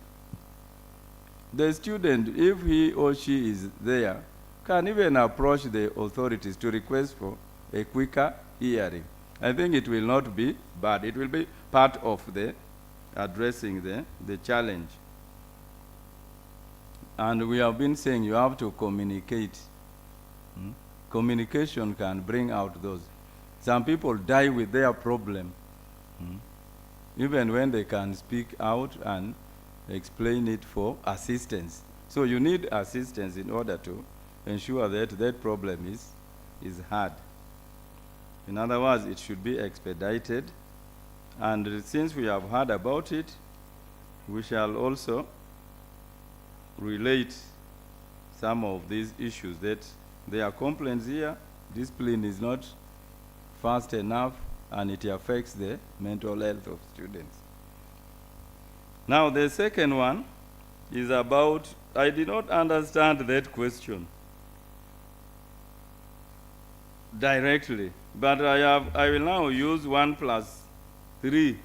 Speaker 12: the student, if he or she is there, can even approach the authorities to request for a quicker hearing. I think it will not be bad. It will be part of the addressing the challenge. And we have been saying you have to communicate. Communication can bring out those. Some people die with their problem, even when they can speak out and explain it for assistance. So you need assistance in order to ensure that that problem is heard. In other words, it should be expedited. And since we have heard about it, we shall also relate some of these issues, that there are complaints here, discipline is not fast enough, and it affects the mental health of students. Now the second one is about, I did not understand that question directly, but I will now use 1+3.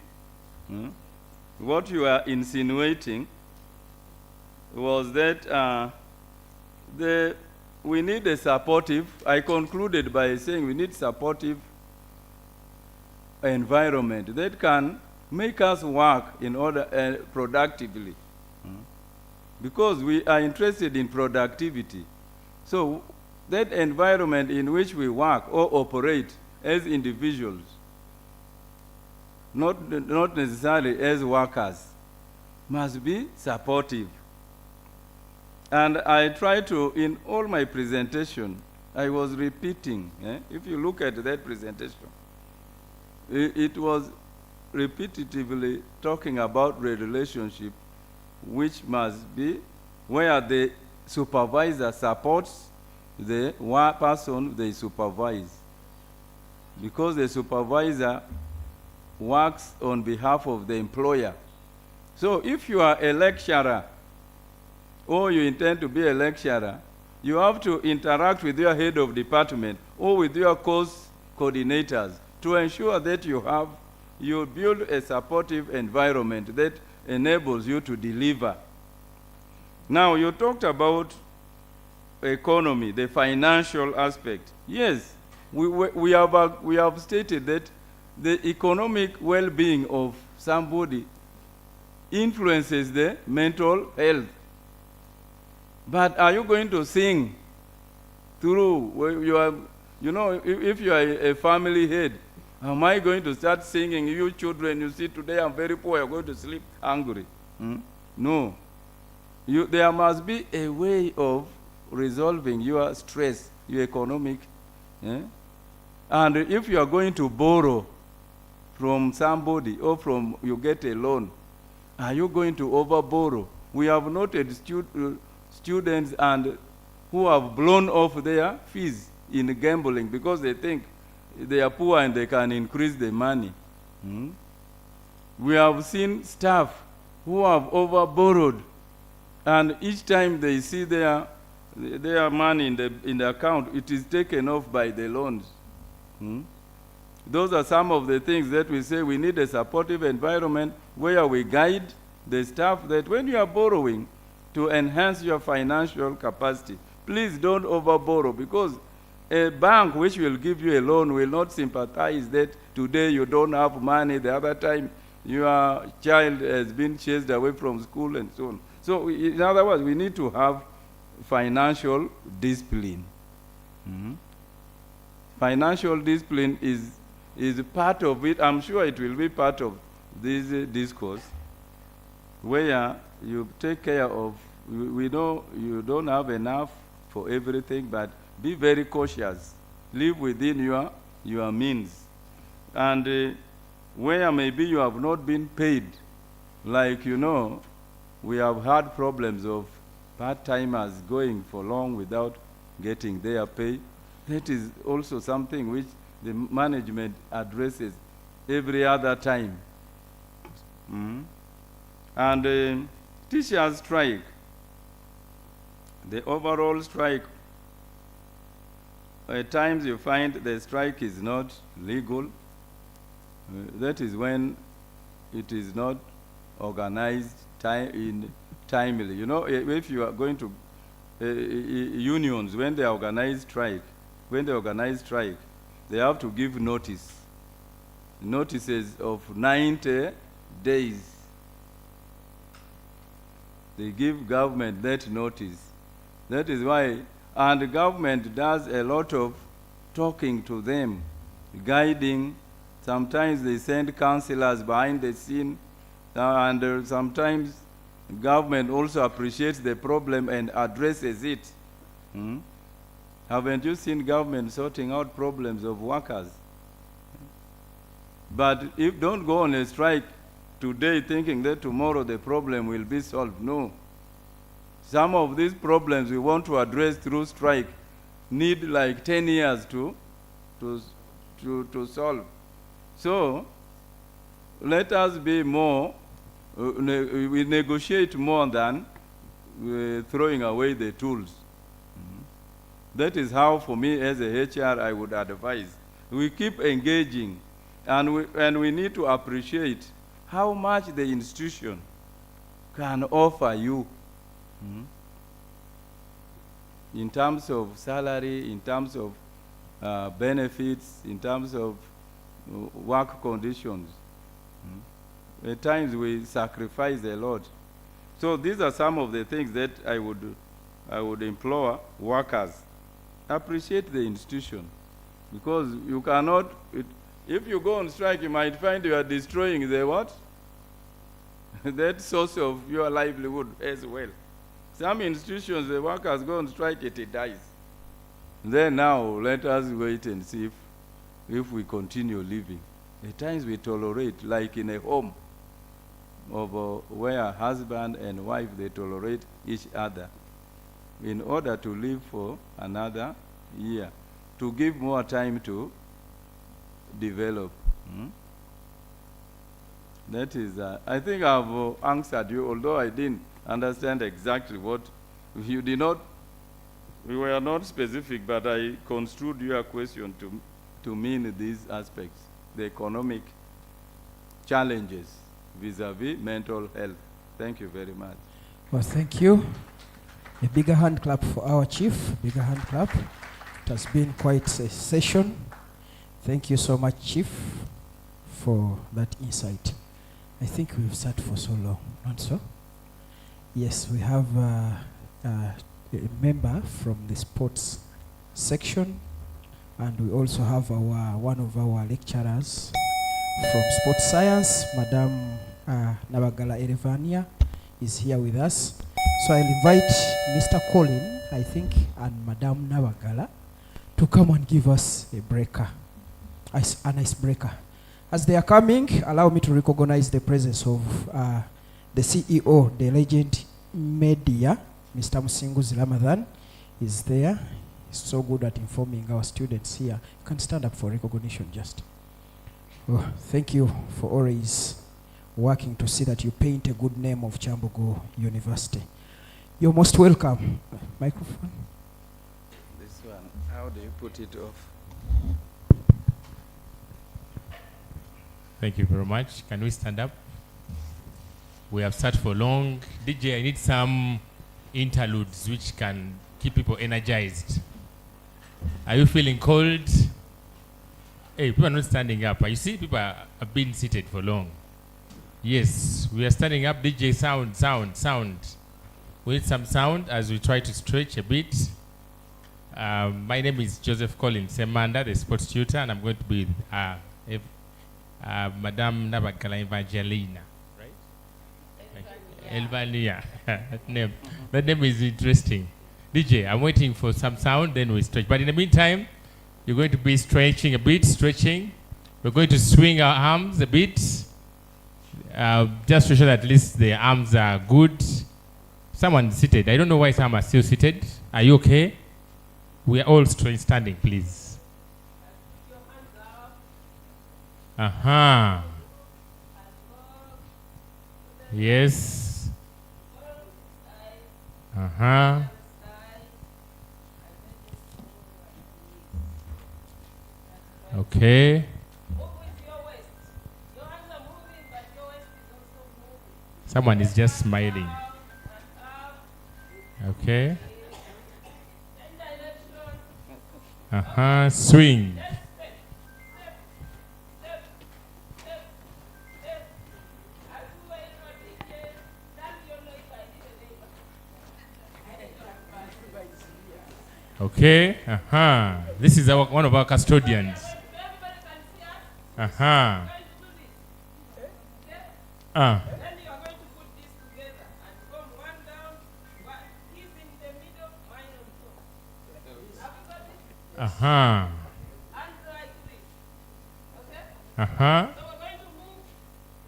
Speaker 12: What you are insinuating was that we need a supportive, I concluded by saying we need supportive environment that can make us work in order productively. Because we are interested in productivity. So that environment in which we work or operate as individuals, not necessarily as workers, must be supportive. And I try to, in all my presentation, I was repeating. If you look at that presentation, it was repetitively talking about the relationship which must be where the supervisor supports the person they supervise. Because the supervisor works on behalf of the employer. So if you are a lecturer, or you intend to be a lecturer, you have to interact with your head of department or with your course coordinators to ensure that you build a supportive environment that enables you to deliver. Now, you talked about economy, the financial aspect. Yes, we have stated that the economic well-being of somebody influences the mental health. But are you going to sing through, if you are a family head, Am I going to start singing, you children, you see, today I'm very poor, you're going to sleep hungry? No. There must be a way of resolving your stress, your economic. And if you are going to borrow from somebody or you get a loan, are you going to overborrow? We have noted students and who have blown off their fees in gambling because they think they are poor and they can increase the money. We have seen staff who have overborrowed, and each time they see their money in the account, it is taken off by the loans. Those are some of the things that we say we need a supportive environment where we guide the staff that when you are borrowing to enhance your financial capacity, please don't overborrow, because a bank which will give you a loan will not sympathize that today you don't have money, the other time your child has been chased away from school and so on. So in other words, we need to have financial discipline. Financial discipline is part of it. I'm sure it will be part of this discourse, where you take care of, we know you don't have enough for everything, but be very cautious. Live within your means. And where maybe you have not been paid, like we have had problems of part-timers going for long without getting their pay. That is also something which the management addresses every other time. And teachers' strike, the overall strike, at times you find the strike is not legal. That is when it is not organized timely. If you are going to unions, when they organize strike, they have to give notices of 90 days. They give government that notice. That is why, and the government does a lot of talking to them, guiding. Sometimes they send counselors behind the scene, and sometimes government also appreciates the problem and addresses it. Haven't you seen government sorting out problems of workers? But if don't go on a strike today thinking that tomorrow the problem will be solved. No. Some of these problems we want to address through strike need like 10 years to solve. So let us be more, we negotiate more than throwing away the tools. That is how, for me as a HR, I would advise. We keep engaging, and we need to appreciate how much the institution can offer you in terms of salary, in terms of benefits, in terms of work conditions. At times we sacrifice a lot. So these are some of the things that I would implore workers. Appreciate the institution, because you cannot, if you go on strike, you might find you are destroying the what? That source of your livelihood as well. Some institutions, the workers go on strike, it dies. Then now, let us wait and see if we continue living. At times we tolerate, like in a home, where husband and wife, they tolerate each other in order to live for another year, to give more time to develop. That is, I think I've answered you, although I didn't understand exactly what you did not. We were not specific, but I construed your question to mean these aspects, the economic challenges vis-a-vis mental health. Thank you very much.
Speaker 2: Well, thank you. A bigger hand clap for our chief. Bigger hand clap. It has been quite a session. Thank you so much, Chief, for that insight. I think we've sat for so long, not so? Yes, we have a member from the sports section. And we also have one of our lecturers from sports science, Madam Nabagala Erevania, is here with us. So I'll invite Mr. Colin, I think, and Madam Nabagala to come and give us a breaker, an icebreaker. As they are coming, allow me to recognize the presence of the CEO, the legend media, Mr. Musinguzi Ramadhan, is there. He's so good at informing our students here. You can stand up for recognition just. Oh, thank you for always working to see that you paint a good name of Kyambogo University. You're most welcome. Microphone.
Speaker 12: This one, how do you put it off?
Speaker 14: Thank you very much. Can we stand up? We have sat for long. DJ, I need some interludes which can keep people energized. Are you feeling cold? Hey, people are not standing up. You see, people have been seated for long. Yes, we are standing up. DJ, sound. We need some sound as we try to stretch a bit. My name is Joseph Collins Semanda, the sports tutor, and I'm going to be Madame Nabagala Evangelina, right? Elvania. That name is interesting. DJ, I'm waiting for some sound, then we stretch. But in the meantime, you're going to be stretching a bit, We're going to swing our arms a bit, just to show that at least the arms are good. Someone seated. I don't know why some are still seated. Are you okay? We are all standing, please. Yes. Okay. Someone is just smiling. Okay. Swing. Okay. This is one of our custodians.
Speaker 5: So we're going to move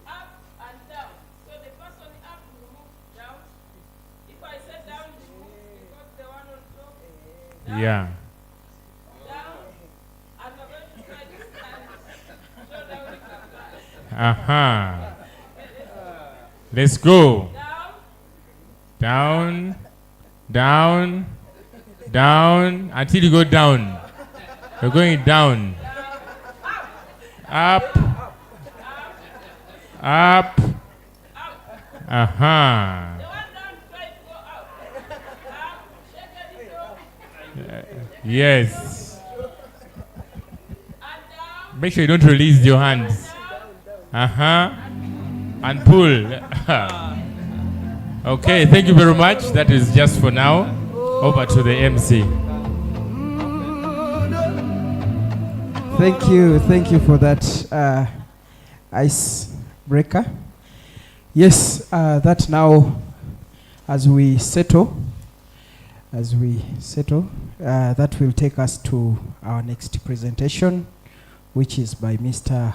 Speaker 5: up and down. So the person up will move down. If I say down, she moves because the one on top. Down,
Speaker 14: Yeah.
Speaker 5: down. And we're going to try this and show that we can fly.
Speaker 14: Let's go. Down, down, down, until you go down. You're going down. Up, up. Yes. Make sure you don't release your hands. And pull. Okay, thank you very much. That is just for now. Over to the MC.
Speaker 2: Thank you for that icebreaker. Yes, that now, as we settle, that will take us to our next presentation, which is by Mr.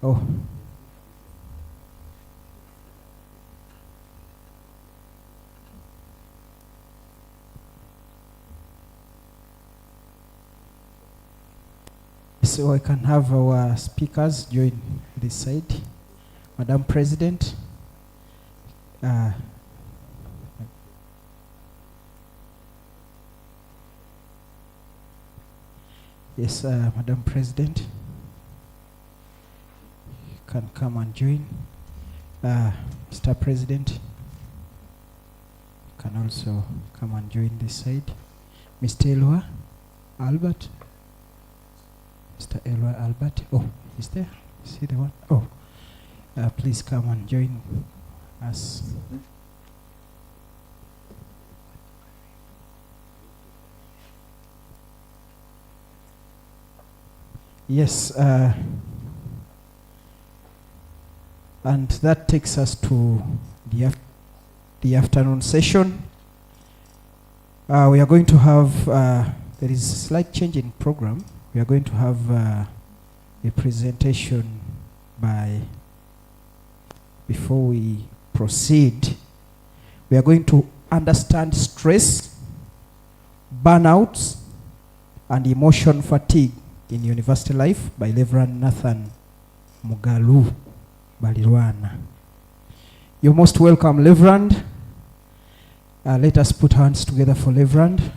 Speaker 2: Oh. So I can have our speakers join this side. Madam President. Yes, Madam President. You can come and join. Mr. President. You can also come and join this side. Mr. Elwa Albert. Mr. Elwa Albert. Oh, is there? See the one? Oh, please come and join us. Yes, and that takes us to the afternoon session. We are going to have, there is a slight change in program. We are going to have a presentation before we proceed. We are going to understand stress, burnouts, and emotion fatigue in university life by Reverend Nathan Mugalu Balirwana. You're most welcome, Reverend. Let us put hands together for Reverend.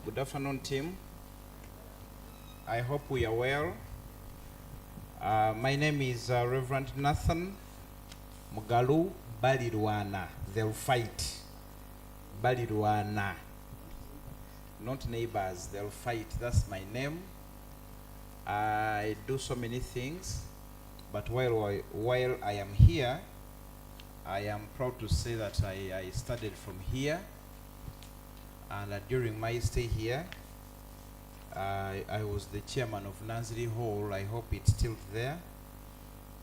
Speaker 15: Good afternoon, team. I hope we are well. My name is Reverend Nathan Mugalu Balirwana. They'll fight. Balirwana. Not neighbors, they'll fight. That's my name. I do so many things, but while I am here, I am proud to say that I studied from here. And during my stay here, I was the chairman of Nanziri Hall. I hope it's still there.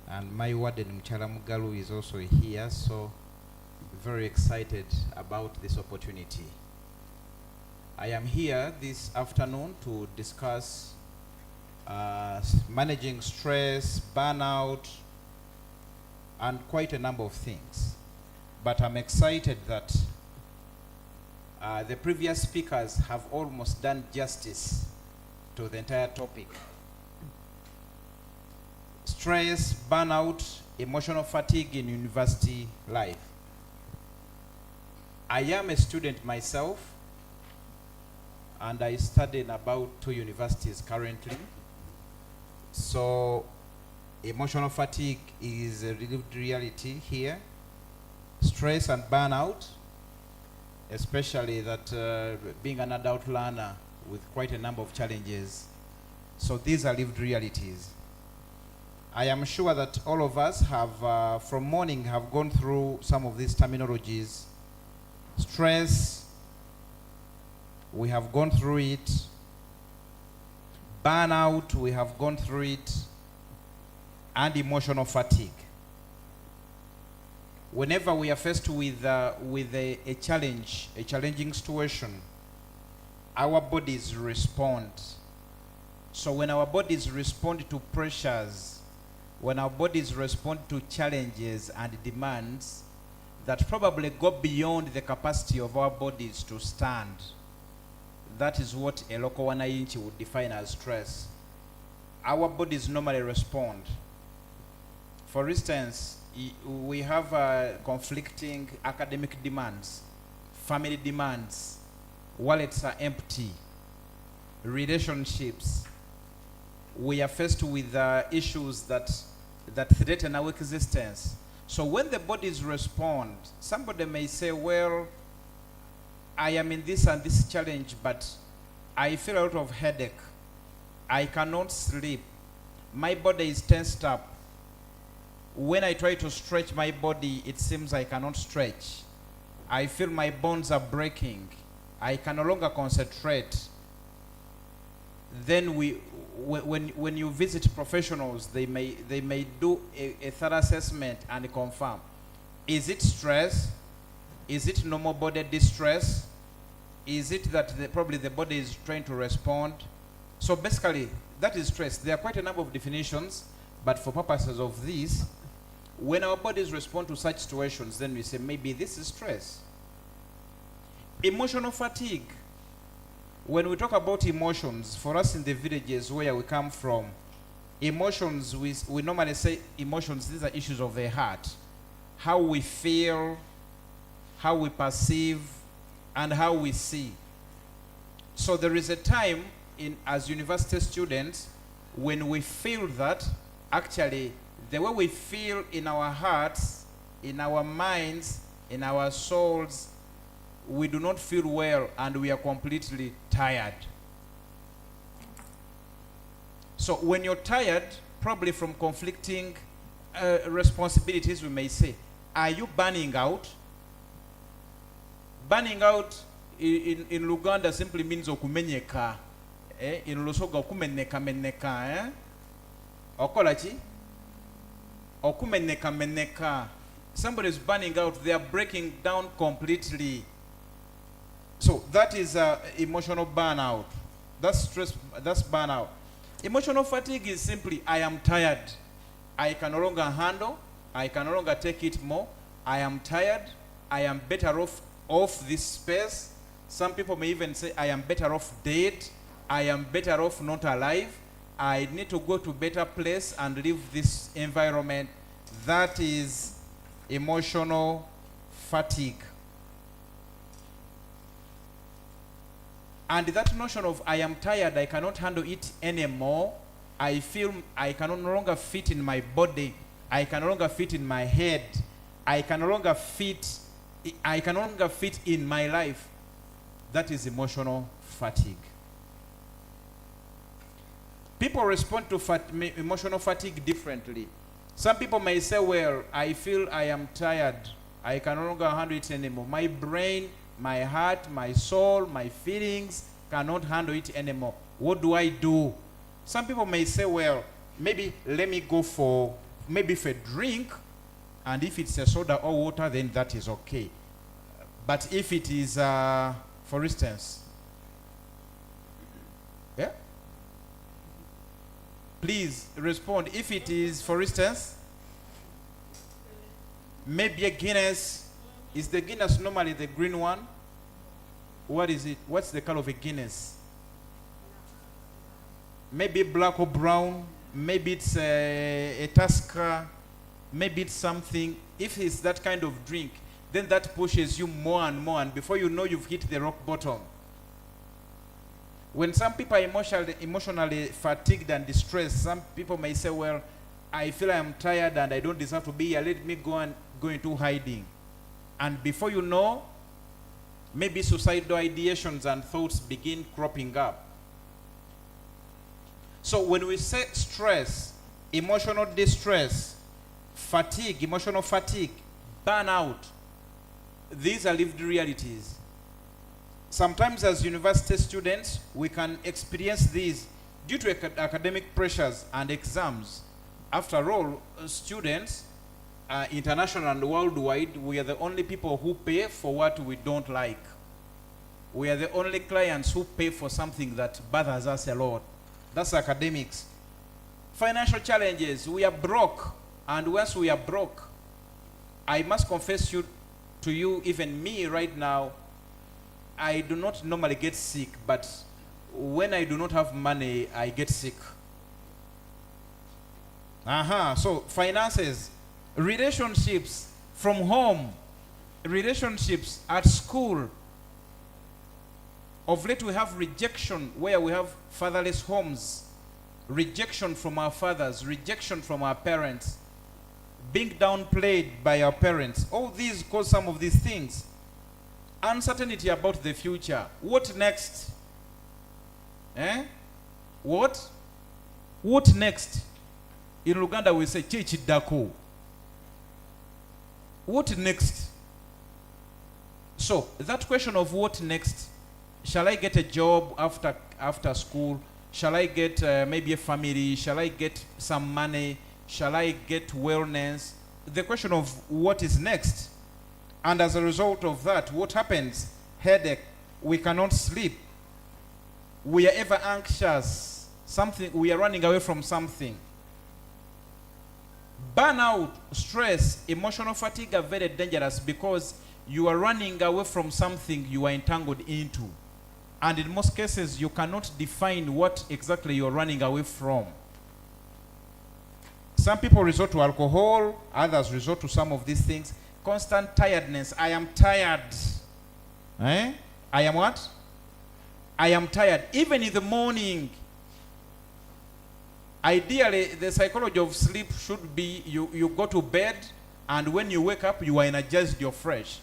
Speaker 15: And my warden, Mchala Mugalu, is also here, so very excited about this opportunity. I am here this afternoon to discuss managing stress, burnout, and quite a number of things. But I'm excited that the previous speakers have almost done justice to the entire topic. Stress, burnout, emotional fatigue in university life. I am a student myself, and I study in about 2 universities currently. So emotional fatigue is a lived reality here. Stress and burnout, especially that being an adult learner with quite a number of challenges. So these are lived realities. I am sure that all of us have, from morning, have gone through some of these terminologies. Stress, we have gone through it. Burnout, we have gone through it. And emotional fatigue. Whenever we are faced with a challenge, a challenging situation, our bodies respond. So when our bodies respond to pressures, when our bodies respond to challenges and demands that probably go beyond the capacity of our bodies to stand, that is what a local wananchi would define as stress. Our bodies normally respond. For instance, we have conflicting academic demands, family demands, wallets are empty, relationships. We are faced with issues that threaten our existence. So when the bodies respond, somebody may say, well, I am in this and this challenge, but I feel a lot of headache. I cannot sleep. My body is tensed up. When I try to stretch my body, it seems I cannot stretch. I feel my bones are breaking. I can no longer concentrate. Then when you visit professionals, they may do a thorough assessment and confirm. Is it stress? Is it normal body distress? Is it that probably the body is trying to respond? So basically, that is stress. There are quite a number of definitions, but for purposes of this, when our bodies respond to such situations, then we say maybe this is stress. Emotional fatigue. When we talk about emotions, for us in the villages where we come from, emotions, we normally say emotions, these are issues of the heart. How we feel, how we perceive, and how we see. So there is a time as university students when we feel that actually the way we feel in our hearts, in our minds, in our souls, we do not feel well and we are completely tired. So when you're tired, probably from conflicting responsibilities, we may say, are you burning out? Burning out in Luganda simply means okumenyeka. In Lusoga okumeneka meneka. Okolachi? Okumeneka meneka. Somebody is burning out, they are breaking down completely. So that is emotional burnout. That's stress, that's burnout. Emotional fatigue is simply, I am tired. I can no longer handle. I can no longer take it more. I am tired. I am better off this space. Some people may even say, I am better off dead. I am better off not alive. I need to go to a better place and leave this environment. That is emotional fatigue. And that notion of I am tired, I cannot handle it anymore. I feel I can no longer fit in my body. I can no longer fit in my head. I can no longer fit in my life. That is emotional fatigue. People respond to emotional fatigue differently. Some people may say, well, I feel I am tired. I can no longer handle it anymore. My brain, my heart, my soul, my feelings cannot handle it anymore. What do I do? Some people may say, well, maybe let me go for a drink, and if it's a soda or water, then that is okay. But if it is, for instance, yeah? Please respond. If it is, for instance, maybe a Guinness. Is the Guinness normally the green one? What is it? What's the color of a Guinness? Maybe black or brown. Maybe it's a Tusker. Maybe it's something. If it's that kind of drink, then that pushes you more and more, and before you know, you've hit the rock bottom. When some people are emotionally fatigued and distressed, some people may say, well, I feel I'm tired and I don't deserve to be here. Let me go into hiding. And before you know, maybe suicidal ideations and thoughts begin cropping up. So when we say stress, emotional distress, fatigue, emotional fatigue, burnout, these are lived realities. Sometimes as university students, we can experience these due to academic pressures and exams. After all, students, international and worldwide, we are the only people who pay for what we don't like. We are the only clients who pay for something that bothers us a lot. That's academics. Financial challenges, we are broke. And once we are broke, I must confess to you, even me right now, I do not normally get sick, but when I do not have money, I get sick. So finances, relationships from home, relationships at school. Of late we have rejection where we have fatherless homes, rejection from our fathers, rejection from our parents, being downplayed by our parents. All these cause some of these things. Uncertainty about the future. What next? What next? In Luganda we say chichidako. What next? So that question of what next? Shall I get a job after school? Shall I get maybe a family? Shall I get some money? Shall I get wellness? The question of what is next. And as a result of that, what happens? Headache. We cannot sleep. We are ever anxious. We are running away from something. Burnout, stress, emotional fatigue are very dangerous because you are running away from something you are entangled into. And in most cases, you cannot define what exactly you are running away from. Some people resort to alcohol, others resort to some of these things. Constant tiredness. I am tired. I am what? I am tired. Even in the morning. Ideally, the psychology of sleep should be you go to bed, and when you wake up, you are energized, you're fresh.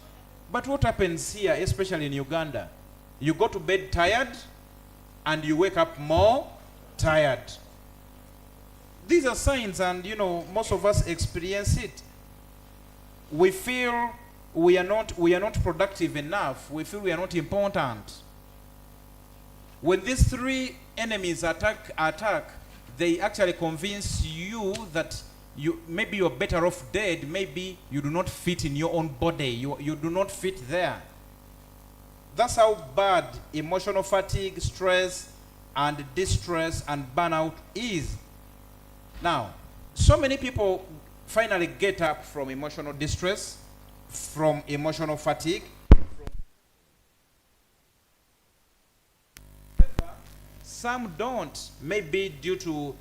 Speaker 15: But what happens here, especially in Uganda? You go to bed tired and you wake up more tired. These are signs, and you know, most of us experience it. We feel we are not productive enough. We feel we are not important. When these three enemies attack, they actually convince you that maybe you're better off dead. Maybe you do not fit in your own body. You do not fit there. That's how bad emotional fatigue, stress, and distress and burnout is. Now, so many people finally get up from emotional distress, from emotional fatigue. Some don't, maybe due to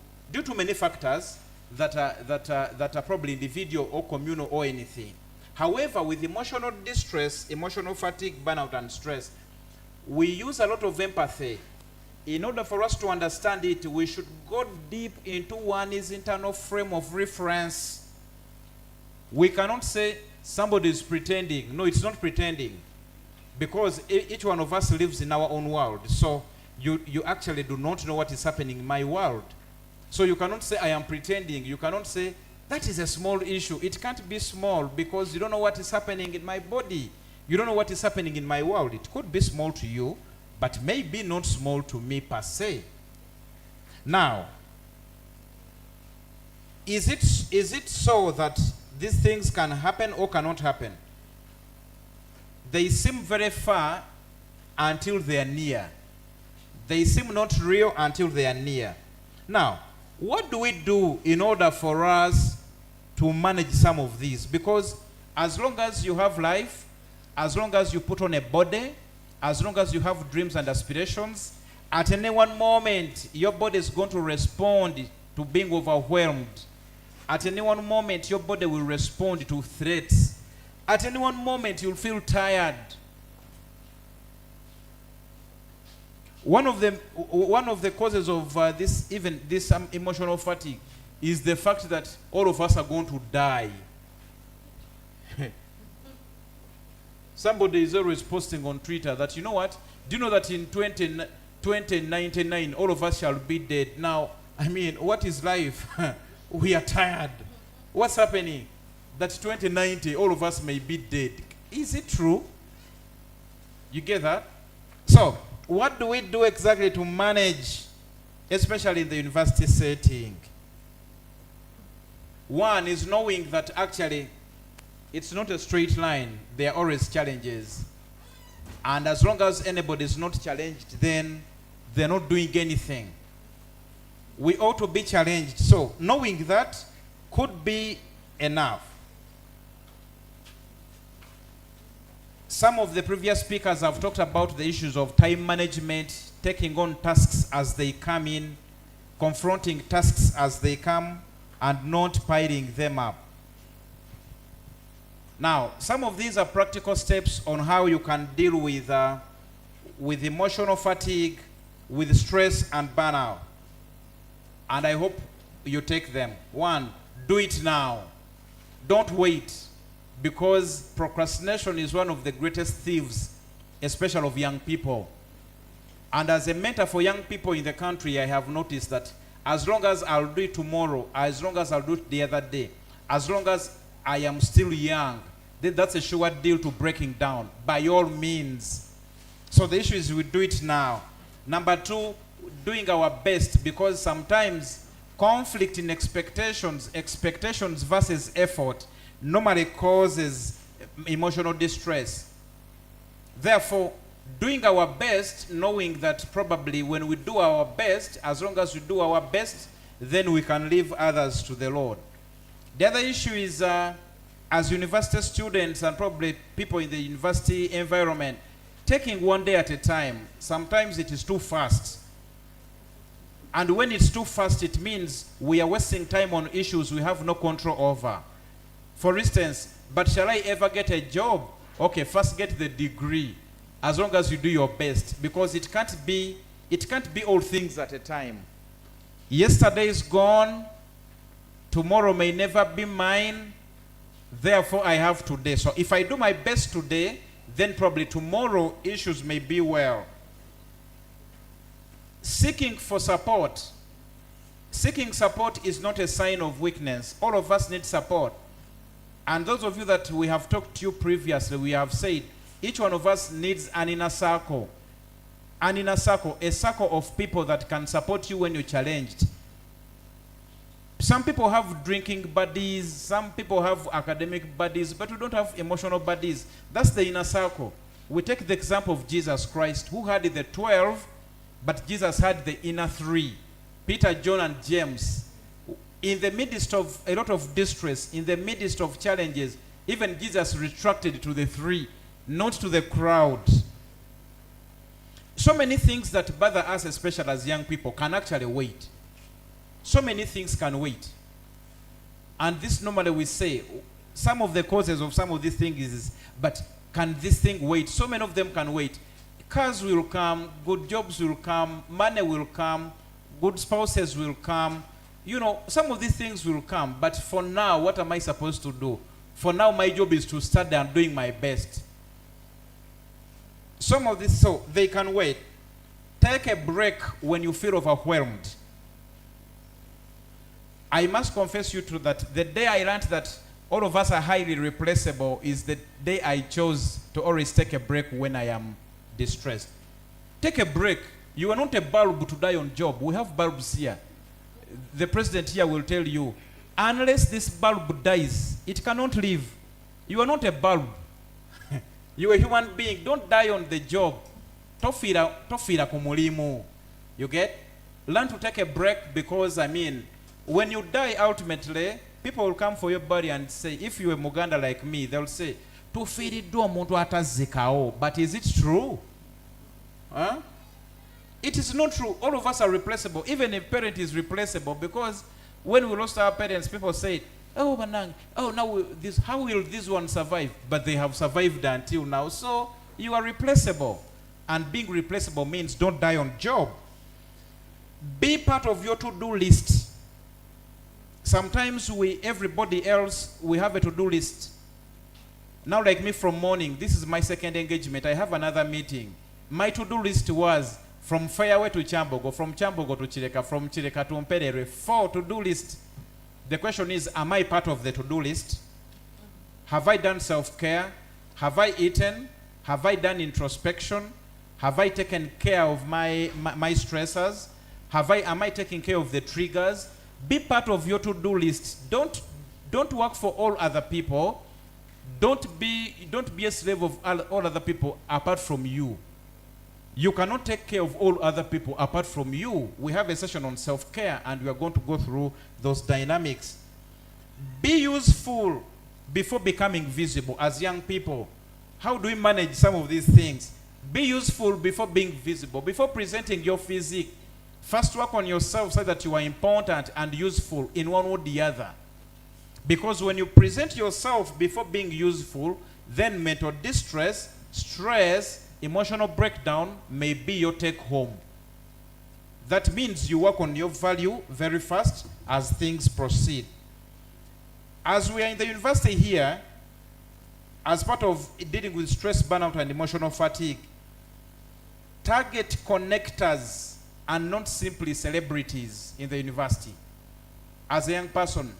Speaker 15: many factors that are probably individual or communal or anything. However, with emotional distress, emotional fatigue, burnout, and stress, we use a lot of empathy. In order for us to understand it, we should go deep into one's internal frame of reference. We cannot say somebody is pretending. No, it's not pretending. Because each one of us lives in our own world. So you actually do not know what is happening in my world. So you cannot say I am pretending. You cannot say that is a small issue. It can't be small because you don't know what is happening in my body. You don't know what is happening in my world. It could be small to you, but maybe not small to me per se. Now, is it so that these things can happen or cannot happen? They seem very far until they are near. They seem not real until they are near. Now, what do we do in order for us to manage some of these? Because as long as you have life, as long as you put on a body, as long as you have dreams and aspirations, at any one moment, your body is going to respond to being overwhelmed. At any one moment, your body will respond to threats. At any one moment, you'll feel tired. One of the causes of this emotional fatigue is the fact that all of us are going to die. Somebody is always posting on Twitter that, you know what? Do you know that in 2099, all of us shall be dead? Now, I mean, what is life? We are tired. What's happening? That 2090, all of us may be dead. Is it true? You get that? So, what do we do exactly to manage, especially in the university setting? One is knowing that actually it's not a straight line. There are always challenges. And as long as anybody is not challenged, then they're not doing anything. We ought to be challenged. So knowing that could be enough. Some of the previous speakers have talked about the issues of time management, taking on tasks as they come in, confronting tasks as they come, and not piling them up. Now, some of these are practical steps on how you can deal with emotional fatigue, with stress and burnout. And I hope you take them. One, do it now. Don't wait, because procrastination is one of the greatest thieves, especially of young people. And as a mentor for young people in the country, I have noticed that as long as I'll do it tomorrow, as long as I'll do it the other day, as long as I am still young, then that's a sure deal to breaking down, by all means. So the issue is we do it now. Number two, doing our best, because sometimes conflict in expectations versus effort normally causes emotional distress. Therefore, doing our best, knowing that probably when we do our best, as long as we do our best, then we can leave others to the Lord. The other issue is, as university students and probably people in the university environment, taking one day at a time. Sometimes it is too fast. And when it's too fast, it means we are wasting time on issues we have no control over. For instance, but shall I ever get a job? Okay, first get the degree, as long as you do your best, because it can't be all things at a time. Yesterday is gone, tomorrow may never be mine, therefore I have today. So if I do my best today, then probably tomorrow issues may be well. Seeking for support. Seeking support is not a sign of weakness. All of us need support. And those of you that we have talked to you previously, we have said each one of us needs an inner circle. An inner circle, a circle of people that can support you when you're challenged. Some people have drinking buddies, some people have academic buddies, but we don't have emotional buddies. That's the inner circle. We take the example of Jesus Christ, who had the 12, but Jesus had the inner 3, Peter, John, and James. In the midst of a lot of distress, in the midst of challenges, even Jesus retracted to the 3, not to the crowd. So many things that bother us, especially as young people, can actually wait. So many things can wait. And this normally we say, some of the causes of some of these things is, but can this thing wait? So many of them can wait. Cars will come, good jobs will come, money will come, good spouses will come. You know, some of these things will come, but for now, what am I supposed to do? For now, my job is to study and doing my best. Some of these, so they can wait. Take a break when you feel overwhelmed. I must confess you to that the day I learned that all of us are highly replaceable is the day I chose to always take a break when I am distressed. Take a break. You are not a bulb to die on job. We have bulbs here. The president here will tell you, unless this bulb dies, it cannot live. You are not a bulb. You are a human being. Don't die on the job. Tofira kumulimu. You get? Learn to take a break because, I mean, when you die ultimately, people will come for your body and say, if you are Muganda like me, they'll say, tufiridwa omuntu atazikao. But is it true? Huh? It is not true. All of us are replaceable. Even a parent is replaceable because when we lost our parents, people say, oh, Manang, oh, now this, how will this one survive? But they have survived until now. So you are replaceable. And being replaceable means don't die on job. Be part of your to-do list. Sometimes everybody else, we have a to-do list. Now like me from morning, this is my second engagement. I have another meeting. My to-do list was from Fairway to Kyambogo, from Kyambogo to Chireka, from Chireka to Mperere, 4 to-do list. The question is, am I part of the to-do list? Have I done self-care? Have I eaten? Have I done introspection? Have I taken care of my stressors? Am I taking care of the triggers? Be part of your to-do list. Don't work for all other people. Don't be a slave of all other people apart from you. You cannot take care of all other people apart from you. We have a session on self-care and we are going to go through those dynamics. Be useful before becoming visible as young people. How do we manage some of these things? Be useful before being visible, before presenting your physique. First work on yourself so that you are important and useful in one or the other. Because when you present yourself before being useful, then mental distress, stress, emotional breakdown may be your take home. That means you work on your value very fast as things proceed. As we are in the university here, as part of dealing with stress, burnout, and emotional fatigue, target connectors and not simply celebrities in the university. As a young person,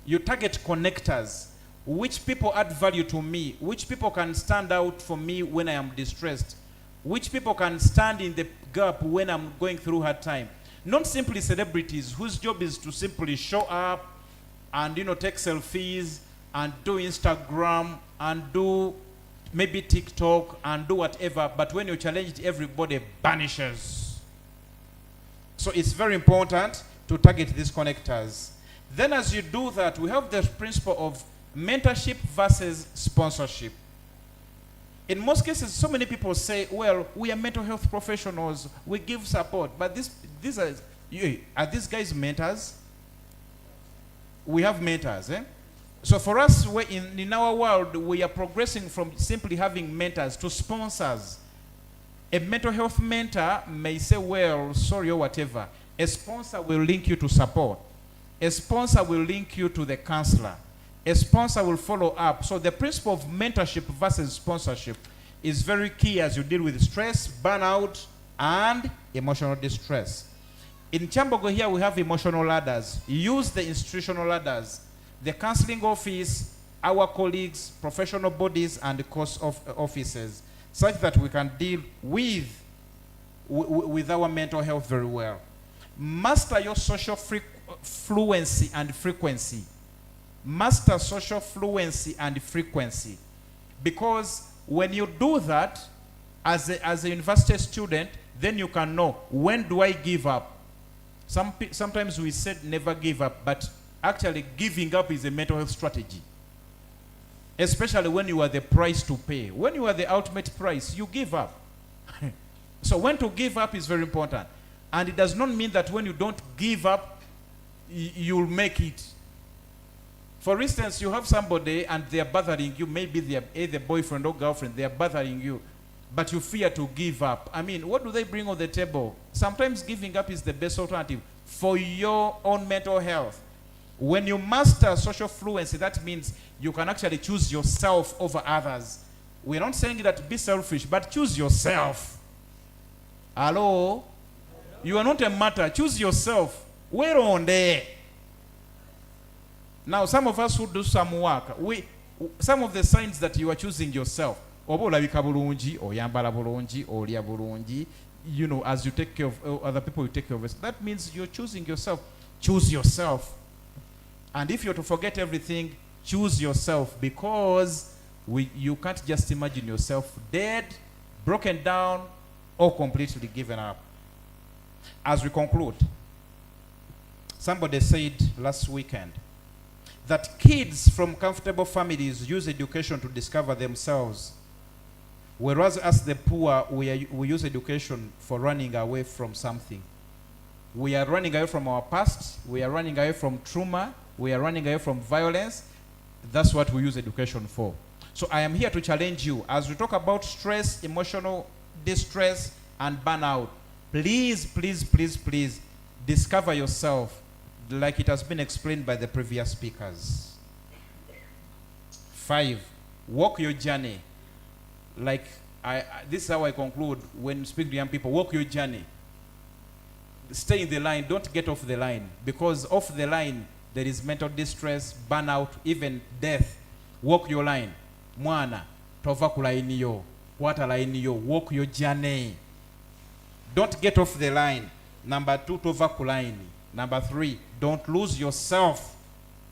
Speaker 15: you target connectors. Which people add value to me? Which people can stand out for me when I am distressed? Which people can stand in the gap when I'm going through hard time? Not simply celebrities whose job is to simply show up and take selfies and do Instagram and do maybe TikTok and do whatever, but when you're challenged, everybody vanishes. So it's very important to target these connectors. Then as you do that, we have the principle of mentorship versus sponsorship. In most cases, so many people say, well, we are mental health professionals, we give support, but are these guys mentors? We have mentors, eh? So for us, in our world, we are progressing from simply having mentors to sponsors. A mental health mentor may say, well, sorry or whatever. A sponsor will link you to support. A sponsor will link you to the counselor. A sponsor will follow up. So the principle of mentorship versus sponsorship is very key as you deal with stress, burnout, and emotional distress. In Kyambogo here, we have emotional ladders. Use the institutional ladders. The counseling office, our colleagues, professional bodies, and the course of offices, such that we can deal with our mental health very well. Master your social fluency and frequency. Master social fluency and frequency. Because when you do that, as a university student, then you can know, when do I give up? Sometimes we said never give up, but actually giving up is a mental health strategy. Especially when you are the price to pay. When you are the ultimate price, you give up. So when to give up is very important. And it does not mean that when you don't give up, you'll make it. For instance, you have somebody and they are bothering you, maybe they are either boyfriend or girlfriend, they are bothering you, but you fear to give up. I mean, what do they bring on the table? Sometimes giving up is the best alternative for your own mental health. When you master social fluency, that means you can actually choose yourself over others. We're not saying that be selfish, but choose yourself. Hello? You are not a matter. Choose yourself. We're on there. Now, some of us who do some work, some of the signs that you are choosing yourself, you know, as you take care of other people, you take care of us. That means you're choosing yourself. Choose yourself. And if you're to forget everything, choose yourself, because you can't just imagine yourself dead, broken down, or completely given up. As we conclude, somebody said last weekend that kids from comfortable families use education to discover themselves, whereas as the poor, we use education for running away from something. We are running away from our past, we are running away from trauma, we are running away from violence. That's what we use education for. So I am here to challenge you as we talk about stress, emotional distress, and burnout. Please, please, please, please discover yourself, like it has been explained by the previous speakers. 5, walk your journey. Like this is how I conclude when speaking to young people. Walk your journey. Stay in the line. Don't get off the line, because off the line there is mental distress, burnout, even death. Walk your line. Mwana, tova ku line yo. Kwata line yo. Walk your journey. Don't get off the line. Number 2, tova ku line. Number 3, don't lose yourself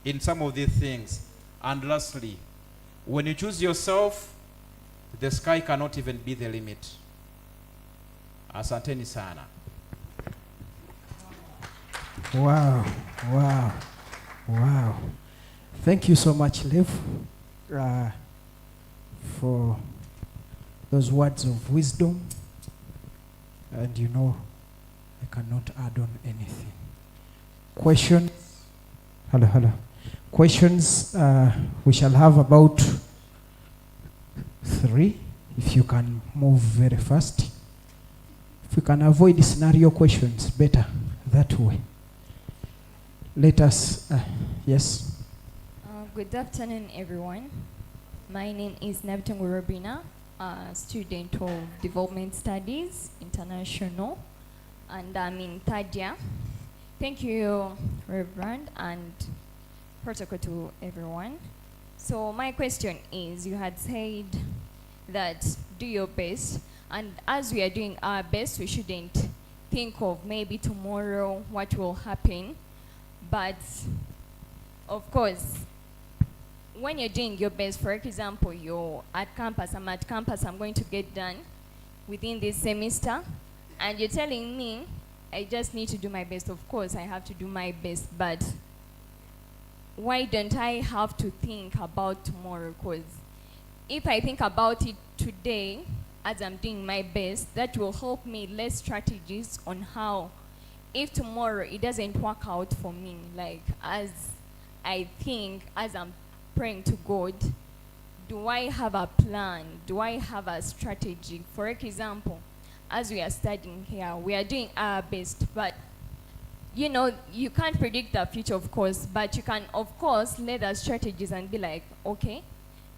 Speaker 15: in some of these things. And lastly, when you choose yourself, the sky cannot even be the limit. Asanteni sana.
Speaker 2: Wow, wow, wow. Thank you so much, Liv, for those words of wisdom. And you know, I cannot add on anything. Questions? Hello. Questions, we shall have about 3, if you can move very fast. If we can avoid scenario questions, better that way. Let us, yes.
Speaker 16: Good afternoon, everyone. My name is Nabitongo Robina, a student of Development Studies International, and I'm in 3rd year. Thank you, Reverend, and protocol to everyone. So my question is, you had said that do your best, and as we are doing our best, we shouldn't think of maybe tomorrow what will happen. But of course, when you're doing your best, for example, you're at campus, I'm at campus, I'm going to get done within this semester, and you're telling me I just need to do my best. Of course, I have to do my best, but why don't I have to think about tomorrow? Because if I think about it today, as I'm doing my best, that will help me lay strategies on how, if tomorrow it doesn't work out for me, like as I think, as I'm praying to God, do I have a plan? Do I have a strategy? For example, as we are studying here, we are doing our best, but you know, you can't predict the future, of course, but you can, of course, lay the strategies and be like, okay,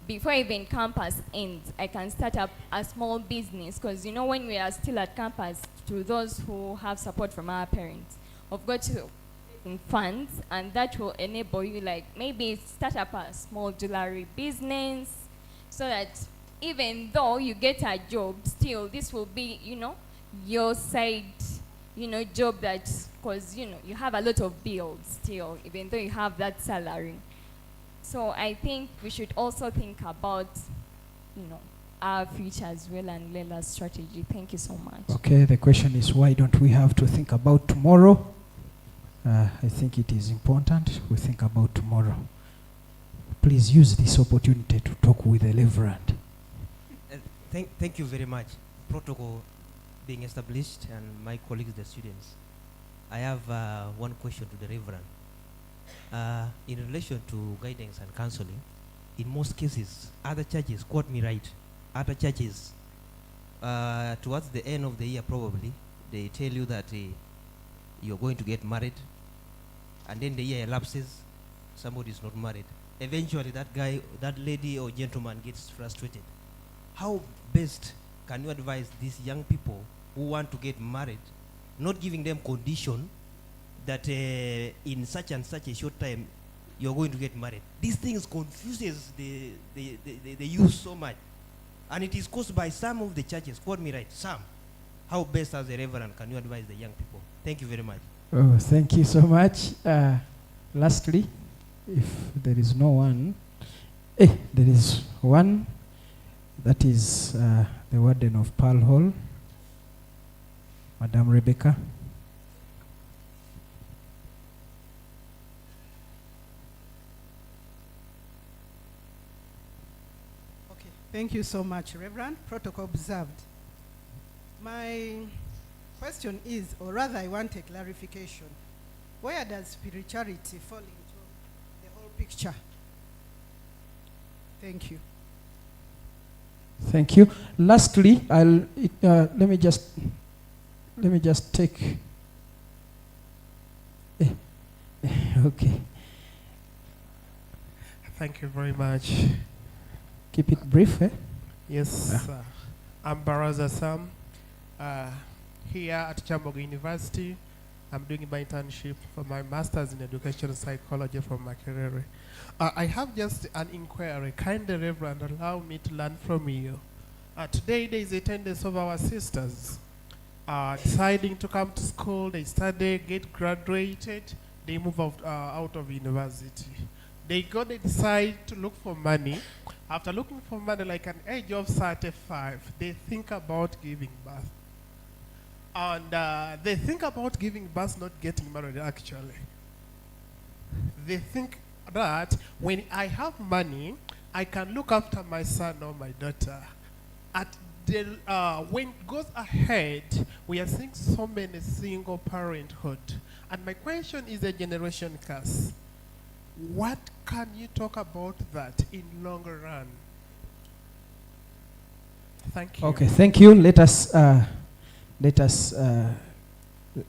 Speaker 16: before even campus ends, I can start up a small business. Because, you know, when we are still at campus, to those who have support from our parents, we've got to in funds, and that will enable you, like, maybe start up a small jewelry business, so that even though you get a job, still this will be, you know, your side, you know, job, that, because, you know, you have a lot of bills still, even though you have that salary. So I think we should also think about, you know, our future as well, and Leila's strategy. Thank you so much.
Speaker 2: Okay, the question is, why don't we have to think about tomorrow? I think it is important we think about tomorrow. Please use this opportunity to talk with the Reverend.
Speaker 11: Thank you very much. Protocol being established, and my colleagues, the students. I have one question to the Reverend. In relation to guidance and counseling, in most cases, other churches, quote me right, other churches, towards the end of the year probably, they tell you that you're going to get married, and then the year elapses, somebody is not married. Eventually that guy, that lady or gentleman gets frustrated. How best can you advise these young people who want to get married, not giving them condition that in such and such a short time you're going to get married? These things confuses the youth so much, and it is caused by some of the churches, quote me right, some. How best as a Reverend can you advise the young people? Thank you very much.
Speaker 2: Oh, thank you so much. Lastly, if there is no one, there is one, that is the warden of Pearl Hall, Madam Rebecca.
Speaker 17: Okay, thank you so much, Reverend. Protocol observed. My question is, or rather I want a clarification. Where does spirituality fall into the whole picture? Thank you.
Speaker 2: Thank you. Lastly, let me just take. Okay.
Speaker 18: Thank you very much.
Speaker 2: Keep it brief, eh?
Speaker 18: Yes, I'm Baraza Sam. Here at Kyambogo University, I'm doing my internship for my master's in educational psychology from Makerere. I have just an inquiry. Kindly, Reverend, allow me to learn from you. Today there is attendance of our sisters deciding to come to school. They study, get graduated, they move out of university. They decide to look for money. After looking for money, like an age of 35, they think about giving birth. And they think about giving birth, not getting married, actually. They think that when I have money, I can look after my son or my daughter. When it goes ahead, we are seeing so many single parenthood. And my question is a generation curse. What can you talk about that in longer run? Thank you.
Speaker 2: Okay, thank you. Let us,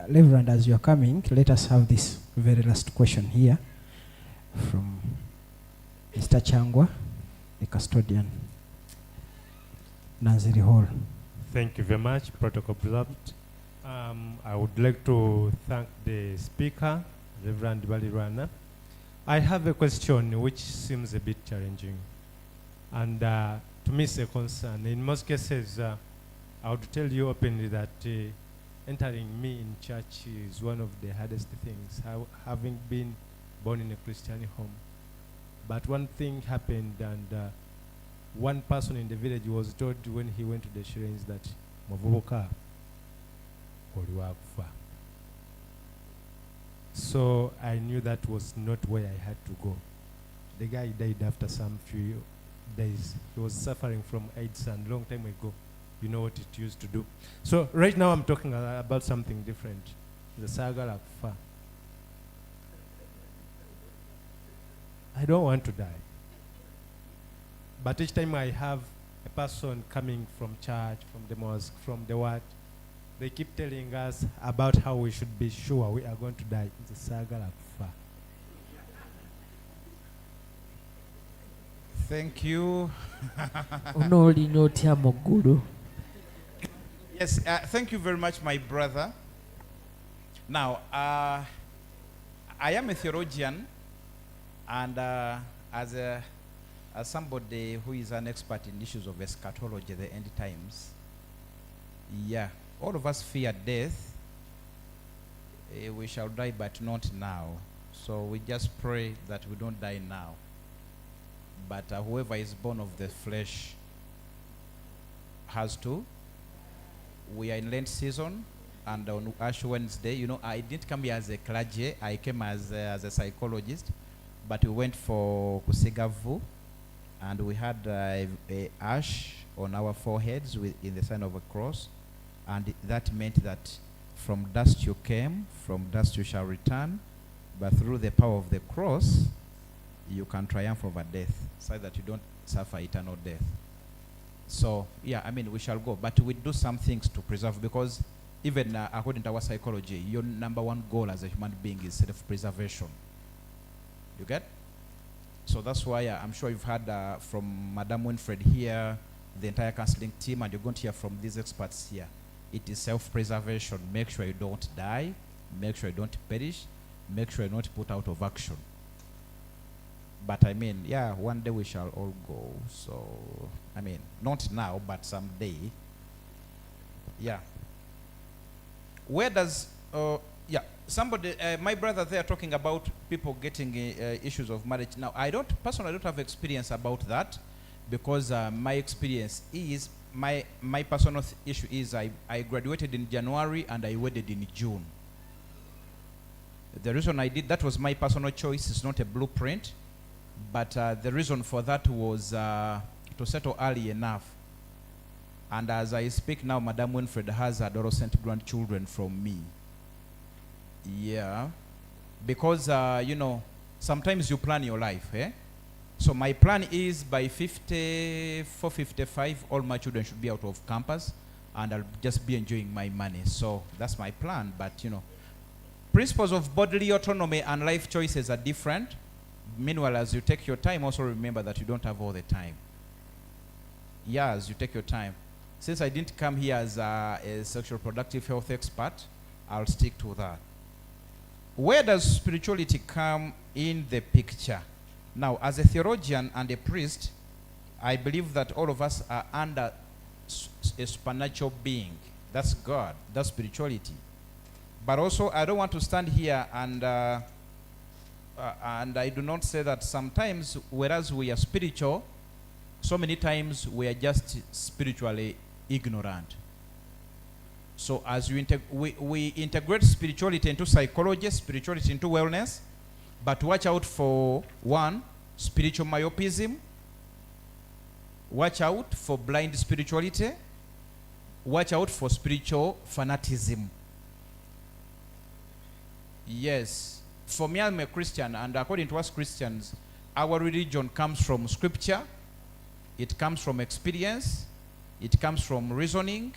Speaker 2: Reverend, as you are coming, let us have this very last question here from Mr. Changwa, the custodian, Nanziri Hall.
Speaker 19: Thank you very much, Protocol observed. I would like to thank the speaker, Reverend Balirwana. I have a question which seems a bit challenging, and to me it's a concern. In most cases, I would tell you openly that entering me in church is one of the hardest things, having been born in a Christian home. But one thing happened, and one person in the village was told when he went to the shrines that Mavuboka Oriwakufa. So I knew that was not where I had to go. The guy died after some few days. He was suffering from AIDS, and long time ago, you know what it used to do. So right now I'm talking about something different. The saga la kufa. I don't want to die. But each time I have a person coming from church, from the mosque, from the word, they keep telling us about how we should be sure we are going to die. It's a saga la kufa.
Speaker 15: Thank you.
Speaker 4: Onoolina otya mu ggulu?
Speaker 15: Yes, thank you very much, my brother. Now, I am a theologian, and as somebody who is an expert in issues of eschatology, the end times, yeah, all of us fear death. We shall die, but not now. So we just pray that we don't die now. But whoever is born of the flesh has to. We are in Lent season, and on Ash Wednesday, you know, I didn't come here as a clergy. I came as a psychologist. But we went for Kusigavu, and we had a ash on our foreheads in the sign of a cross, and that meant that from dust you came, from dust you shall return, but through the power of the cross, you can triumph over death, so that you don't suffer eternal death. So, yeah, I mean, we shall go, but we do some things to preserve, because even according to our psychology, your number one goal as a human being is self-preservation. You get? So that's why I'm sure you've heard from Madam Winfred here, the entire counseling team, and you're going to hear from these experts here. It is self-preservation. Make sure you don't die. Make sure you don't perish. Make sure you're not put out of action. But I mean, yeah, one day we shall all go. So, I mean, not now, but someday. Yeah. Where does, yeah, somebody, my brother there talking about people getting issues of marriage. Now, personally, I don't have experience about that, because my experience is, my personal issue is I graduated in January and I wedded in June. The reason I did that was my personal choice. It's not a blueprint. But the reason for that was to settle early enough. And as I speak now, Madam Winfred has adolescent grandchildren from me. Yeah. Because, you know, sometimes you plan your life, eh? So my plan is by 54, 55, all my children should be out of campus, and I'll just be enjoying my money. So that's my plan. But, you know, principles of bodily autonomy and life choices are different. Meanwhile, as you take your time, also remember that you don't have all the time. Yeah, as you take your time. Since I didn't come here as a sexual reproductive health expert, I'll stick to that. Where does spirituality come in the picture? Now, as a theologian and a priest, I believe that all of us are under a supernatural being. That's God. That's spirituality. But also, I don't want to stand here and I do not say that sometimes, whereas we are spiritual, so many times we are just spiritually ignorant. So as we integrate spirituality into psychology, spirituality into wellness, but watch out for, one, spiritual myopism. Watch out for blind spirituality. Watch out for spiritual fanaticism. Yes. For me, I'm a Christian, and according to us Christians, our religion comes from scripture, it comes from experience, it comes from reasoning,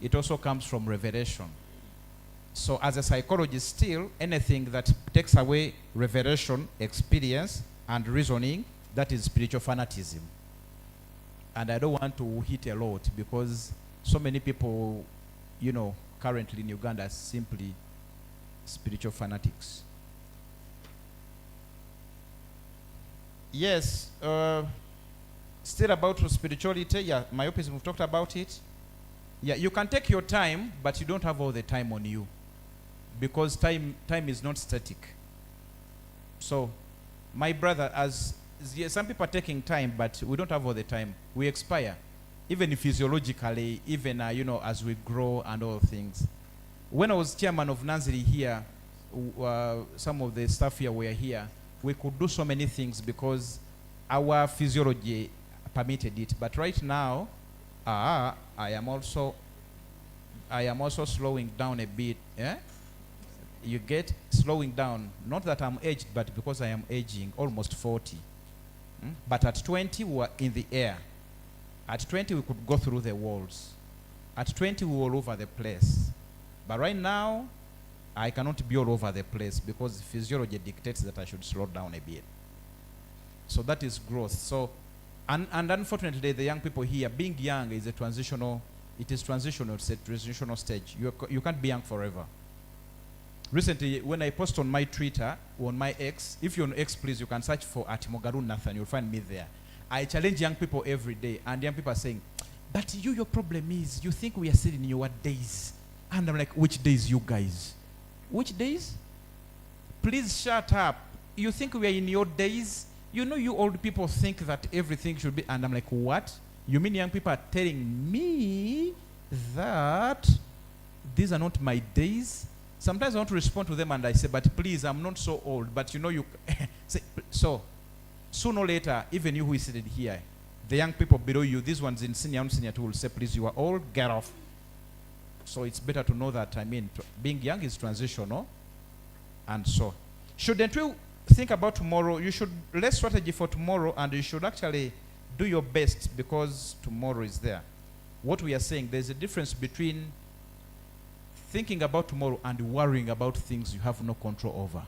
Speaker 15: it also comes from revelation. So as a psychologist still, anything that takes away revelation, experience, and reasoning, that is spiritual fanaticism. And I don't want to hit a lot, because so many people, you know, currently in Uganda are simply spiritual fanatics. Yes, still about spirituality, yeah, myopism, we've talked about it. Yeah, you can take your time, but you don't have all the time on you, because time is not static. So, my brother, some people are taking time, but we don't have all the time. We expire, even physiologically, even you know, as we grow and all things. When I was chairman of Nanziri here, some of the staff here were here. We could do so many things because our physiology permitted it. But right now, I am also slowing down a bit. Yeah? You get slowing down. Not that I'm aged, but because I am aging, almost 40. But at 20, we were in the air. At 20, we could go through the walls. At 20, we were all over the place. But right now, I cannot be all over the place, because physiology dictates that I should slow down a bit. So that is growth. So And unfortunately, the young people here, being young is it's a transitional stage. You can't be young forever. Recently, when I post on my Twitter, on my X, if you're on X, please, you can search for @Mogaru Nathan, you'll find me there. I challenge young people every day, and young people are saying, but your problem is, you think we are still in your days. And I'm like, which days, you guys? Which days? Please shut up. You think we are in your days? You know you old people think that everything should be, and I'm like, what? You mean young people are telling me that these are not my days? Sometimes I want to respond to them and I say, but please, I'm not so old. But you know, you say, so sooner or later, even you who is sitting here, the young people below you, these ones in senior and senior 2 will say, please, you are old, get off. So it's better to know that, being young is transitional. And so, shouldn't we think about tomorrow? You should lay strategy for tomorrow, and you should actually do your best because tomorrow is there. What we are saying, there's a difference between thinking about tomorrow and worrying about things you have no control over.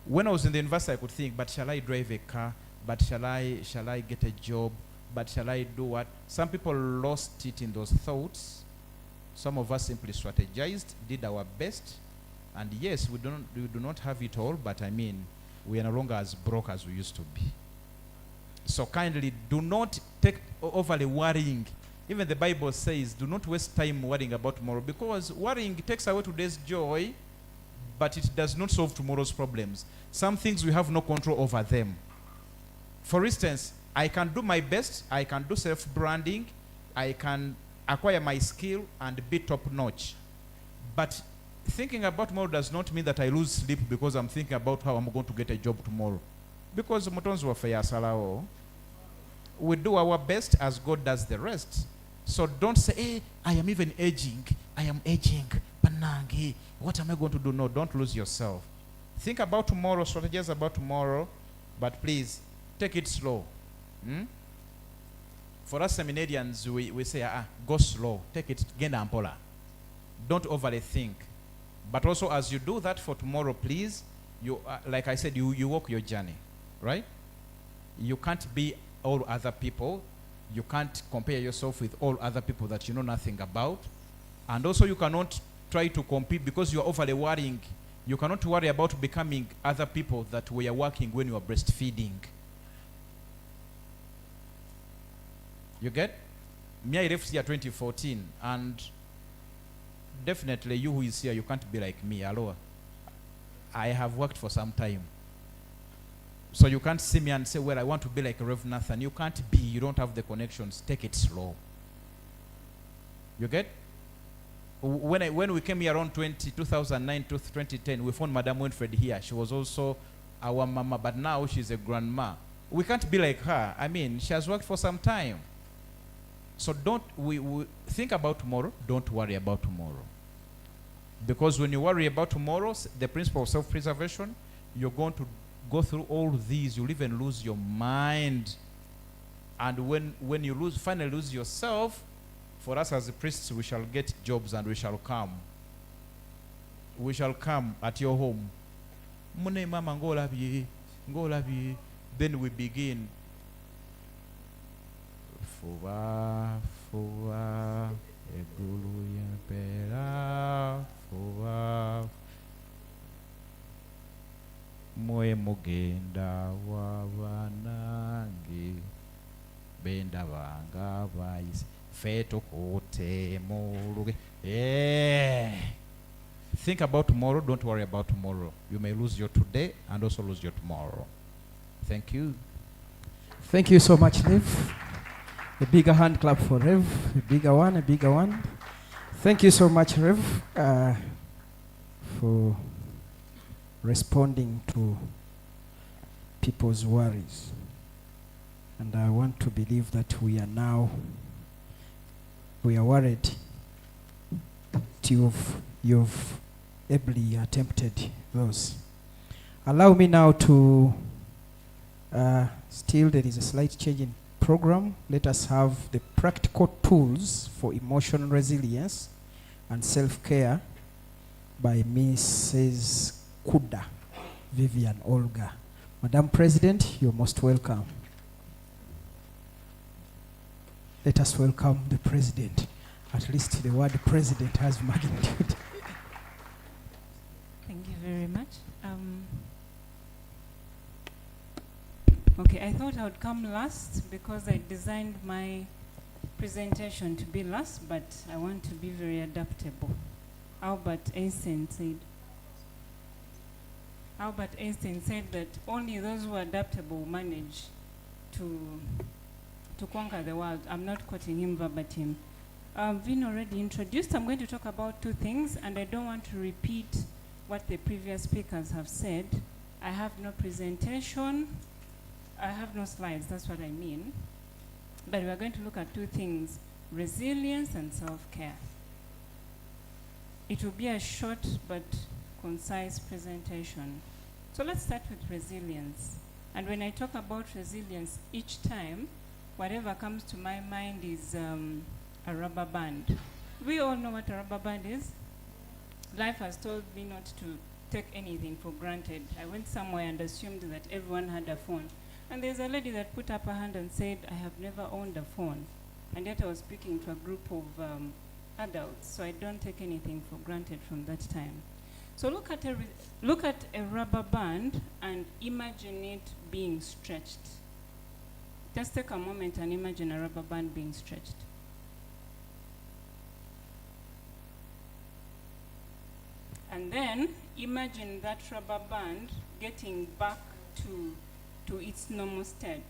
Speaker 15: When I was in the university, I could think, but shall I drive a car? But shall I get a job? But shall I do what? Some people lost it in those thoughts. Some of us simply strategized, did our best. And yes, we do not have it all, but we are no longer as broke as we used to be. So kindly do not take overly worrying. Even the Bible says, do not waste time worrying about tomorrow, because worrying takes away today's joy, but it does not solve tomorrow's problems. Some things we have no control over them. For instance, I can do my best, I can do self-branding, I can acquire my skill and be top-notch. But thinking about tomorrow does not mean that I lose sleep because I'm thinking about how I'm going to get a job tomorrow. Because we do our best as God does the rest. So don't say, hey, I am even aging. I am aging. Panangi. What am I going to do? No, don't lose yourself. Think about tomorrow, strategize about tomorrow, but please, take it slow. For us seminarians, we say, go slow. Take it, genda ampola. Don't overly think. But also, as you do that for tomorrow, please, you, like I said, you walk your journey, right? You can't be all other people. You can't compare yourself with all other people that you know nothing about. And also, you cannot try to compete because you are overly worrying. You cannot worry about becoming other people that were working when you are breastfeeding. You get? Me, I left here 2014, and definitely you who is here, you can't be like me. Hello. I have worked for some time. So you can't see me and say, well, I want to be like Rev Nathan. You can't be. You don't have the connections. Take it slow. You get? When we came here around 2009 to 2010, we found Madame Winfred here. She was also our mama, but now she's a grandma. We can't be like her. She has worked for some time. So don't we think about tomorrow. Don't worry about tomorrow. Because when you worry about tomorrow, the principle of self-preservation, you're going to go through all these. You'll even lose your mind. And when you finally lose yourself, for us as the priests, we shall get jobs and we shall come. We shall come at your home. Then we begin. Fuwa, fuwa, egulu yempera, fuwa. Mwe mugenda wabanangi, benda banga bayisi, feto kote muluge. Think about tomorrow, don't worry about tomorrow. You may lose your today and also lose your tomorrow. Thank you.
Speaker 2: Thank you so much, Rev. A bigger hand clap for Rev. A bigger one, a bigger one. Thank you so much, Rev, for responding to people's worries. And I want to believe that we are worried that you've ably attempted those. Allow me now to, still there is a slight change in program. Let us have the practical tools for emotional resilience and self-care by Mrs. Kuda Vivian Olga. Madam President, you're most welcome. Let us welcome the president. At least the word president has magnitude.
Speaker 20: Thank you very much. Okay, I thought I would come last because I designed my presentation to be last, but I want to be very adaptable. Albert Einstein said that only those who are adaptable manage to conquer the world. I'm not quoting him verbatim. Been already introduced. I'm going to talk about two things, and I don't want to repeat what the previous speakers have said. I have no presentation. I have no slides, that's what I mean. But we are going to look at two things, resilience and self-care. It will be a short but concise presentation. So let's start with resilience. And when I talk about resilience, each time, whatever comes to my mind is a rubber band. We all know what a rubber band is. Life has told me not to take anything for granted. I went somewhere and assumed that everyone had a phone. And there's a lady that put up her hand and said, I have never owned a phone. And yet I was speaking to a group of adults, so I don't take anything for granted from that time. So look at a rubber band and imagine it being stretched. Just take a moment and imagine a rubber band being stretched. And then imagine that rubber band getting back to its normal state.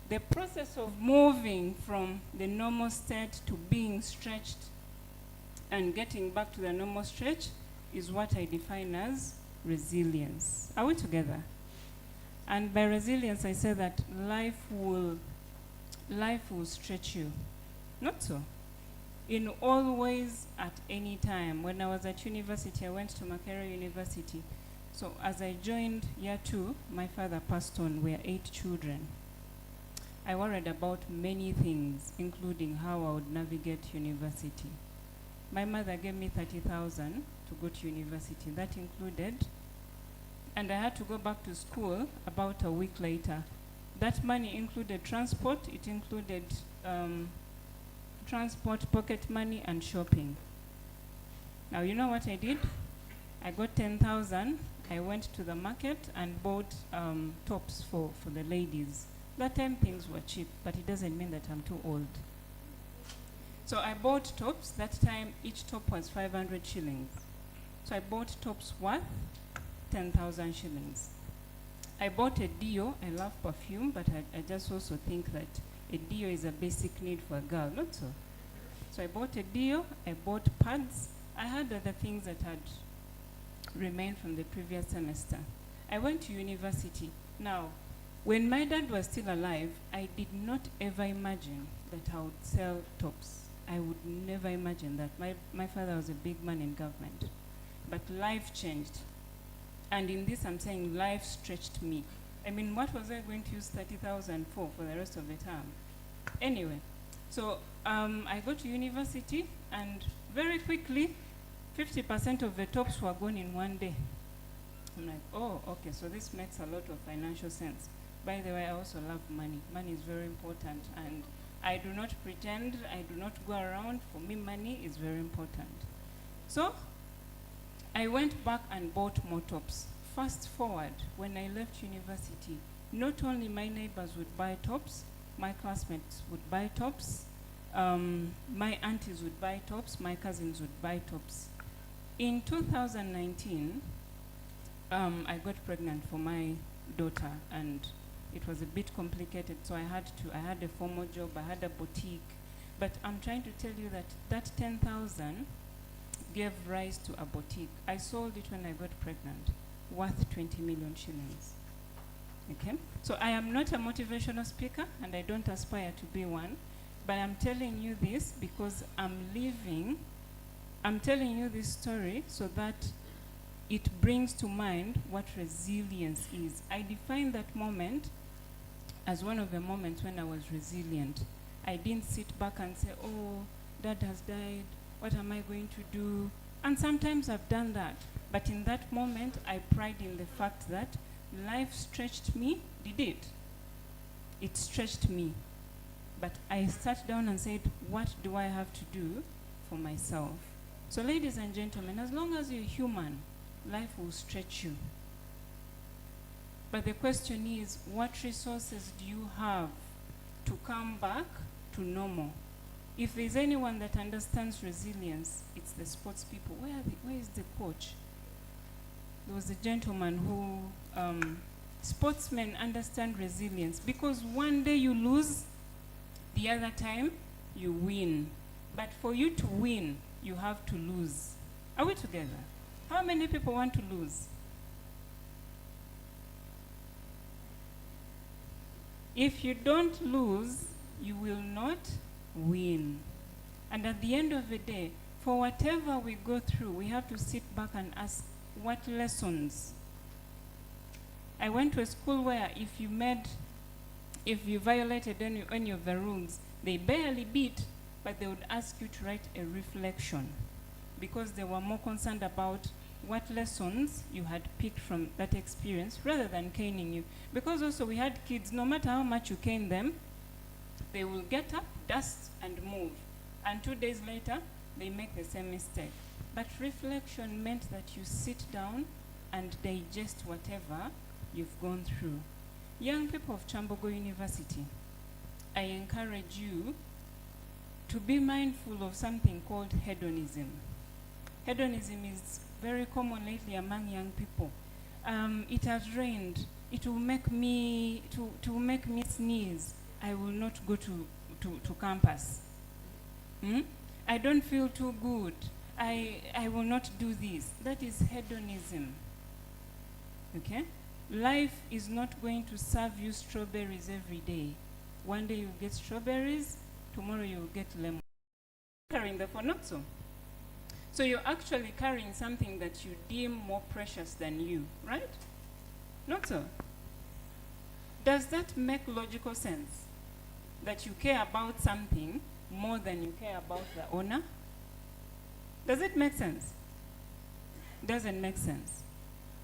Speaker 20: The process of moving from the normal state to being stretched and getting back to the normal stretch is what I define as resilience. Are we together? And by resilience, I say that life will stretch you. Not so. In all ways, at any time. When I was at university, I went to Makerere University. So as I joined year 2, my father passed on. We are 8 children. I worried about many things, including how I would navigate university. My mother gave me 30,000 to go to university. That included, and I had to go back to school about a week later. That money included transport. It included transport, pocket money, and shopping. Now, you know what I did? I got 10,000. I went to the market and bought tops for the ladies. That time things were cheap, but it doesn't mean that I'm too old. So I bought tops. That time each top was 500 shillings. So I bought tops worth 10,000 shillings. I bought a deo. I love perfume, but I just also think that a deo is a basic need for a girl, not so. So I bought a deo. I bought pads. I had other things that had remained from the previous semester. I went to university. Now, when my dad was still alive, I did not ever imagine that I would sell tops. I would never imagine that. My father was a big man in government. But life changed. And in this, I'm saying life stretched me. I mean, what was I going to use 30,000 for the rest of the term? Anyway, so I go to university, and very quickly, 50% of the tops were gone in one day. I'm like, oh, okay, so this makes a lot of financial sense. By the way, I also love money. Money is very important, and I do not pretend, I do not go around. For me, money is very important. So I went back and bought more tops. Fast forward, when I left university, not only my neighbors would buy tops, my classmates would buy tops, my aunties would buy tops, my cousins would buy tops. In 2019, I got pregnant for my daughter, and it was a bit complicated, so I had a formal job, I had a boutique, but I'm trying to tell you that 10,000 gave rise to a boutique. I sold it when I got pregnant, worth 20 million shillings. Okay? So I am not a motivational speaker, and I don't aspire to be one, but I'm telling you this because I'm telling you this story so that it brings to mind what resilience is. I define that moment as one of the moments when I was resilient. I didn't sit back and say, oh, dad has died, what am I going to do? And sometimes I've done that. But in that moment, I pride in the fact that life stretched me. Did it? It stretched me. But I sat down and said, what do I have to do for myself? So ladies and gentlemen, as long as you're human, life will stretch you. But the question is, what resources do you have to come back to normal? If there's anyone that understands resilience, it's the sports people. Where is the coach? There was a gentleman who, sportsmen understand resilience, because one day you lose, the other time you win. But for you to win, you have to lose. Are we together? How many people want to lose? If you don't lose, you will not win. And at the end of the day, for whatever we go through, we have to sit back and ask, what lessons? I went to a school where if you violated any of the rules, they barely beat, but they would ask you to write a reflection, because they were more concerned about what lessons you had picked from that experience rather than caning you. Because also we had kids, no matter how much you cane them, they will get up, dust, and move. And 2 days later, they make the same mistake. But reflection meant that you sit down and digest whatever you've gone through. Young people of Kyambogo University, I encourage you to be mindful of something called hedonism. Hedonism is very common lately among young people. It has rained. It will make me sneeze. I will not go to campus. I don't feel too good. I will not do this. That is hedonism. Okay? Life is not going to serve you strawberries every day. One day you'll get strawberries, tomorrow you'll get lemon. Carrying the phone, not so. So you're actually carrying something that you deem more precious than you, right? Not so. Does that make logical sense? That you care about something more than you care about the owner? Does it make sense? Doesn't make sense.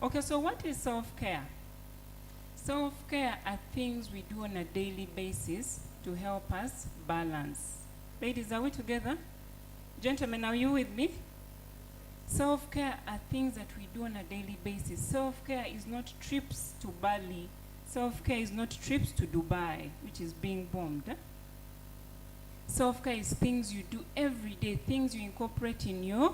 Speaker 20: Okay, so what is self-care? Self-care are things we do on a daily basis to help us balance. Ladies, are we together? Gentlemen, are you with me? Self-care are things that we do on a daily basis. Self-care is not trips to Bali. Self-care is not trips to Dubai, which is being bombed. Self-care is things you do every day, things you incorporate in your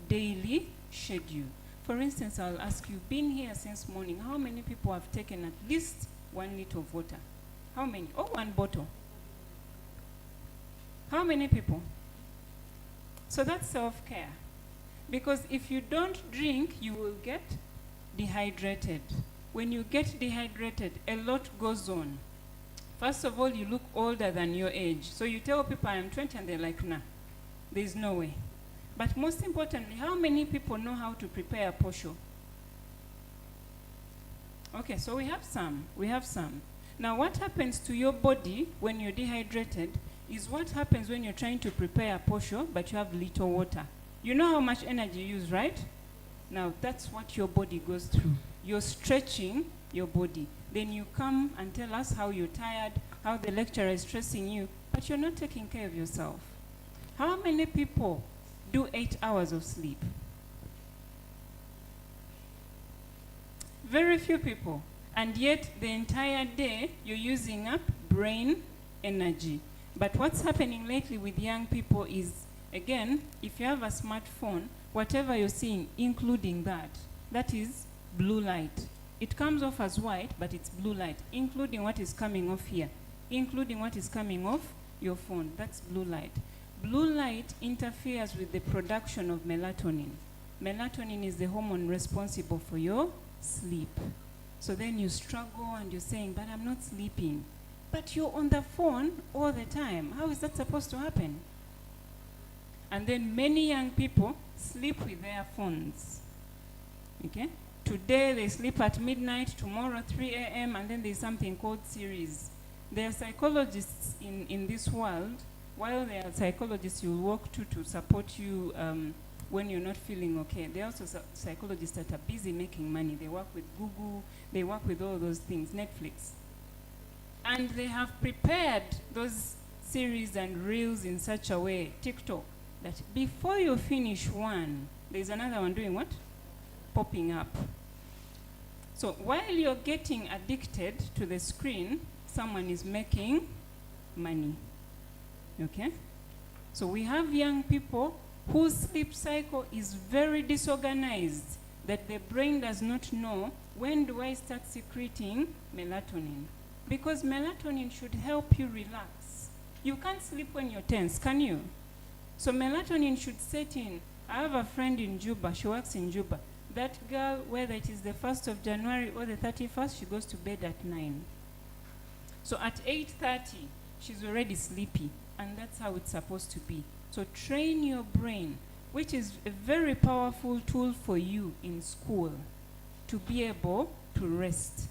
Speaker 20: daily schedule. For instance, I'll ask you, been here since morning, how many people have taken at least 1 liter of water? How many? Oh, 1 bottle. How many people? So that's self-care. Because if you don't drink, you will get dehydrated. When you get dehydrated, a lot goes on. First of all, you look older than your age. So you tell people, I am 20, and they're like, nah, there's no way. But most importantly, how many people know how to prepare a posho? Okay, so we have some. We have some. Now, what happens to your body when you're dehydrated is what happens when you're trying to prepare a posho, but you have little water. You know how much energy you use, right? Now, that's what your body goes through. You're stretching your body. Then you come and tell us how you're tired, how the lecturer is stressing you, but you're not taking care of yourself. How many people do 8 hours of sleep? Very few people. And yet, the entire day, you're using up brain energy. But what's happening lately with young people is, again, if you have a smartphone, whatever you're seeing, including that, that is blue light. It comes off as white, but it's blue light, including what is coming off here, including what is coming off your phone. That's blue light. Blue light interferes with the production of melatonin. Melatonin is the hormone responsible for your sleep. So then you struggle and you're saying, but I'm not sleeping. But you're on the phone all the time. How is that supposed to happen? And then many young people sleep with their phones. Okay? Today they sleep at midnight, tomorrow 3 a.m., and then there's something called series. There are psychologists in this world. While there are psychologists you'll walk to support you when you're not feeling okay, there are also psychologists that are busy making money. They work with Google, they work with all those things, Netflix. And they have prepared those series and reels in such a way, TikTok, that before you finish one, there's another one doing what? Popping up. So while you're getting addicted to the screen, someone is making money. Okay? So we have young people whose sleep cycle is very disorganized, that the brain does not know when do I start secreting melatonin. Because melatonin should help you relax. You can't sleep when you're tense, can you? So melatonin should set in. I have a friend in Juba, she works in Juba. That girl, whether it is the 1st of January or the 31st, she goes to bed at 9. So at 8:30, she's already sleepy, and that's how it's supposed to be. So train your brain, which is a very powerful tool for you in school, to be able to rest.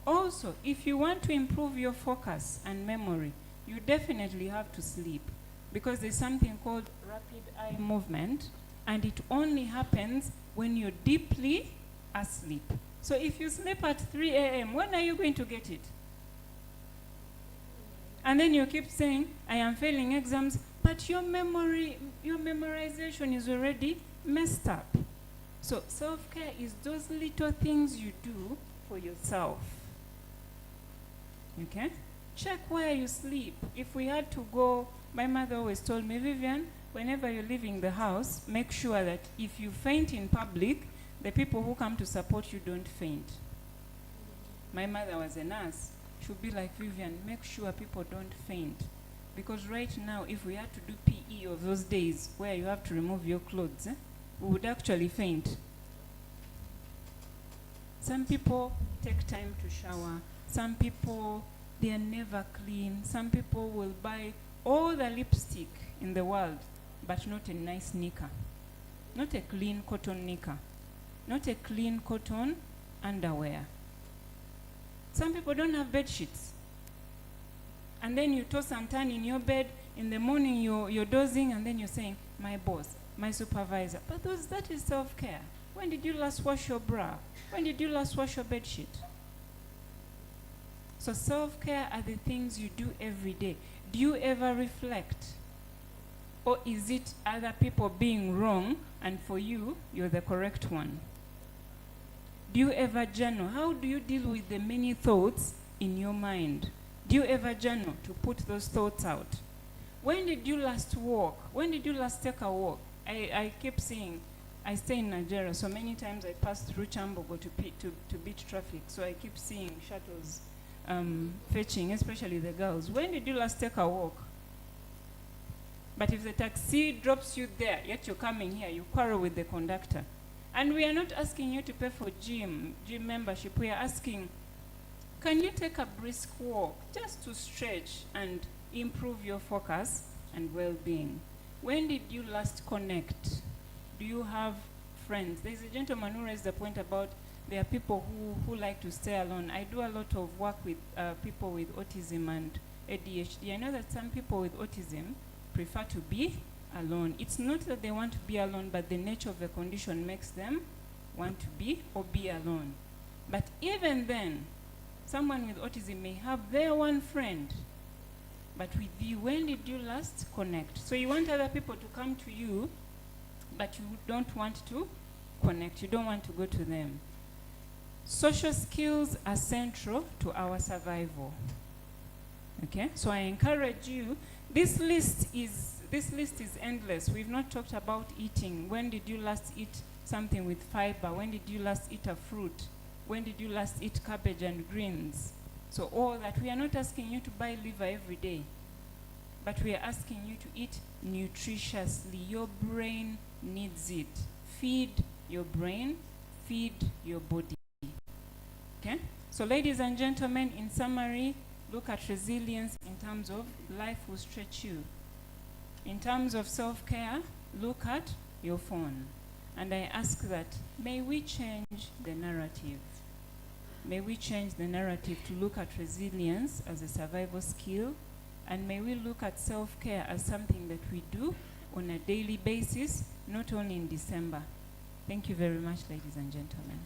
Speaker 20: Also, if you want to improve your focus and memory, you definitely have to sleep, because there's something called rapid eye movement, and it only happens when you're deeply asleep. So if you sleep at 3 a.m., when are you going to get it? And then you keep saying, I am failing exams, but your memory, your memorization is already messed up. So self-care is those little things you do for yourself. Okay? Check where you sleep. If we had to go, my mother always told me, Vivian, whenever you're leaving the house, make sure that if you faint in public, the people who come to support you don't faint. My mother was a nurse. She would be like, Vivian, make sure people don't faint. Because right now, if we had to do PE of those days where you have to remove your clothes, we would actually faint. Some people take time to shower. Some people, they are never clean. Some people will buy all the lipstick in the world, but not a nice knicker. Not a clean cotton knicker. Not a clean cotton underwear. Some people don't have bed sheets. And then you toss and turn in your bed. In the morning you're dozing, and then you're saying, my boss, my supervisor. But that is self-care. When did you last wash your bra? When did you last wash your bed sheet? So self-care are the things you do every day. Do you ever reflect? Or is it other people being wrong, and for you, you're the correct one? Do you ever journal? How do you deal with the many thoughts in your mind? Do you ever journal to put those thoughts out? When did you last walk? When did you last take a walk? I keep saying, I stay in Nigeria, so many times I pass through Kyambogo to beat traffic, so I keep seeing shuttles fetching, especially the girls. When did you last take a walk? But if the taxi drops you there, yet you're coming here, you quarrel with the conductor. And we are not asking you to pay for gym membership. We are asking, can you take a brisk walk just to stretch and improve your focus and well-being? When did you last connect? Do you have friends? There's a gentleman who raised the point about there are people who like to stay alone. I do a lot of work with people with autism and ADHD. I know that some people with autism prefer to be alone. It's not that they want to be alone, but the nature of the condition makes them want to be or be alone. But even then, someone with autism may have their one friend. But with you, when did you last connect? So you want other people to come to you, but you don't want to connect. You don't want to go to them. Social skills are central to our survival. Okay? So I encourage you, this list is endless. We've not talked about eating. When did you last eat something with fiber? When did you last eat a fruit? When did you last eat cabbage and greens? So all that, we are not asking you to buy liver every day, but we are asking you to eat nutritiously. Your brain needs it. Feed your brain, feed your body. Okay? So ladies and gentlemen, in summary, look at resilience in terms of life will stretch you. In terms of self-care, look at your phone. And I ask that, may we change the narrative. May we change the narrative to look at resilience as a survival skill, and may we look at self-care as something that we do on a daily basis, not only in December. Thank you very much, ladies and gentlemen.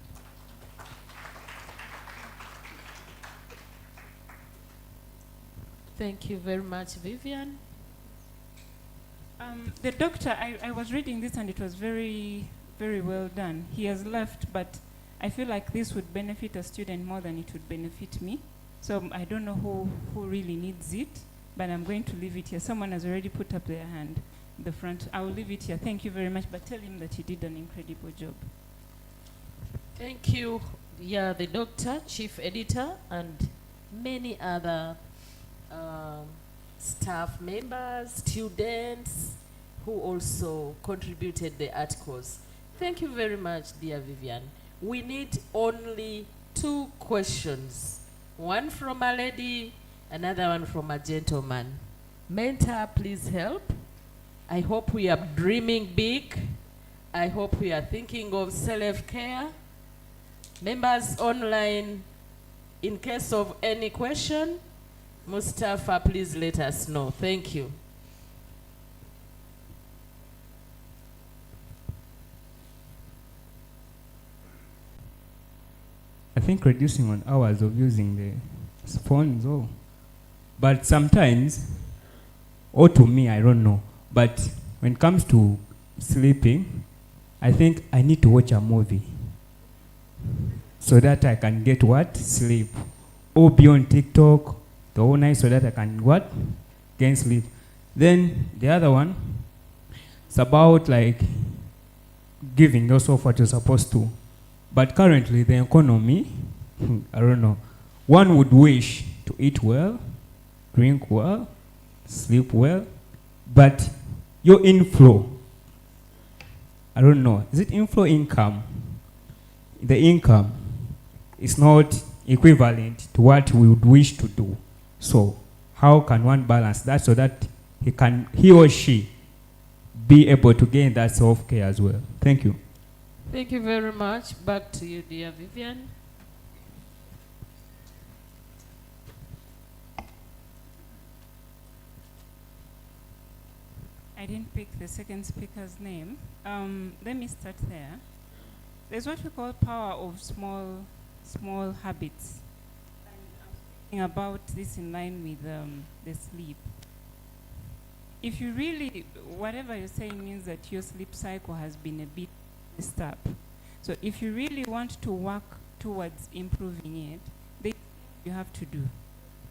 Speaker 4: Thank you very much, Vivian.
Speaker 20: The doctor, I was reading this and it was very, very well done. He has left, but I feel like this would benefit a student more than it would benefit me. So I don't know who really needs it, but I'm going to leave it here. Someone has already put up their hand in the front. I will leave it here. Thank you very much, but tell him that he did an incredible job.
Speaker 4: Thank you. Yeah, the doctor, chief editor, and many other staff members, students who also contributed the articles. Thank you very much, dear Vivian. We need only 2 questions. One from a lady, another one from a gentleman. Mentor, please help. I hope we are dreaming big. I hope we are thinking of self-care. Members online, in case of any question, Mustafa, please let us know. Thank you.
Speaker 21: I think reducing on hours of using the phones, but sometimes, or to me, I don't know, but when it comes to sleeping, I think I need to watch a movie so that I can get what? Sleep. Or be on TikTok the whole night so that I can what? Gain sleep. Then the other one, it's about like giving yourself what you're supposed to. But currently the economy, I don't know, one would wish to eat well, drink well, sleep well, but your inflow, I don't know, is it inflow income? The income is not equivalent to what we would wish to do. So how can one balance that so that he or she be able to gain that self-care as well? Thank you.
Speaker 4: Thank you very much. Back to you, dear Vivian.
Speaker 20: I didn't pick the second speaker's name. Let me start there. There's what we call power of small habits. And I'm speaking about this in line with the sleep. If you really, whatever you're saying means that your sleep cycle has been a bit messed up. So if you really want to work towards improving it, they you have to do,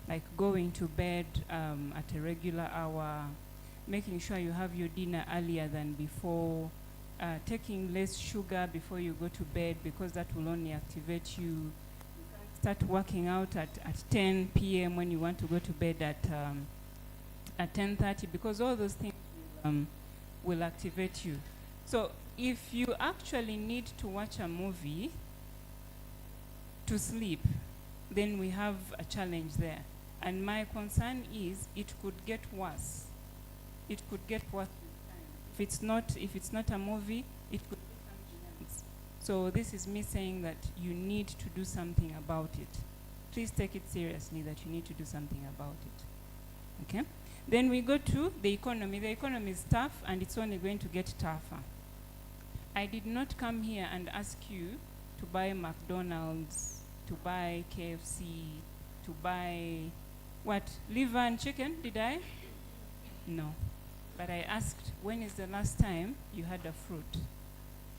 Speaker 20: like going to bed at a regular hour, making sure you have your dinner earlier than before, taking less sugar before you go to bed because that will only activate you. Start working out at 10 p.m. when you want to go to bed at 10:30 because all those things will activate you. So if you actually need to watch a movie to sleep, then we have a challenge there. And my concern is it could get worse. It could get worse. If it's not a movie, it could be something else. So this is me saying that you need to do something about it. Please take it seriously that you need to do something about it. Okay? Then we go to the economy. The economy is tough and it's only going to get tougher. I did not come here and ask you to buy McDonald's, to buy KFC, to buy what? Liver and chicken, did I? No. But I asked, when is the last time you had a fruit?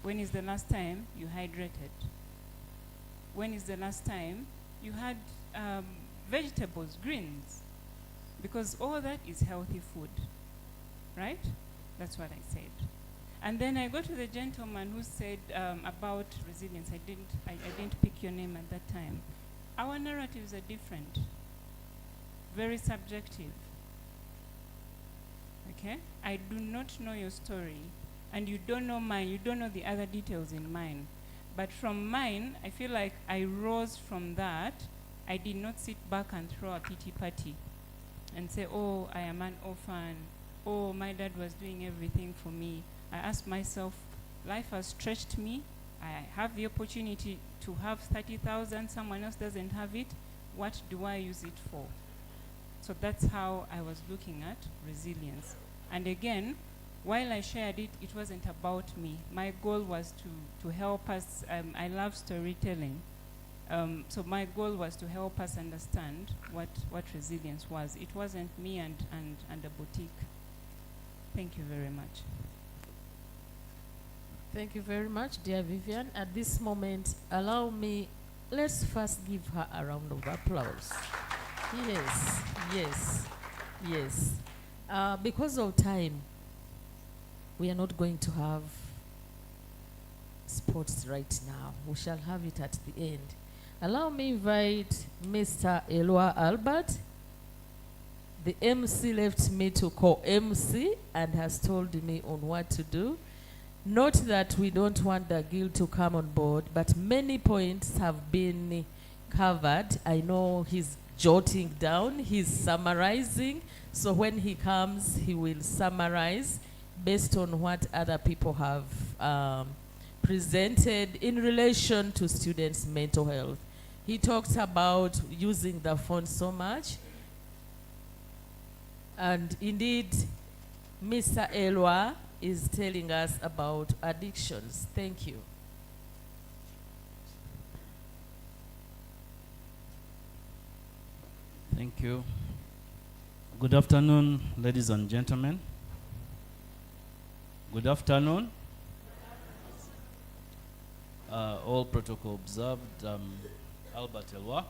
Speaker 20: When is the last time you hydrated? When is the last time you had vegetables, greens? Because all that is healthy food, right? That's what I said. And then I go to the gentleman who said about resilience. I didn't pick your name at that time. Our narratives are different, very subjective. Okay? I do not know your story, and you don't know mine. You don't know the other details in mine. But from mine, I feel like I rose from that. I did not sit back and throw a pity party and say, oh, I am an orphan. Oh, my dad was doing everything for me. I asked myself, life has stretched me. I have the opportunity to have 30,000. Someone else doesn't have it. What do I use it for? So that's how I was looking at resilience. And again, while I shared it, it wasn't about me. My goal was to help us. I love storytelling. So my goal was to help us understand what resilience was. It wasn't me and a boutique. Thank you very much.
Speaker 4: Thank you very much, dear Vivian. At this moment, allow me, let's first give her a round of applause. Yes, yes, yes. Because of time, we are not going to have sports right now. We shall have it at the end. Allow me invite Mr. Elwa Albert. The MC left me to co-MC and has told me on what to do. Not that we don't want the guild to come on board, but many points have been covered. I know he's jotting down, he's summarizing. So when he comes, he will summarize based on what other people have presented in relation to students' mental health. He talked about using the phone so much. And indeed, Mr. Elwa is telling us about addictions. Thank you.
Speaker 1: Thank you. Good afternoon, ladies and gentlemen. Good afternoon. All protocol observed. Albert Elwa.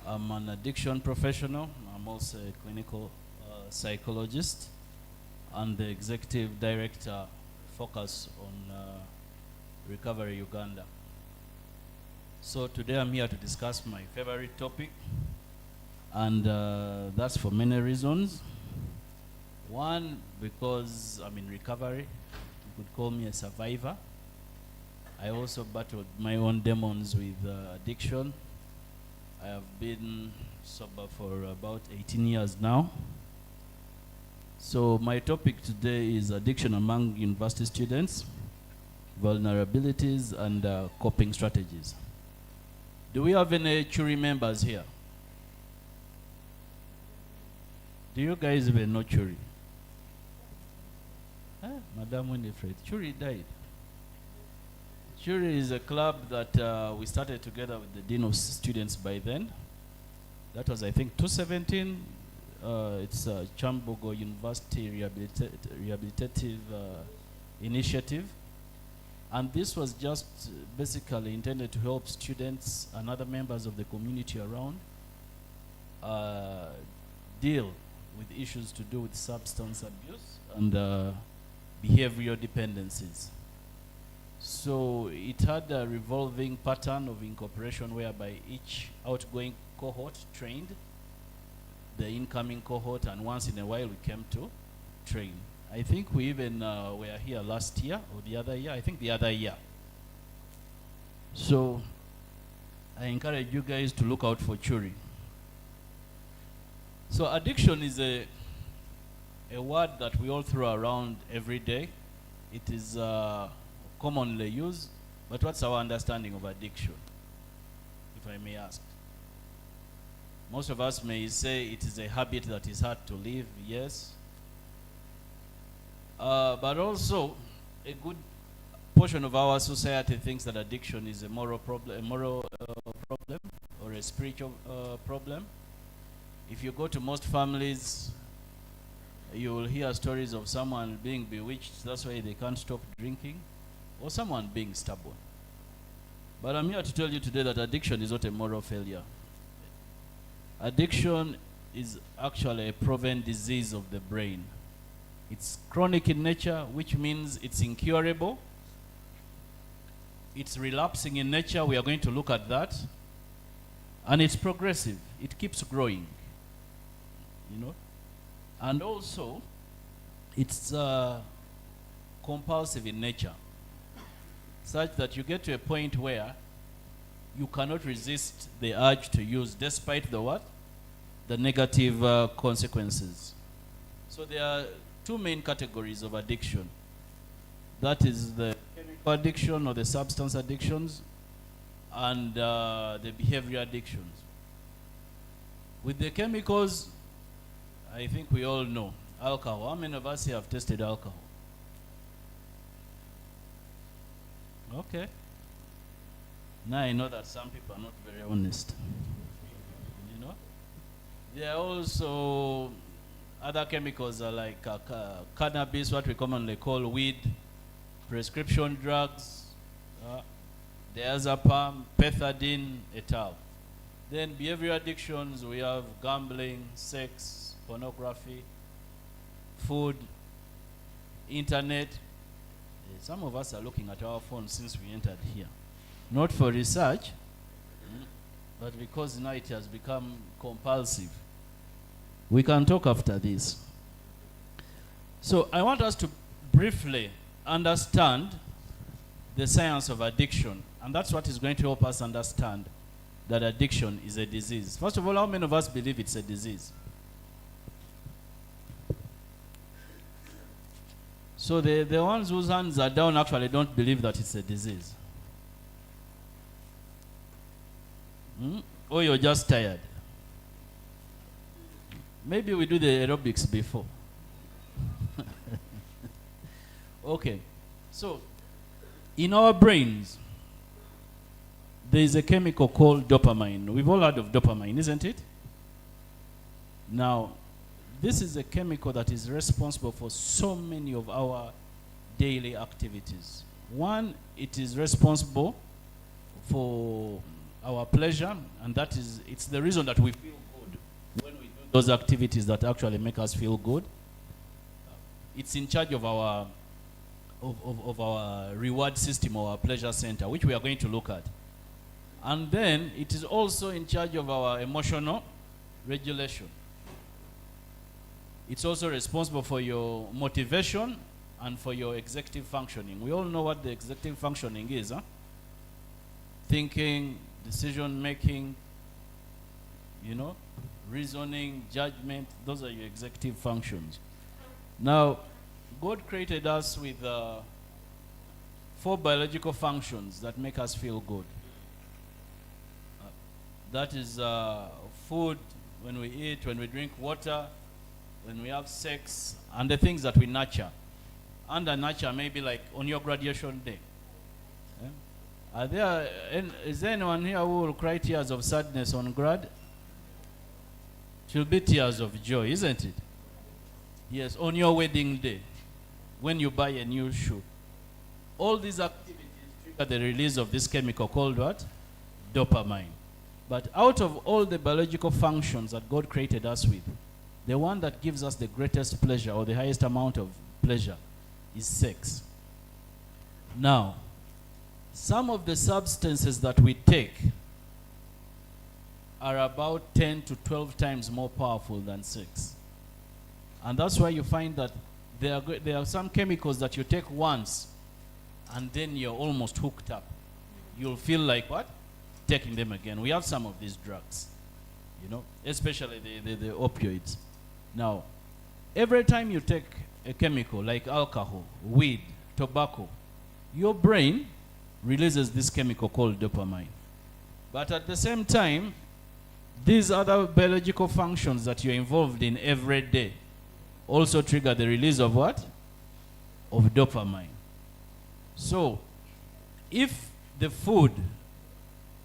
Speaker 1: I'm an addiction professional. I'm also a clinical psychologist and the executive director focus on Recovery Uganda. So today I'm here to discuss my favorite topic, and that's for many reasons. One, because I'm in recovery. You could call me a survivor. I also battled my own demons with addiction. I have been sober for about 18 years now. So my topic today is addiction among university students, vulnerabilities, and coping strategies. Do we have any Churi members here? Do you guys even know Churi? Madam Winifred, Churi died. Churi is a club that we started together with the Dean of Students by then. That was, I think, 2017. It's a Kyambogo University Rehabilitative Initiative. And this was just basically intended to help students and other members of the community around deal with issues to do with substance abuse and behavioral dependencies. So it had a revolving pattern of incorporation whereby each outgoing cohort trained the incoming cohort, and once in a while we came to train. I think we even were here last year or the other year. I think the other year. So I encourage you guys to look out for Churi. So addiction is a word that we all throw around every day. It is commonly used, but what's our understanding of addiction, if I may ask? Most of us may say it is a habit that is hard to leave, yes. But also, a good portion of our society thinks that addiction is a moral problem, or a spiritual problem. If you go to most families, you will hear stories of someone being bewitched, that's why they can't stop drinking, or someone being stubborn. But I'm here to tell you today that addiction is not a moral failure. Addiction is actually a proven disease of the brain. It's chronic in nature, which means it's incurable. It's relapsing in nature. We are going to look at that. And it's progressive. It keeps growing. You know? And also, it's compulsive in nature, such that you get to a point where you cannot resist the urge to use despite the what? The negative consequences. So there are two main categories of addiction. That is the chemical addiction or the substance addictions, and the behavior addictions. With the chemicals, I think we all know alcohol. How many of us here have tasted alcohol? Okay. Now I know that some people are not very honest. You know? There are also other chemicals are like cannabis, what we commonly call weed, prescription drugs, diazepam, pethidine, et al. Then behavioral addictions, we have gambling, sex, pornography, food, internet. Some of us are looking at our phones since we entered here. Not for research, but because now it has become compulsive. We can talk after this. So I want us to briefly understand the science of addiction, and that's what is going to help us understand that addiction is a disease. First of all, how many of us believe it's a disease? So the ones whose hands are down actually don't believe that it's a disease. Or you're just tired. Maybe we do the aerobics before. Okay. So, in our brains, there is a chemical called dopamine. We've all heard of dopamine, isn't it? Now, this is a chemical that is responsible for so many of our daily activities. One, it is responsible for our pleasure, and that is, it's the reason that we feel good when we do those activities that actually make us feel good. It's in charge of our of our reward system, or our pleasure center, which we are going to look at. And then it is also in charge of our emotional regulation. It's also responsible for your motivation and for your executive functioning. We all know what the executive functioning is, huh? Thinking, decision making, you know, reasoning, judgment. Those are your executive functions. Now, God created us with 4 biological functions that make us feel good. That is food, when we eat, when we drink water, when we have sex, and the things that we nurture. Under nurture, maybe like on your graduation day. Is there anyone here who will cry tears of sadness on grad? It will be tears of joy, isn't it? Yes, on your wedding day, when you buy a new shoe. All these activities trigger the release of this chemical called what? Dopamine. But out of all the biological functions that God created us with, the one that gives us the greatest pleasure, or the highest amount of pleasure, is sex. Now, some of the substances that we take are about 10 to 12 times more powerful than sex. And that's why you find that there are some chemicals that you take once, and then you're almost hooked up. You'll feel like what? Taking them again. We have some of these drugs, you know, especially the opioids. Now, every time you take a chemical like alcohol, weed, tobacco, your brain releases this chemical called dopamine. But at the same time, these other biological functions that you're involved in every day also trigger the release of what? Of dopamine. So, if the food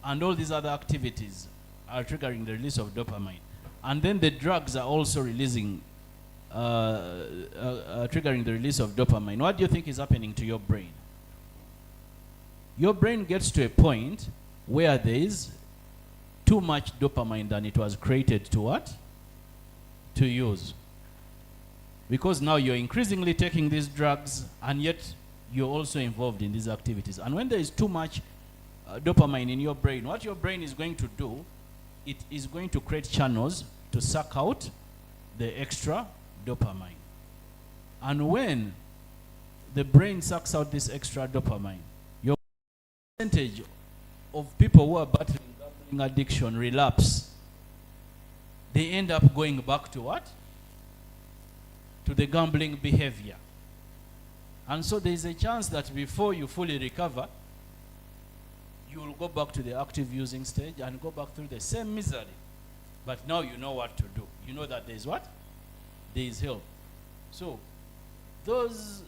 Speaker 1: and all these other activities are triggering the release of dopamine, and then the drugs are also releasing, triggering the release of dopamine, what do you think is happening to your brain? Your brain gets to a point where there is too much dopamine than it was created to what? To use. Because now you're increasingly taking these drugs, and yet you're also involved in these activities. And when there is too much dopamine in your brain, what your brain is going to do, it is going to create channels to suck out the extra dopamine. And when the brain sucks out this extra dopamine, your percentage of people who are battling gambling addiction relapse. They end up going back to what? To the gambling behavior. And so there is a chance that before you fully recover, you will go back to the active using stage and go back through the same misery. But now you know what to do. You know that there is what? There is help. So those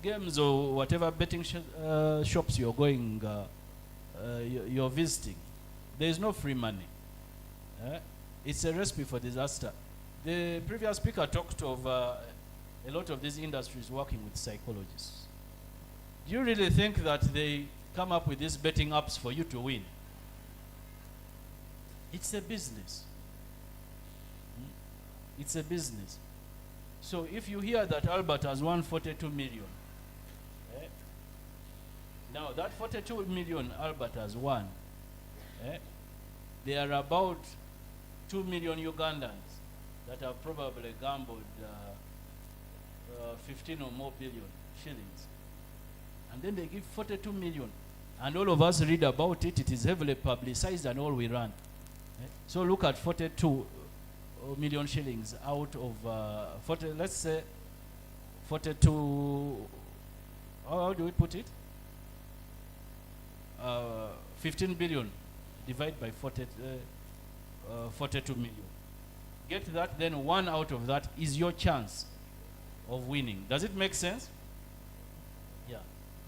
Speaker 1: games or whatever betting shops you're going you're visiting. There is no free money. It's a recipe for disaster. The previous speaker talked of a lot of these industries working with psychologists. Do you really think that they come up with these betting apps for you to win? It's a business. It's a business. So if you hear that Albert has won 42 million, now that 42 million Albert has won, there are about 2 million Ugandans that have probably gambled 15 or more billion shillings. And then they give 42 million. And all of us read about it. It is heavily publicized and all we run. So look at 42 million shillings out of 40, let's say 42, how do we put it? 15 billion divided by 42 million. Get that, then one out of that is your chance of winning. Does it make sense? Yeah.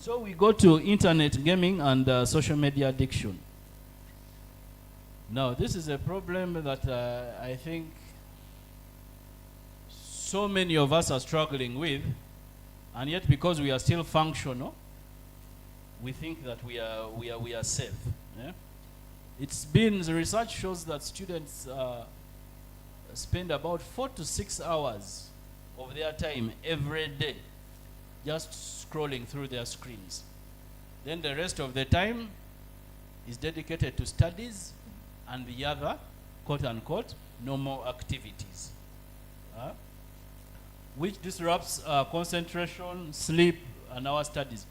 Speaker 1: So we go to internet gaming and social media addiction. Now, this is a problem that I think so many of us are struggling with, and yet because we are still functional, we think that we are safe. Yeah? It's been, the research shows that students spend about 4 to 6 hours of their time every day just scrolling through their screens. Then the rest of the time is dedicated to studies and the other, quote unquote, normal activities, which disrupts concentration, sleep, and our studies.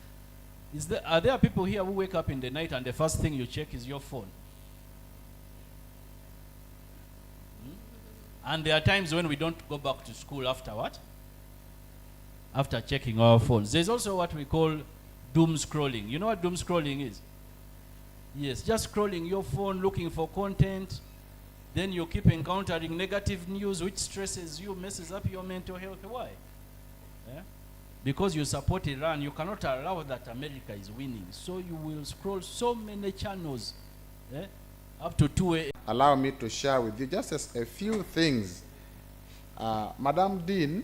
Speaker 1: Are there people here who wake up in the night and the first thing you check is your phone? And there are times when we don't go back to school after what? After checking our phones. There's also what we call doom scrolling. You know what doom scrolling is? Yes, just scrolling your phone, looking for content. Then you keep encountering negative news which stresses you, messes up your mental health. Why? Yeah? Because you support Iran, you cannot allow that America is winning. So you will scroll so many channels, up to 2 a.m.
Speaker 3: Allow me to share with you just a few things. Madam Dean,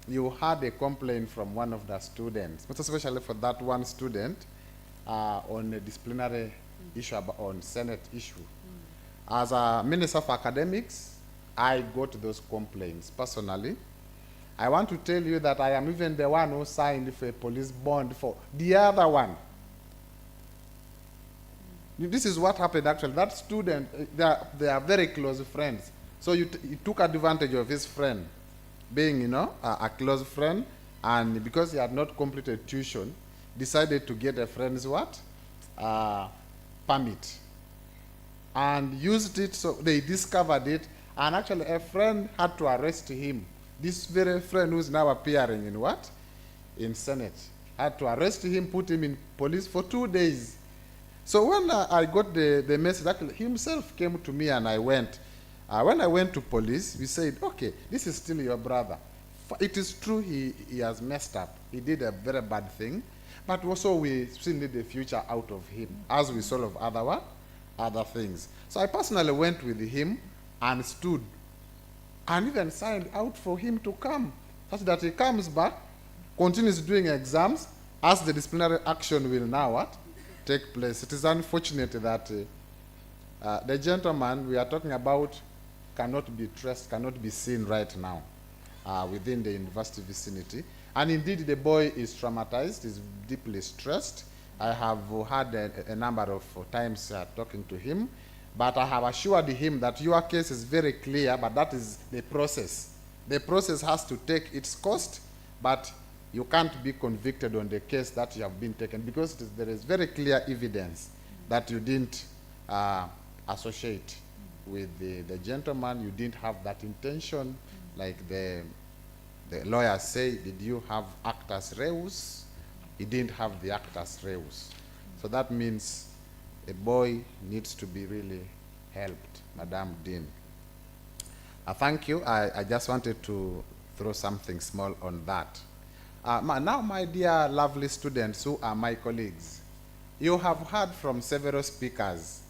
Speaker 3: you had a complaint from one of the students, most especially for that one student on a disciplinary issue, on Senate issue. As a Minister of Academics, I got those complaints personally. I want to tell you that I am even the one who signed for a police bond for the other one. This is what happened actually. That student, they are very close friends. So he took advantage of his friend being, a close friend, and because he had not completed tuition, decided to get a friend's what? Permit. And used it, so they discovered it, and actually a friend had to arrest him. This very friend who's now appearing in what? In Senate. Had to arrest him, put him in police for 2 days. So when I got the message, actually himself came to me and I went. When I went to police, we said, okay, this is still your brother. It is true he has messed up. He did a very bad thing. But also we still need the future out of him as we solve other things. So I personally went with him and stood and even signed out for him to come, such that he comes back, continues doing exams, as the disciplinary action will now what? Take place. It is unfortunate that the gentleman we are talking about cannot be traced, cannot be seen right now within the university vicinity. And indeed, the boy is traumatized, is deeply stressed. I have had a number of times talking to him, but I have assured him that your case is very clear, but that is the process. The process has to take its cost, but you can't be convicted on the case that you have been taken because there is very clear evidence that you didn't associate with the gentleman, you didn't have that intention, like the lawyers say, did you have actus reus? He didn't have the actus reus. So that means a boy needs to be really helped, Madam Dean. Thank you. I just wanted to throw something small on that. Now, my dear lovely students who are my colleagues, You have heard from several speakers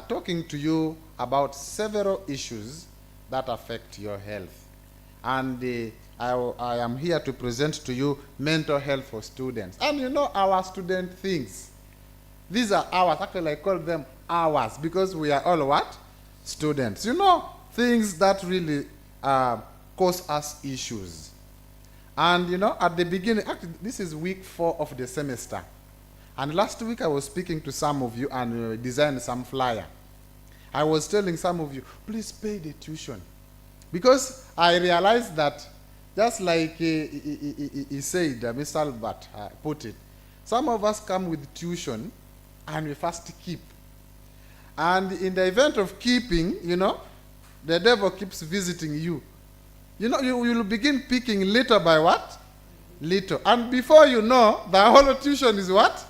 Speaker 3: talking to you about several issues that affect your health. And I am here to present to you mental health for students. And you know our student things. These are ours. Actually, I call them ours because we are all what? Students. You know, things that really cause us issues. And you know, at the beginning, actually, this is week 4 of the semester. And last week I was speaking to some of you and designed some flyer. I was telling some of you, please pay the tuition. Because I realized that, just like he said, Mr. Albert put it, some of us come with tuition and we first keep. And in the event of keeping, you know, the devil keeps visiting you. You know, you will begin picking little by what? Little. And before you know, the whole tuition is what?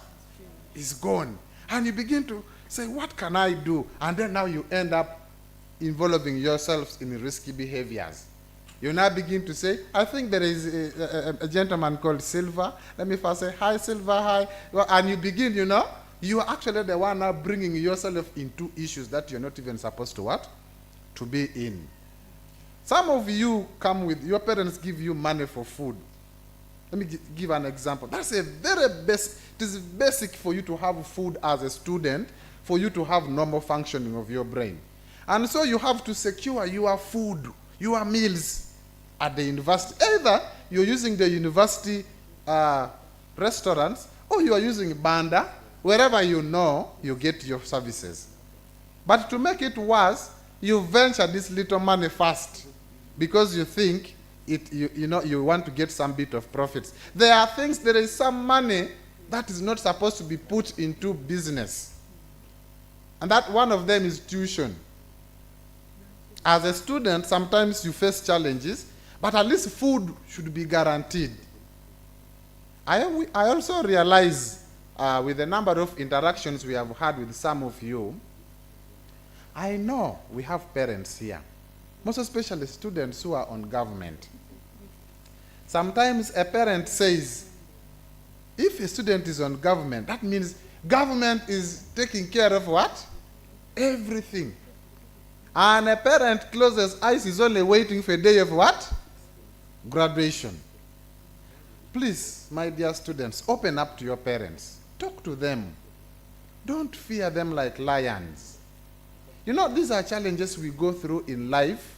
Speaker 3: Is gone. And you begin to say, what can I do? And then now you end up involving yourselves in risky behaviors. You now begin to say, I think there is a gentleman called Silver. Let me first say, hi, Silver, hi. And you begin, you know, you are actually the one now bringing yourself into issues that you're not even supposed to what? To be in. Some of you come with, your parents give you money for food. Let me give an example. That's a very basic, it is basic for you to have food as a student, for you to have normal functioning of your brain. And so you have to secure your food, your meals at the university. Either you're using the university restaurants, or you are using Banda. Wherever you know, you get your services. But to make it worse, you venture this little money first because you think you know, you want to get some bit of profits. There are things, there is some money that is not supposed to be put into business. And that one of them is tuition. As a student, sometimes you face challenges, but at least food should be guaranteed. I also realize with the number of interactions we have had with some of you, I know we have parents here, most especially students who are on government. Sometimes a parent says, if a student is on government, that means government is taking care of what? Everything. And a parent closes eyes, is only waiting for a day of what? Graduation. Please, my dear students, open up to your parents. Talk to them. Don't fear them like lions. You know, these are challenges we go through in life,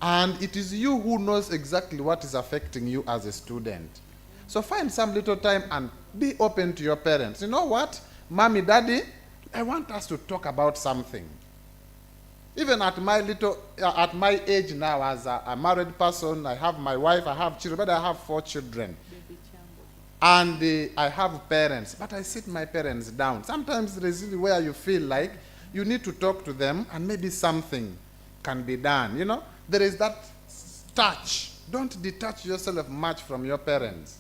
Speaker 3: and it is you who knows exactly what is affecting you as a student. So find some little time and be open to your parents. You know what? Mommy, Daddy, I want us to talk about something. Even at my age now, as a married person, I have my wife, I have children, but I have 4 children. And I have parents, but I sit my parents down. Sometimes there is where you feel like you need to talk to them and maybe something can be done. You know, there is that touch. Don't detach yourself much from your parents.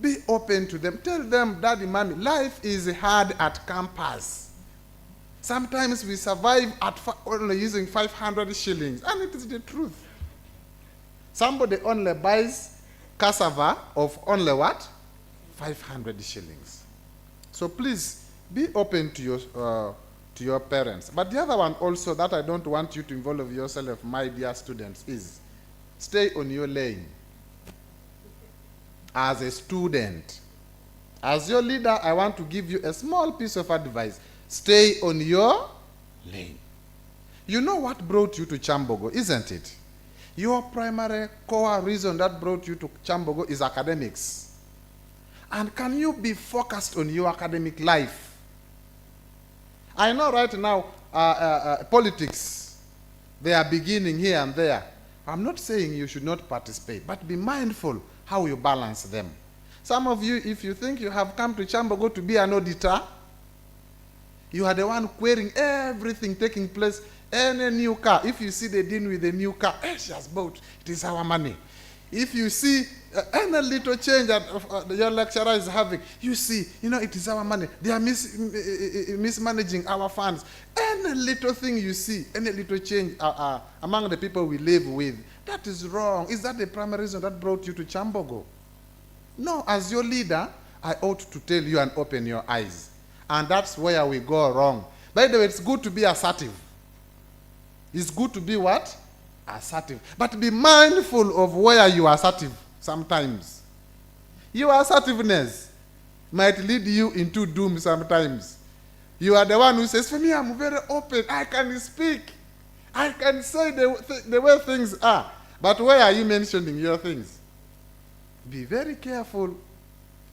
Speaker 3: Be open to them. Tell them, Daddy, Mommy, life is hard at campus. Sometimes we survive at only using 500 shillings, and it is the truth. Somebody only buys cassava of only what? 500 shillings. So please, be open to your parents. But the other one also that I don't want you to involve yourself, my dear students, is stay on your lane. As a student, as your leader, I want to give you a small piece of advice. Stay on your lane. You know what brought you to Kyambogo, isn't it? Your primary core reason that brought you to Kyambogo is academics. And can you be focused on your academic life? I know right now, politics, they are beginning here and there. I'm not saying you should not participate, but be mindful how you balance them. Some of you, if you think you have come to Kyambogo to be an auditor, you are the one querying everything taking place. Any new car, if you see the dean with a new car, she has bought, it is our money. If you see any little change that your lecturer is having, you see, you know, it is our money. They are mismanaging our funds. Any little thing you see, any little change among the people we live with, that is wrong. Is that the primary reason that brought you to Kyambogo? No, as your leader, I ought to tell you and open your eyes. And that's where we go wrong. By the way, it's good to be assertive. It's good to be what? Assertive. But be mindful of where you are assertive sometimes. Your assertiveness might lead you into doom sometimes. You are the one who says, for me, I'm very open. I can speak. I can say the way things are. But where are you mentioning your things? Be very careful.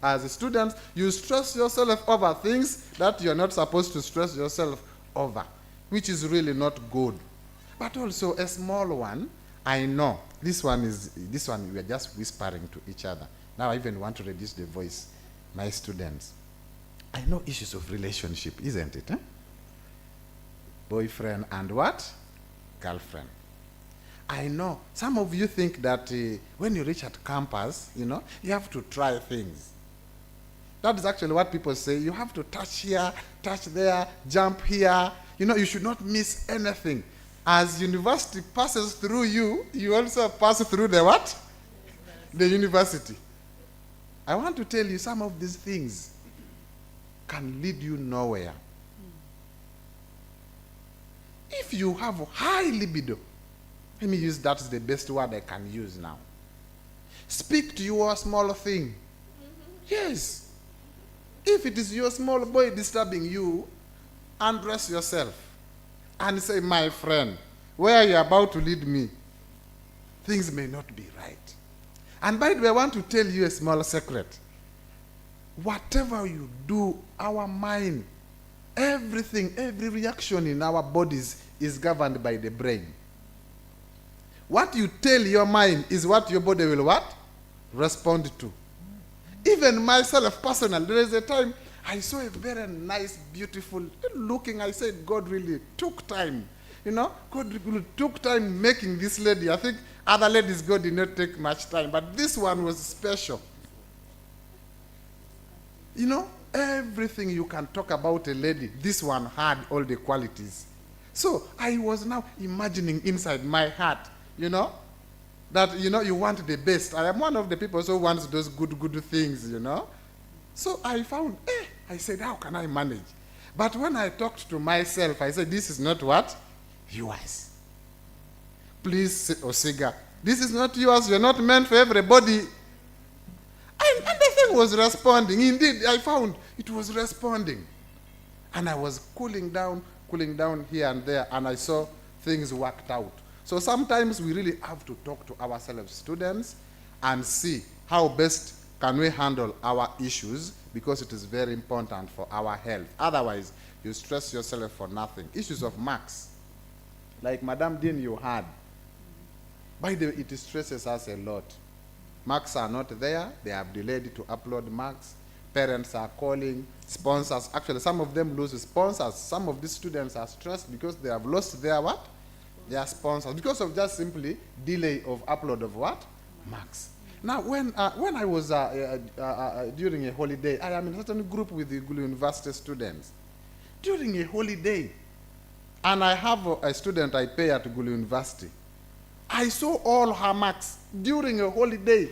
Speaker 3: As students, you stress yourself over things that you're not supposed to stress yourself over, which is really not good. But also a small one, I know. This one we are just whispering to each other. Now I even want to reduce the voice. My students, I know issues of relationship, isn't it? Boyfriend and what? Girlfriend. I know. Some of you think that when you reach at campus, you have to try things. That is actually what people say. You have to touch here, touch there, jump here. You should not miss anything. As university passes through you, you also pass through the what? The university. I want to tell you some of these things can lead you nowhere. If you have a high libido, let me use that's the best word I can use now. Speak to your small thing. Yes. If it is your small boy disturbing you, undress yourself and say, my friend, where are you about to lead me? Things may not be right. And by the way, I want to tell you a small secret. Whatever you do, our mind, everything, every reaction in our bodies is governed by the brain. What you tell your mind is what your body will what? Respond to. Even myself personally, there is a time I saw a very nice, beautiful looking, I said, God really took time. God really took time making this lady. I think other ladies, God did not take much time, but this one was special. Everything you can talk about a lady, this one had all the qualities. So I was now imagining inside my heart, that, you want the best. I am one of the people who wants those good things, So I found, I said, how can I manage? But when I talked to myself, I said, this is not what? Yours. Please, Osiga, this is not yours. You're not meant for everybody. And the thing was responding. Indeed, I found it was responding. And I was cooling down here and there, and I saw things worked out. So sometimes we really have to talk to ourselves, students, and see how best can we handle our issues, because it is very important for our health. Otherwise, you stress yourself for nothing. Issues of marks, like Madam Dean you had. By the way, it stresses us a lot. Marks are not there. They have delayed to upload marks. Parents are calling. Sponsors, actually some of them lose sponsors. Some of these students are stressed because they have lost their what? Their sponsors, because of just simply delay of upload of what? Marks. Now, when I was during a holiday, I am in a certain group with the Gulu University students. During a holiday, and I have a student I pay at Gulu University. I saw all her marks during a holiday.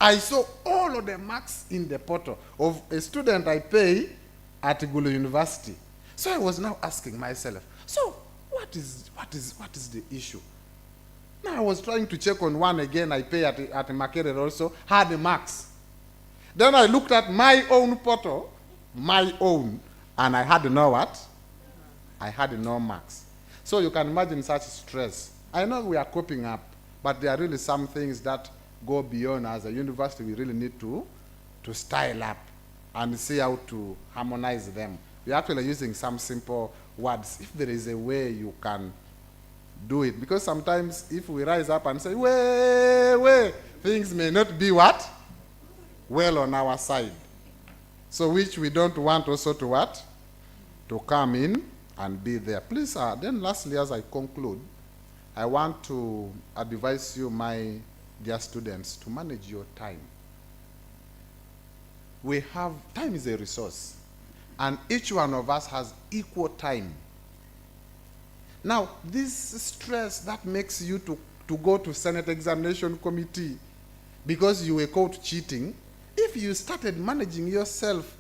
Speaker 3: I saw all of the marks in the portal of a student I pay at Gulu University. So I was now asking myself, so what is the issue? Now I was trying to check on one again I pay at Makerere also, had the marks. Then I looked at my own portal, and I had no what? I had no marks. So you can imagine such stress. I know we are coping up, but there are really some things that go beyond. As a university, we really need to style up and see how to harmonize them. We're actually using some simple words. If there is a way you can do it, because sometimes if we rise up and say, way, things may not be what? Well on our side. So which we don't want also to what? To come in and be there. Please, then lastly, as I conclude, I want to advise you, my dear students, to manage your time. Time is a resource, and each one of us has equal time. Now, this stress that makes you to go to Senate examination committee because you were caught cheating, if you started managing yourself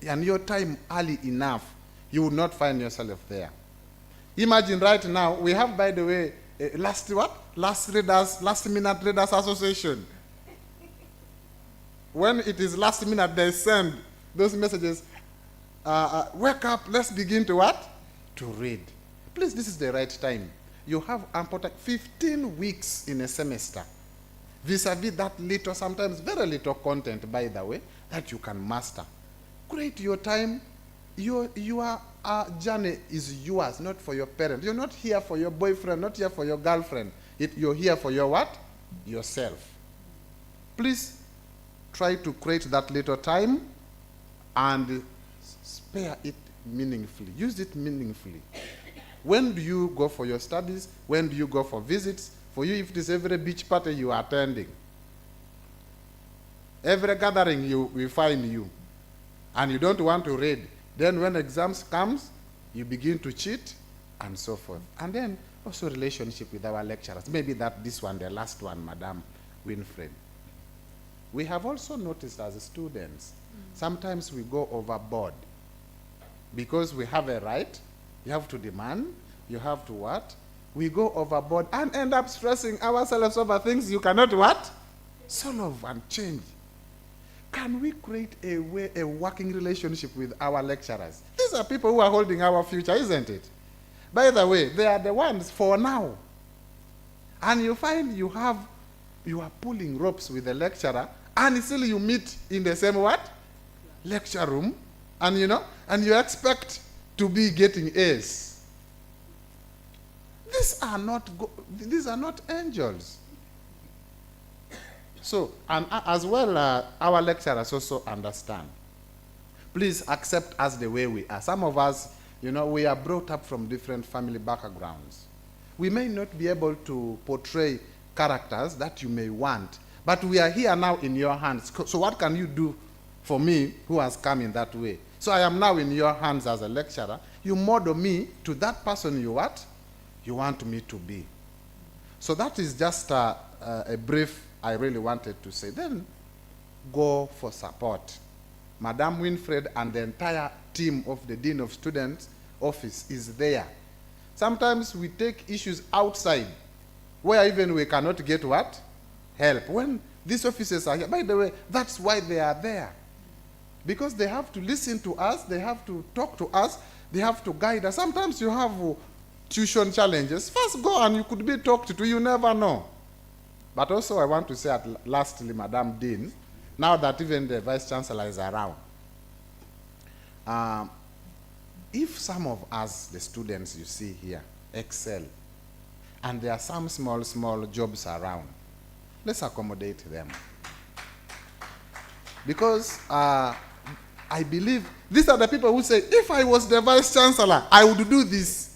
Speaker 3: and your time early enough, you would not find yourself there. Imagine right now, we have, by the way, last minute readers association. When it is last minute, they send those messages, wake up, let's begin to what? To read. Please, this is the right time. You have ample time, 15 weeks in a semester. Vis-a-vis that little, sometimes very little content, by the way, that you can master. Create your time. Your journey is yours, not for your parents. You're not here for your boyfriend, not here for your girlfriend. You're here for your what? Yourself. Please try to create that little time and spare it meaningfully. Use it meaningfully. When do you go for your studies? When do you go for visits? For you, if it is every beach party you are attending, every gathering we find you, and you don't want to read, then when exams comes, you begin to cheat, and so forth. And then also relationship with our lecturers. Maybe this one, the last one, Madam Winfred. We have also noticed as students, sometimes we go overboard. Because we have a right, you have to demand, you have to what? We go overboard and end up stressing ourselves over things you cannot what? Solve and change. Can we create a working relationship with our lecturers? These are people who are holding our future, isn't it? By the way, they are the ones for now. And you find you are pulling ropes with the lecturer, and still you meet in the same what? Lecture room, and you expect to be getting A's. These are not angels. So, and as well, our lecturers also understand. Please accept us the way we are. Some of us, we are brought up from different family backgrounds. We may not be able to portray characters that you may want, but we are here now in your hands. So what can you do for me who has come in that way? So I am now in your hands as a lecturer. You model me to that person you want me to be. So that is just a brief I really wanted to say. Then go for support. Madam Winfred and the entire team of the Dean of Students office is there. Sometimes we take issues outside where even we cannot get what? Help. When these officers are here, by the way, that's why they are there. Because they have to listen to us, they have to talk to us, they have to guide us. Sometimes you have tuition challenges. First go and you could be talked to, you never know. But also I want to say lastly, Madam Dean, now that even the Vice Chancellor is around, if some of us, the students you see here, excel, and there are some small jobs around, let's accommodate them. Because I believe these are the people who say, if I was the Vice Chancellor, I would do this.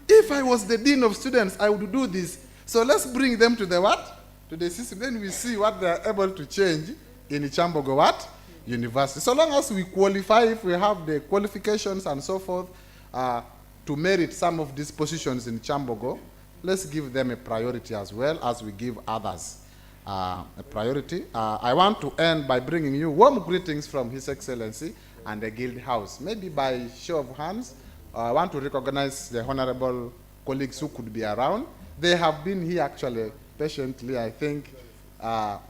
Speaker 3: If I was the Dean of Students, I would do this. So let's bring them to the what? To the system. Then we see what they are able to change in Kyambogo what? University. So long as we qualify, if we have the qualifications and so forth to merit some of these positions in Kyambogo, let's give them a priority as well as we give others a priority. I want to end by bringing you warm greetings from His Excellency and the Guild House. Maybe by show of hands, I want to recognize the honorable colleagues who could be around. They have been here actually patiently. I think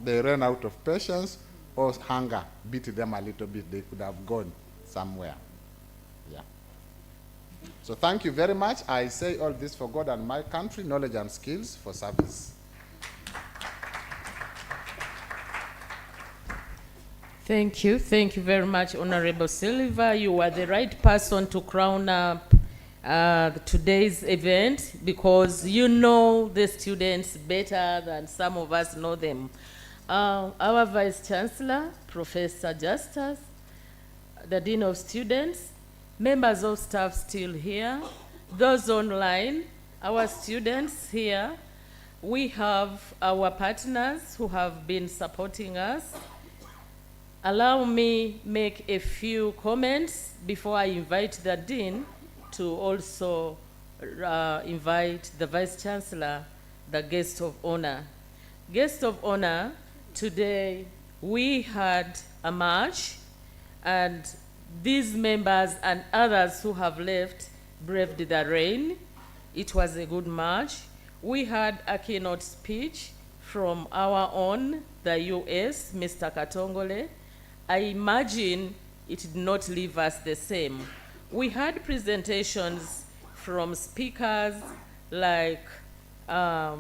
Speaker 3: they ran out of patience or hunger beat them a little bit. They could have gone somewhere. Yeah. So thank you very much. I say all this for God and my country, knowledge and skills for service.
Speaker 4: Thank you very much, Honorable Silva. You are the right person to crown up today's event because you know the students better than some of us know them. Our Vice Chancellor, Professor Justus, the Dean of Students, members of staff still here, those online, our students here. We have our partners who have been supporting us. Allow me make a few comments before I invite the Dean to also invite the Vice Chancellor, the guest of honor. Guest of honor, today we had a march, and these members and others who have left braved the rain. It was a good march. We had a keynote speech from our own, the US, Mr. Katongole. I imagine it did not leave us the same. We had presentations from speakers like the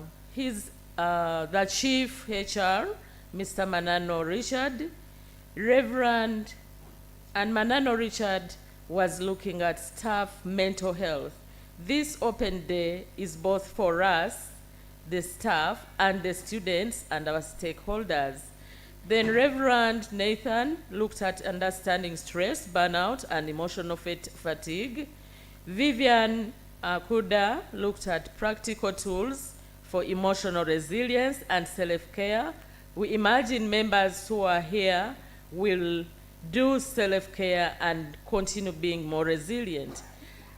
Speaker 4: Chief HR, Mr. Manano Richard, Reverend, and Manano Richard was looking at staff mental health. This open day is both for us, the staff, and the students and our stakeholders. Then Reverend Nathan looked at understanding stress, burnout, and emotional fatigue. Vivian Kuda looked at practical tools for emotional resilience and self-care. We imagine members who are here will do self-care and continue being more resilient.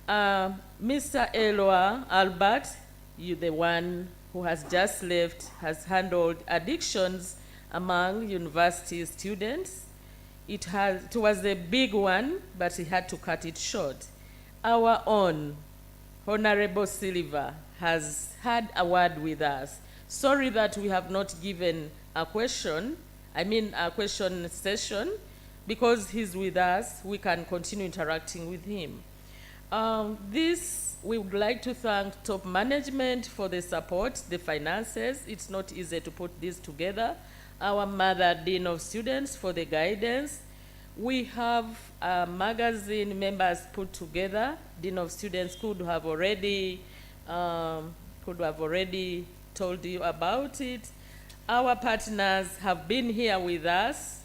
Speaker 4: Mr. Eloi Albert, you the one who has just left, has handled addictions among university students. It was a big one, but he had to cut it short. Our own Honorable Silva has had a word with us. Sorry that we have not given a question session, because he's with us, we can continue interacting with him. We would like to thank top management for the support, the finances. It's not easy to put this together. Our Mother Dean of Students for the guidance. We have magazine members put together. Dean of Students could have already told you about it. Our partners have been here with us,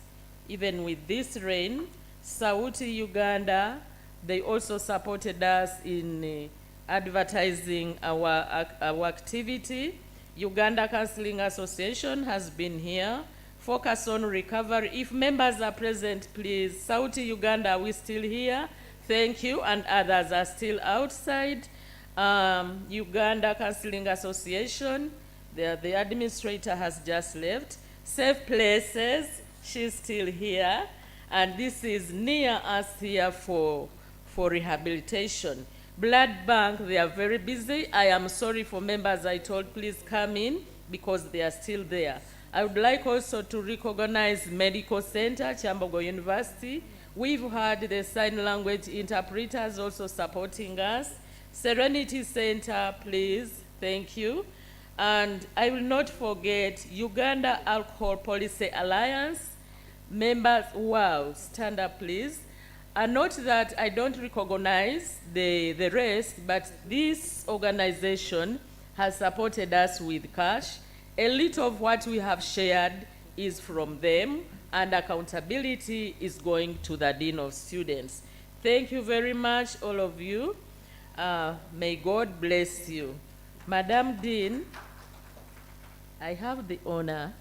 Speaker 4: even with this rain. Sauti Uganda, they also supported us in advertising our activity. Uganda Counseling Association has been here. Focus on recovery. If members are present, please. Sauti Uganda, are we still here? Thank you. And others are still outside. Uganda Counseling Association, the administrator has just left. Safe Places, she's still here. And this is near us here for rehabilitation. Blood Bank, they are very busy. I am sorry for members I told please come in because they are still there. I would like also to recognize Medical Center, Kyambogo University. We've had the sign language interpreters also supporting us. Serenity Center, please, thank you. And I will not forget Uganda Alcohol Policy Alliance. Members, wow, stand up please. And note that I don't recognize the rest, but this organization has supported us with cash. A little of what we have shared is from them, and accountability is going to the Dean of Students. Thank you very much, all of you. May God bless you. Madam Dean, I have the honor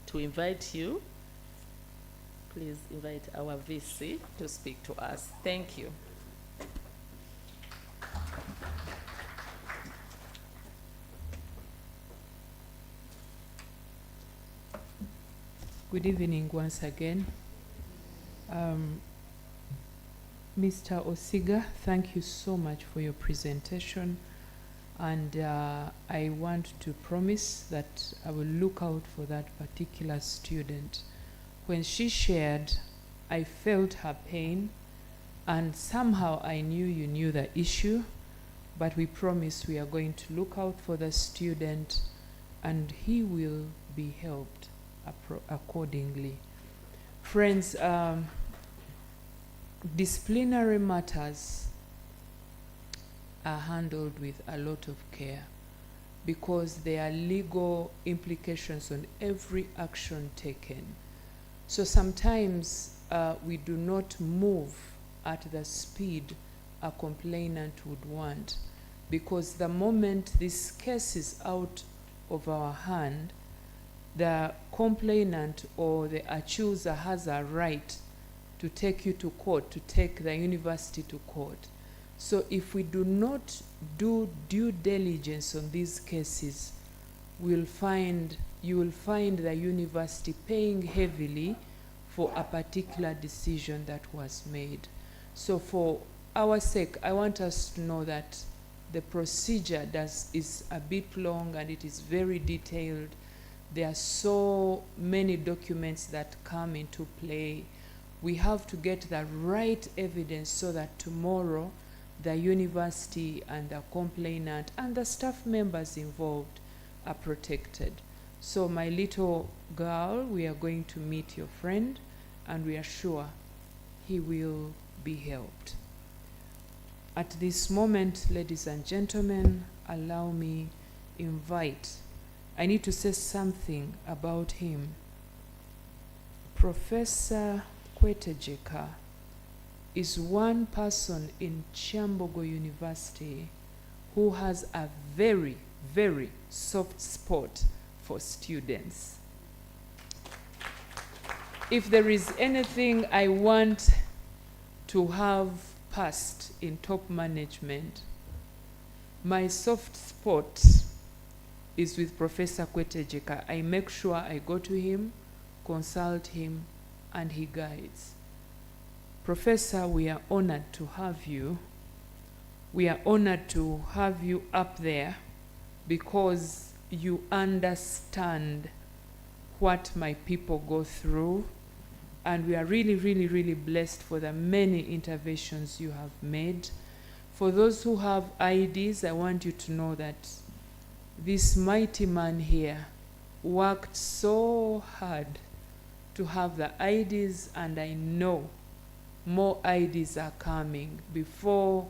Speaker 4: to invite you. Please invite our VC to speak to us. Thank you.
Speaker 5: Good evening once again. Mr. Osiga, thank you so much for your presentation. And I want to promise that I will look out for that particular student. When she shared, I felt her pain, and somehow I knew you knew the issue, but we promise we are going to look out for the student and he will be helped accordingly. Friends, disciplinary matters are handled with a lot of care because there are legal implications on every action taken. So sometimes we do not move at the speed a complainant would want, because the moment this case is out of our hand, the complainant or the accuser has a right to take you to court, to take the university to court. So if we do not do due diligence on these cases, we'll find you will find the university paying heavily for a particular decision that was made. So for our sake, I want us to know that the procedure is a bit long and it is very detailed. There are so many documents that come into play. We have to get the right evidence so that tomorrow the university and the complainant and the staff members involved are protected. So my little girl, we are going to meet your friend and we are sure he will be helped. At this moment, ladies and gentlemen, allow me invite. I need to say something about him. Professor Kwetejeka is one person in Kyambogo University who has a very, very soft spot for students. If there is anything I want to have passed in top management, my soft spot is with Professor Kwetejeka. I make sure I go to him, consult him, and he guides. Professor, we are honored to have you. We are honored to have you up there because you understand what my people go through. And we are really, really, really blessed for the many interventions you have made. For those who have IDs, I want you to know that this mighty man here worked so hard to have the IDs, and I know more IDs are coming. Before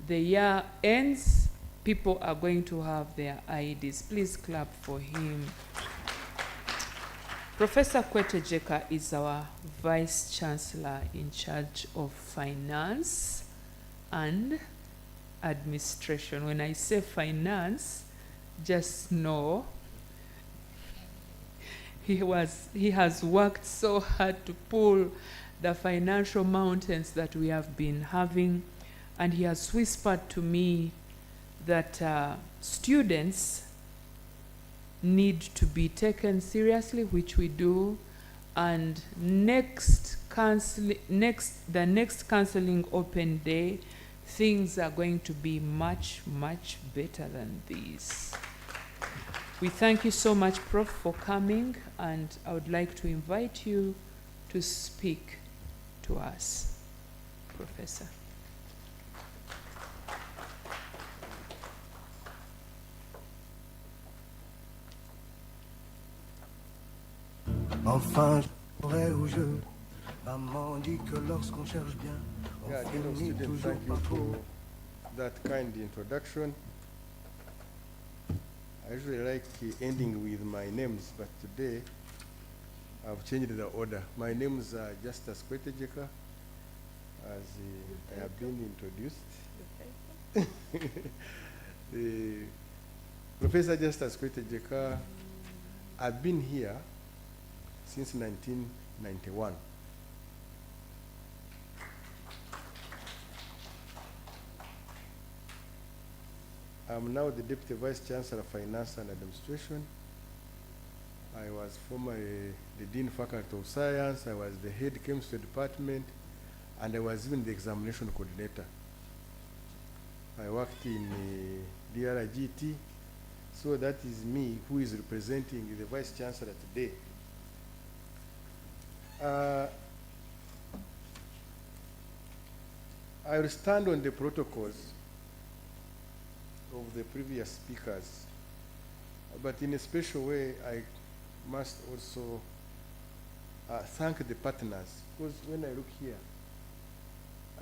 Speaker 5: the year ends, people are going to have their IDs. Please clap for him. Professor Kwetejeka is our Vice Chancellor in charge of finance and administration. When I say finance, just know he has worked so hard to pull the financial mountains that we have been having, and he has whispered to me that students need to be taken seriously, which we do, and the next counseling open day, things are going to be much, much better than this. We thank you so much, Prof, for coming, and I would like to invite you to speak to us, Professor.
Speaker 8: Enfin, j'aurais où je. Maman dit que lorsqu'on cherche bien, on finit toujours
Speaker 22: Thank you
Speaker 8: par
Speaker 22: for
Speaker 8: trouver.
Speaker 22: that kind introduction. I usually like ending with my names, but today I've changed the order. My names are Justus Kwetejeka, as I have been introduced. Professor Justus Kwetejeka, I've been here since 1991. I'm now the Deputy Vice Chancellor of Finance and Administration. I was formerly the Dean Faculty of Science, I was the Head Chemistry Department, and I was even the Examination Coordinator. I worked in DRGT, so that is me who is representing the Vice Chancellor today. I will stand on the protocols of the previous speakers, but in a special way, I must also thank the partners, because when I look here,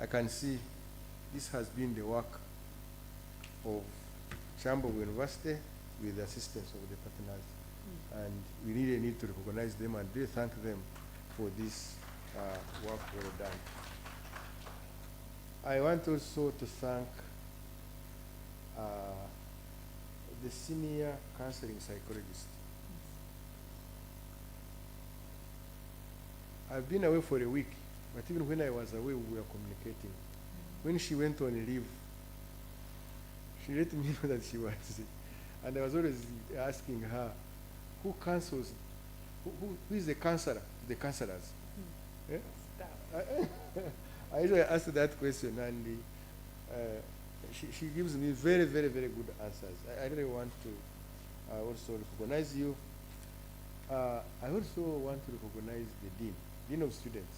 Speaker 22: I can see this has been the work of Kyambogo University with the assistance of the partners, and we really need to recognize them and really thank them for this work well done. I want also to thank the senior counseling psychologist. I've been away for a week, but even when I was away, we were communicating. When she went on leave, she let me know that she was sick. And I was always asking her, who counsels, who is the counselor? The counselors. Eh? I usually ask that question, and she gives me very, very, very good answers. I really want to also recognize you. I also want to recognize the dean of students.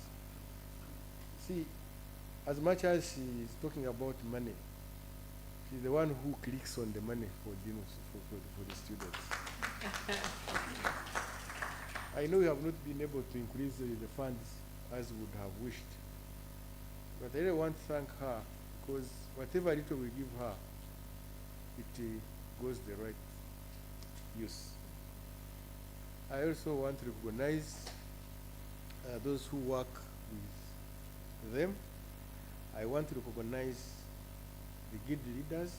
Speaker 22: See, as much as she's talking about money, she's the one who clicks on the money for the students. I know you have not been able to increase the funds as we would have wished, but I really want to thank her, because whatever little we give her, it goes the right use. I also want to recognize those who work with them. I want to recognize the guild leaders,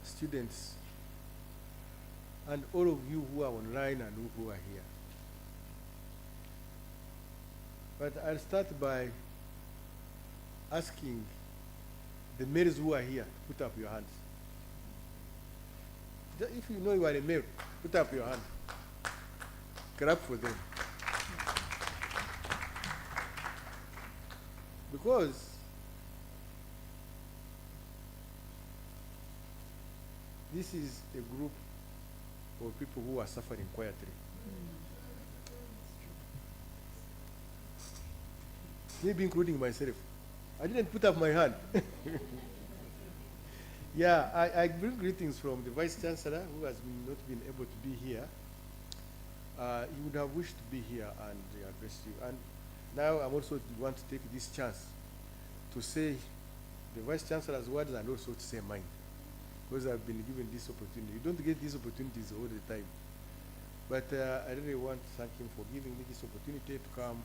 Speaker 22: students, and all of you who are online and who are here. But I'll start by asking the males who are here, put up your hands. If you know you are a male, put up your hand. Clap for them. Because this is a group of people who are suffering quietly. Maybe including myself. I didn't put up my hand. Yeah, I bring greetings from the Vice Chancellor, who has not been able to be here. He would have wished to be here and address you. And now I also want to take this chance to say the Vice Chancellor's words and also to say mine, because I've been given this opportunity. You don't get these opportunities all the time. But I really want to thank him for giving me this opportunity to come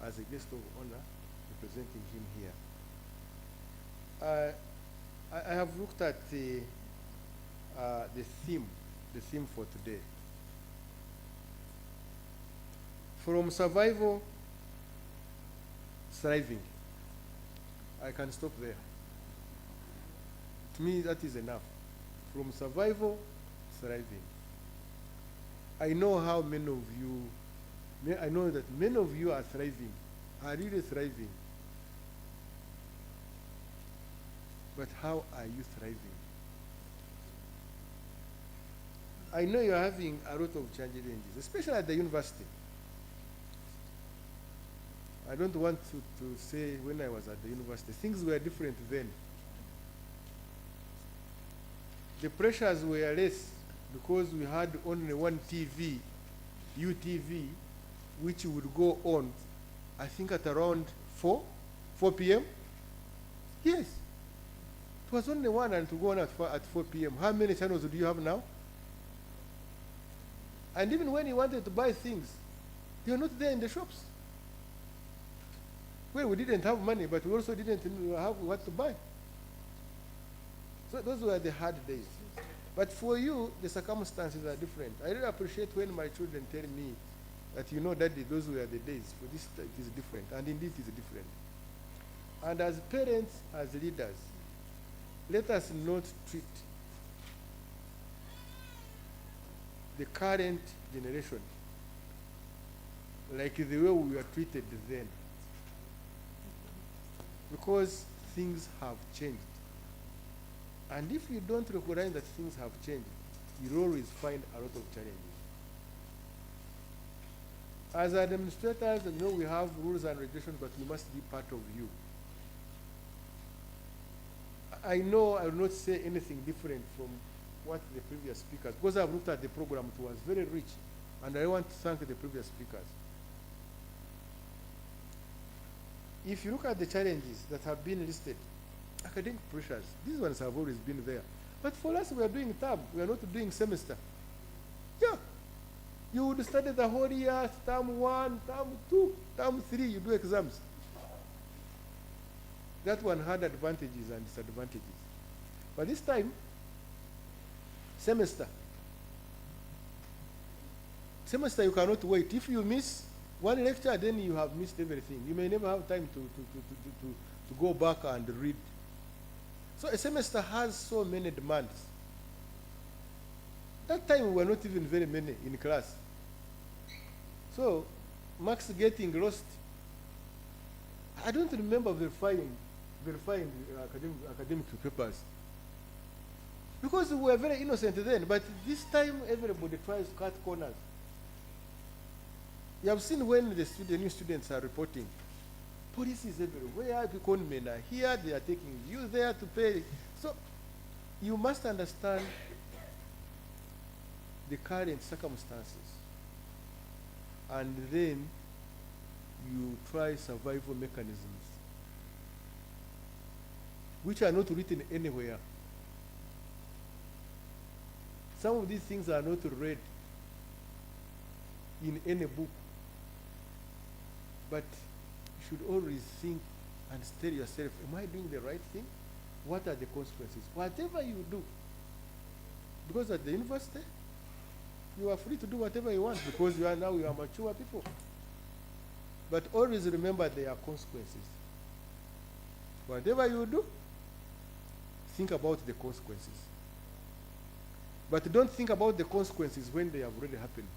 Speaker 22: as a guest of honor, representing him here. I have looked at the theme for today. From survival, thriving. I can stop there. To me, that is enough. From survival, thriving. I know how many of you, I know that many of you are thriving, are really thriving. But how are you thriving? I know you're having a lot of challenges, especially at the university. I don't want to say when I was at the university, things were different then. The pressures were less because we had only one TV, UTV, which would go on, I think at around 4 p.m. Yes. It was only one and to go on at 4 p.m. How many channels do you have now? And even when you wanted to buy things, they were not there in the shops. Well, we didn't have money, but we also didn't have what to buy. So those were the hard days. But for you, the circumstances are different. I really appreciate when my children tell me that, you know, Daddy, those were the days. For this, it is different. And indeed, it is different. And as parents, as leaders, let us not treat the current generation like the way we were treated then. Because things have changed. And if you don't recognize that things have changed, you'll always find a lot of challenges. As administrators, you know, we have rules and regulations, but we must be part of you. I know I will not say anything different from what the previous speakers, because I've looked at the program, it was very rich, and I want to thank the previous speakers. If you look at the challenges that have been listed, academic pressures, these ones have always been there. But for us, we are doing term, we are not doing semester. Yeah. You would study the whole year, term 1, term 2, term 3, you do exams. That one had advantages and disadvantages. But this time, semester. Semester, you cannot wait. If you miss one lecture, then you have missed everything. You may never have time to go back and read. So a semester has so many demands. That time we were not even very many in class. So, marks getting lost. I don't remember verifying academic papers. Because we were very innocent then, but this time everybody tries to cut corners. You have seen when the new students are reporting, police is everywhere, conmen are here, they are taking you there to pay. So you must understand the current circumstances. And then you try survival mechanisms, which are not written anywhere. Some of these things are not read in any book. But you should always think and tell yourself, am I doing the right thing? What are the consequences? Whatever you do. Because at the university, you are free to do whatever you want because you are mature people. But always remember there are consequences. Whatever you do, think about the consequences. But don't think about the consequences when they have already happened.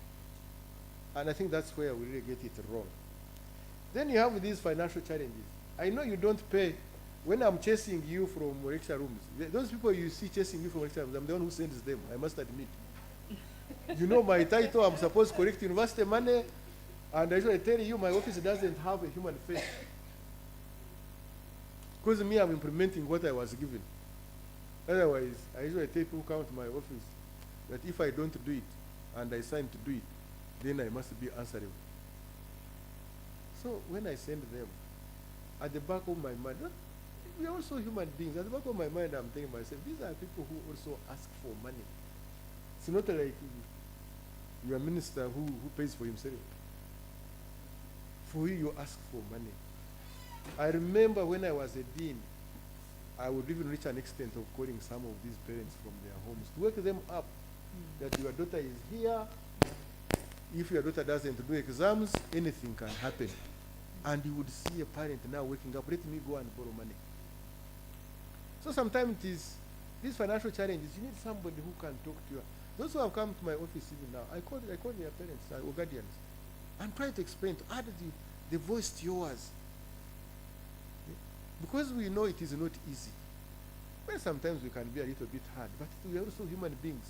Speaker 22: And I think that's where we really get it wrong. Then you have these financial challenges. I know you don't pay. When I'm chasing you from lecture rooms, those people you see chasing you from lecture rooms, I'm the one who sends them, I must admit. You know my title, I'm supposed to collect university money, and I usually tell you my office doesn't have a human face. Because me, I'm implementing what I was given. Otherwise, I usually tell people who come to my office that if I don't do it, and I sign to do it, then I must be answerable. So when I send them, at the back of my mind, we are also human beings. At the back of my mind, I'm thinking myself, these are people who also ask for money. It's not like you're a minister who pays for himself. For you, you ask for money. I remember when I was a dean, I would even reach an extent of calling some of these parents from their homes to wake them up that your daughter is here. If your daughter doesn't do exams, anything can happen. And you would see a parent now waking up, let me go and borrow money. So sometimes it is these financial challenges, you need somebody who can talk to you. Those who have come to my office even now, I call their parents or guardians and try to explain, to add the voice to yours. Because we know it is not easy. Well, sometimes we can be a little bit hard, but we are also human beings.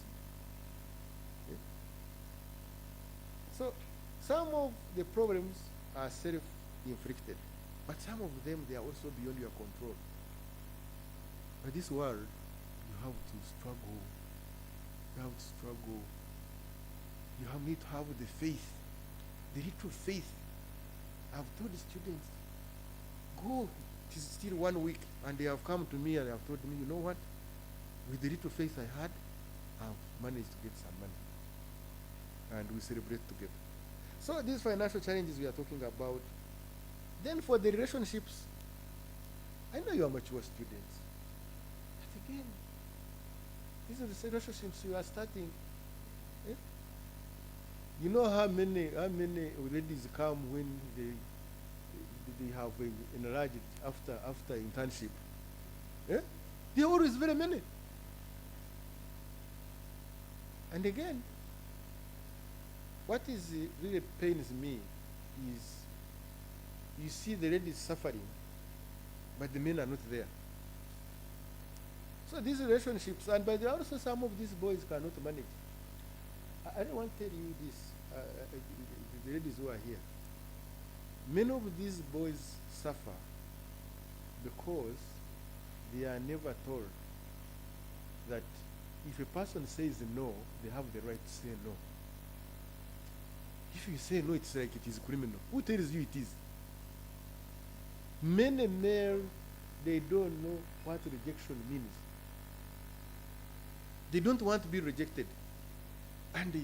Speaker 22: So some of the problems are self-inflicted, but some of them, they are also beyond your control. But this world, you have to struggle. You have to struggle. You need to have the faith, the little faith. I've told the students, go. It is still 1 week, and they have come to me and have told me, you know what? With the little faith I had, I've managed to get some money. And we celebrate together. So these financial challenges we are talking about. Then for the relationships, I know you are mature students. But again, these are the relationships you are starting. Eh? You know how many ladies come when they have enlarged after internship. Eh? There are always very many. And again, what is really pains me is you see the ladies suffering, but the men are not there. So these relationships, and but there are also some of these boys cannot manage. I don't want to tell you this, the ladies who are here. Many of these boys suffer because they are never told that if a person says no, they have the right to say no. If you say no, it's like it is criminal. Who tells you it is? Many males, they don't know what rejection means. They don't want to be rejected. And they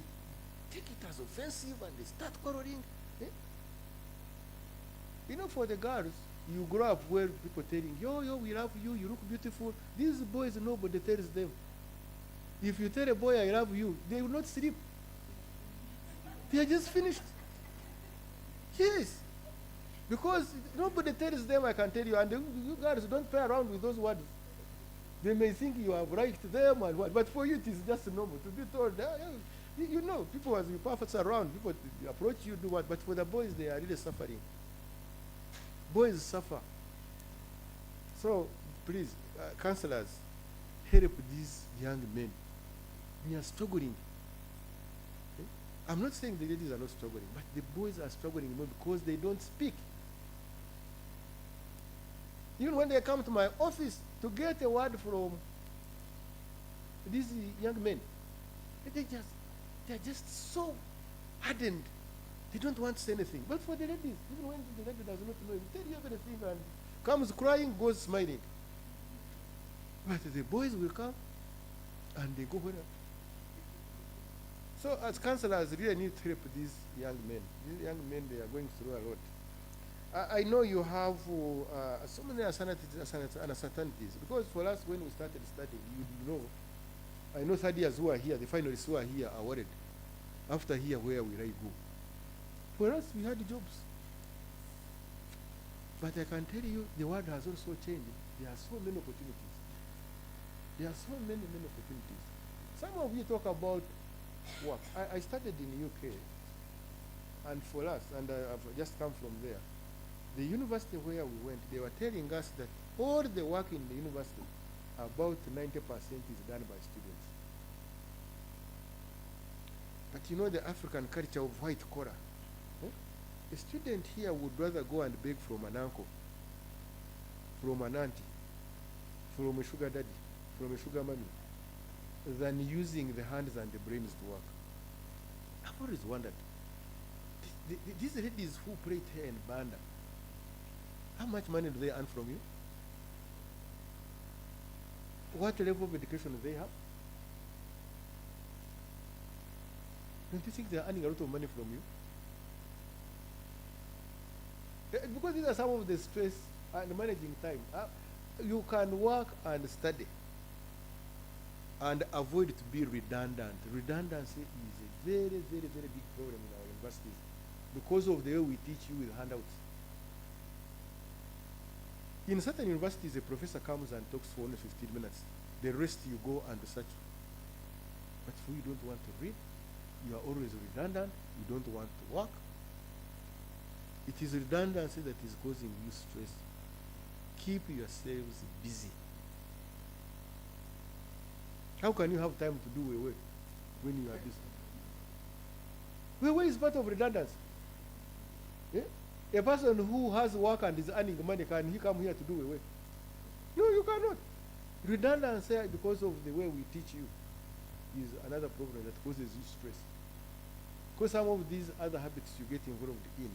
Speaker 22: take it as offensive and they start quarreling. Eh? You know, for the girls, you grow up where people telling, yo, we love you, you look beautiful. These boys, nobody tells them. If you tell a boy, I love you, they will not sleep. They are just finished. Yes. Because nobody tells them, I can tell you, and you girls don't play around with those words. They may think you have liked them and what, but for you it is just normal to be told, you know, people as you pass around, people approach you, do what, but for the boys, they are really suffering. Boys suffer. So, please, counselors, help these young men. They are struggling. Okay? I'm not saying the ladies are not struggling, but the boys are struggling more because they don't speak. Even when they come to my office to get a word from these young men, they're just so hardened. They don't want to say anything. But for the ladies, even when the lady does not know him, tell you everything and comes crying, goes smiling. But the boys will come and they go where. So as counselors, really need to help these young men. These young men, they are going through a lot. I know you have so many uncertainties, because for us, when we started studying, you know, I know third years who are here, the finalists who are here are worried. After here, where will I go? For us, we had jobs. But I can tell you, the world has also changed. There are so many opportunities. There are so many opportunities. Some of you talk about work. I studied in the UK, and for us, and I've just come from there, the university where we went, they were telling us that all the work in the university, about 90% is done by students. But you know the African culture of white collar. A student here would rather go and beg from an uncle, from an auntie, from a sugar daddy, from a sugar mommy, than using the hands and the brains to work. I've always wondered, these ladies who plait hair and banda, how much money do they earn from you? What level of education do they have? Don't you think they're earning a lot of money from you? Because these are some of the stress and managing time. You can work and study and avoid to be redundant. Redundancy is a very big problem in our universities because of the way we teach you with handouts. In certain universities, a professor comes and talks for only 15 minutes. The rest you go and research. But if you don't want to read, you are always redundant, you don't want to work. It is redundancy that is causing you stress. Keep yourselves busy. How can you have time to do away when you are busy? Away is part of redundancy. Yeah? A person who has work and is earning money, can he come here to do away? No, you cannot. Redundancy, because of the way we teach you, is another problem that causes you stress. Because some of these other habits you get involved in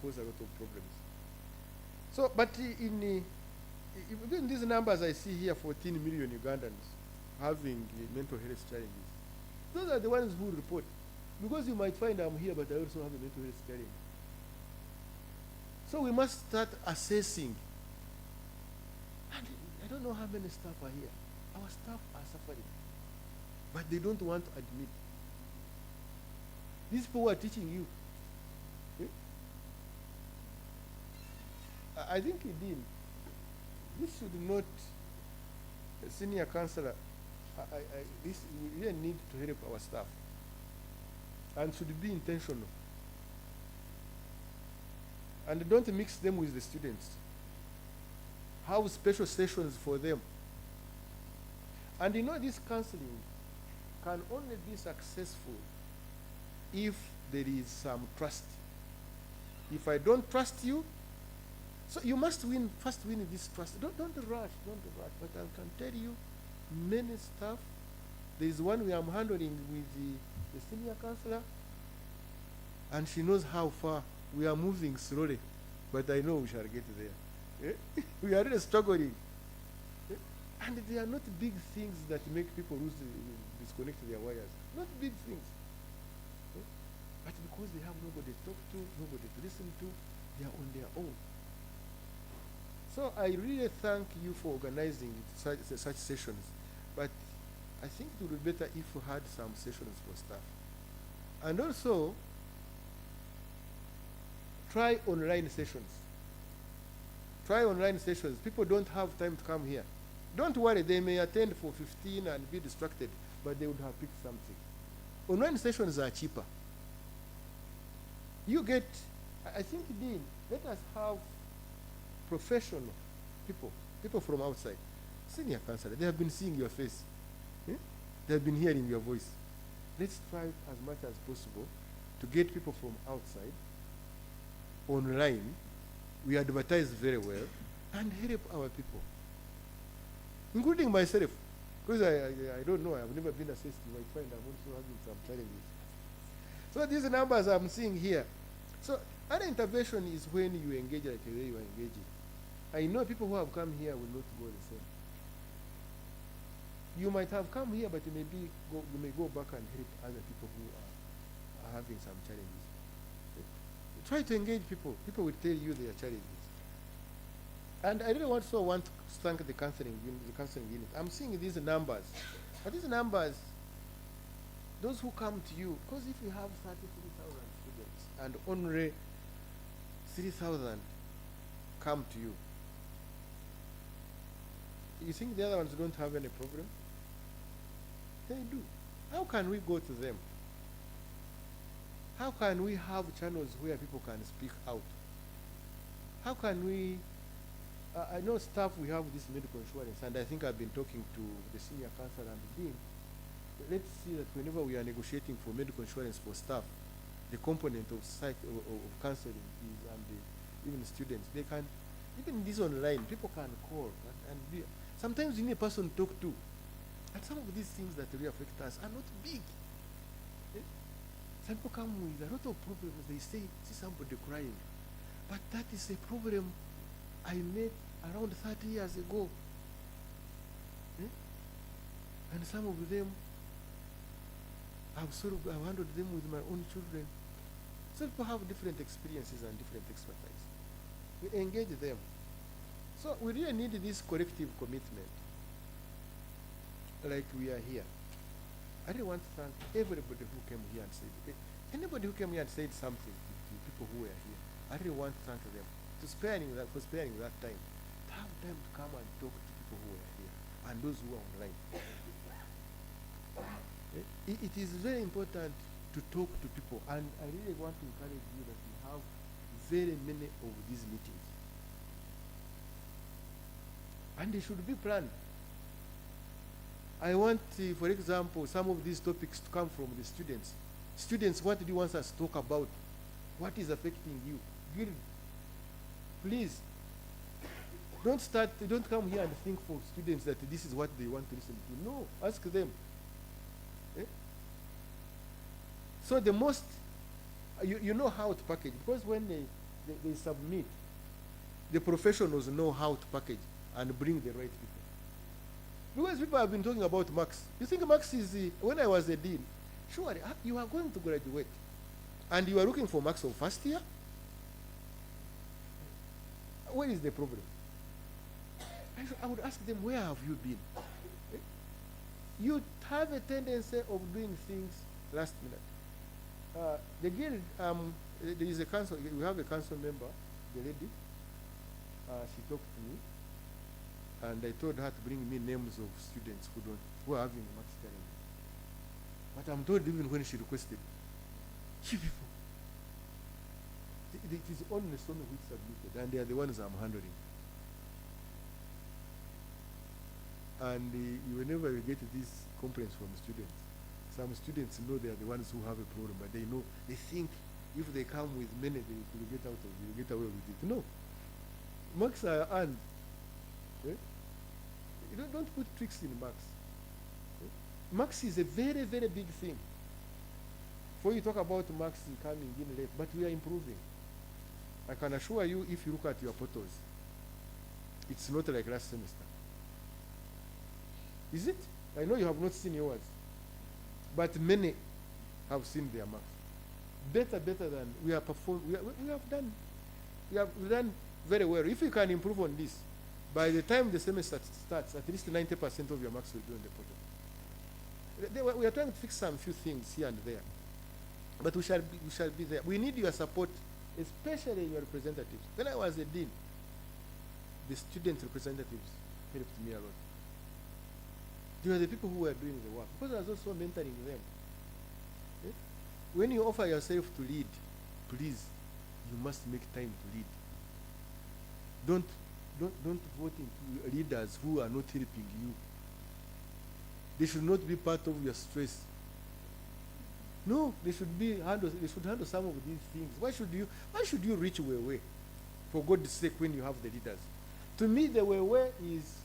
Speaker 22: cause a lot of problems. So, but in these numbers I see here, 14 million Ugandans having mental health challenges. Those are the ones who report. Because you might find I'm here, but I also have a mental health challenge. So we must start assessing. And I don't know how many staff are here. Our staff are suffering. But they don't want to admit. These people are teaching you. Okay? I think this should not, a senior counselor, we really need to help our staff. And should be intentional. And don't mix them with the students. Have special sessions for them. And you know, this counseling can only be successful if there is some trust. If I don't trust you, so you must first win this trust. Don't rush. But I can tell you, many staff, there is one we are handling with the senior counselor, and she knows how far we are moving slowly, but I know we shall get there. Eh? We are really struggling. Eh? And they are not big things that make people disconnect their wires. Not big things. Eh? But because they have nobody to talk to, nobody to listen to, they are on their own. So I really thank you for organizing such sessions. But I think it would be better if we had some sessions for staff. And also, try online sessions. Try online sessions. People don't have time to come here. Don't worry, they may attend for 15 and be distracted, but they would have picked something. Online sessions are cheaper. You get, I think, Dean, let us have professional people from outside. Senior counselor, they have been seeing your face. They have been hearing your voice. Let's try as much as possible to get people from outside online. We advertise very well and help our people, including myself, because I don't know, I've never been assessed. You might find I'm also having some challenges. So these numbers I'm seeing here. So other intervention is when you engage like the way you are engaging. I know people who have come here will not go the same. You might have come here, but you may go back and help other people who are having some challenges. Try to engage people. People will tell you their challenges. And I really also want to thank the counseling unit. I'm seeing these numbers. But these numbers, those who come to you, because if you have 33,000 students and only 3,000 come to you, you think the other ones don't have any problem? They do. How can we go to them? How can we have channels where people can speak out? How can we, I know staff, we have this medical insurance, and I think I've been talking to the senior counselor and the dean. Let's see that whenever we are negotiating for medical insurance for staff, the component of counseling is, and even students, they can, even this online, people can call and be, sometimes you need a person to talk to. And some of these things that really affect us are not big. Some people come with a lot of problems. They see somebody crying. But that is a problem I met around 30 years ago. And some of them, I've handled them with my own children. So people have different experiences and different expertise. We engage them. So we really need this collective commitment, like we are here. I really want to thank everybody who came here and said, anybody who came here and said something to people who were here. I really want to thank them for sparing that time. To have them to come and talk to people who were here and those who are online. It is very important to talk to people, and I really want to encourage you that we have very many of these meetings. And they should be planned. I want, for example, some of these topics to come from the students. Students, what do you want us to talk about? What is affecting you? Guild. Please, don't come here and think for students that this is what they want to listen to. No, ask them. So the most, you know how to package, because when they submit, the professionals know how to package and bring the right people. Because people have been talking about Max. You think Max is, when I was a dean, surely you are going to graduate and you are looking for Max of first year? Where is the problem? I would ask them, where have you been? You have a tendency of doing things last minute. The guild, there is a council, we have a council member, the lady, she talked to me, and I told her to bring me names of students who are having max challenge. But I'm told even when she requested, you people, it is only some which submitted, and they are the ones I'm handling. And whenever you get this complaints from students, some students know they are the ones who have a problem, but they know, they think if they come with many, they will get away with it. No. Marks are earned. You don't put tricks in marks. Marks is a very, very big thing. Before you talk about marks coming in late, but we are improving. I can assure you, if you look at your photos, it's not like last semester. Is it? I know you have not seen yours, but many have seen their marks. Better than we have performed. We have done very well. If you can improve on this, by the time the semester starts, at least 90% of your marks will be on the portal. We are trying to fix some few things here and there, but we shall be there. We need your support, especially your representatives. When I was a dean, the student representatives helped me a lot. They were the people who were doing the work. Because I was also mentoring them. Eh? When you offer yourself to lead, please, you must make time to lead. Don't vote into leaders who are not helping you. They should not be part of your stress. No, they should handle some of these things. Why should you reach way? For God's sake, when you have the leaders. To me, the way is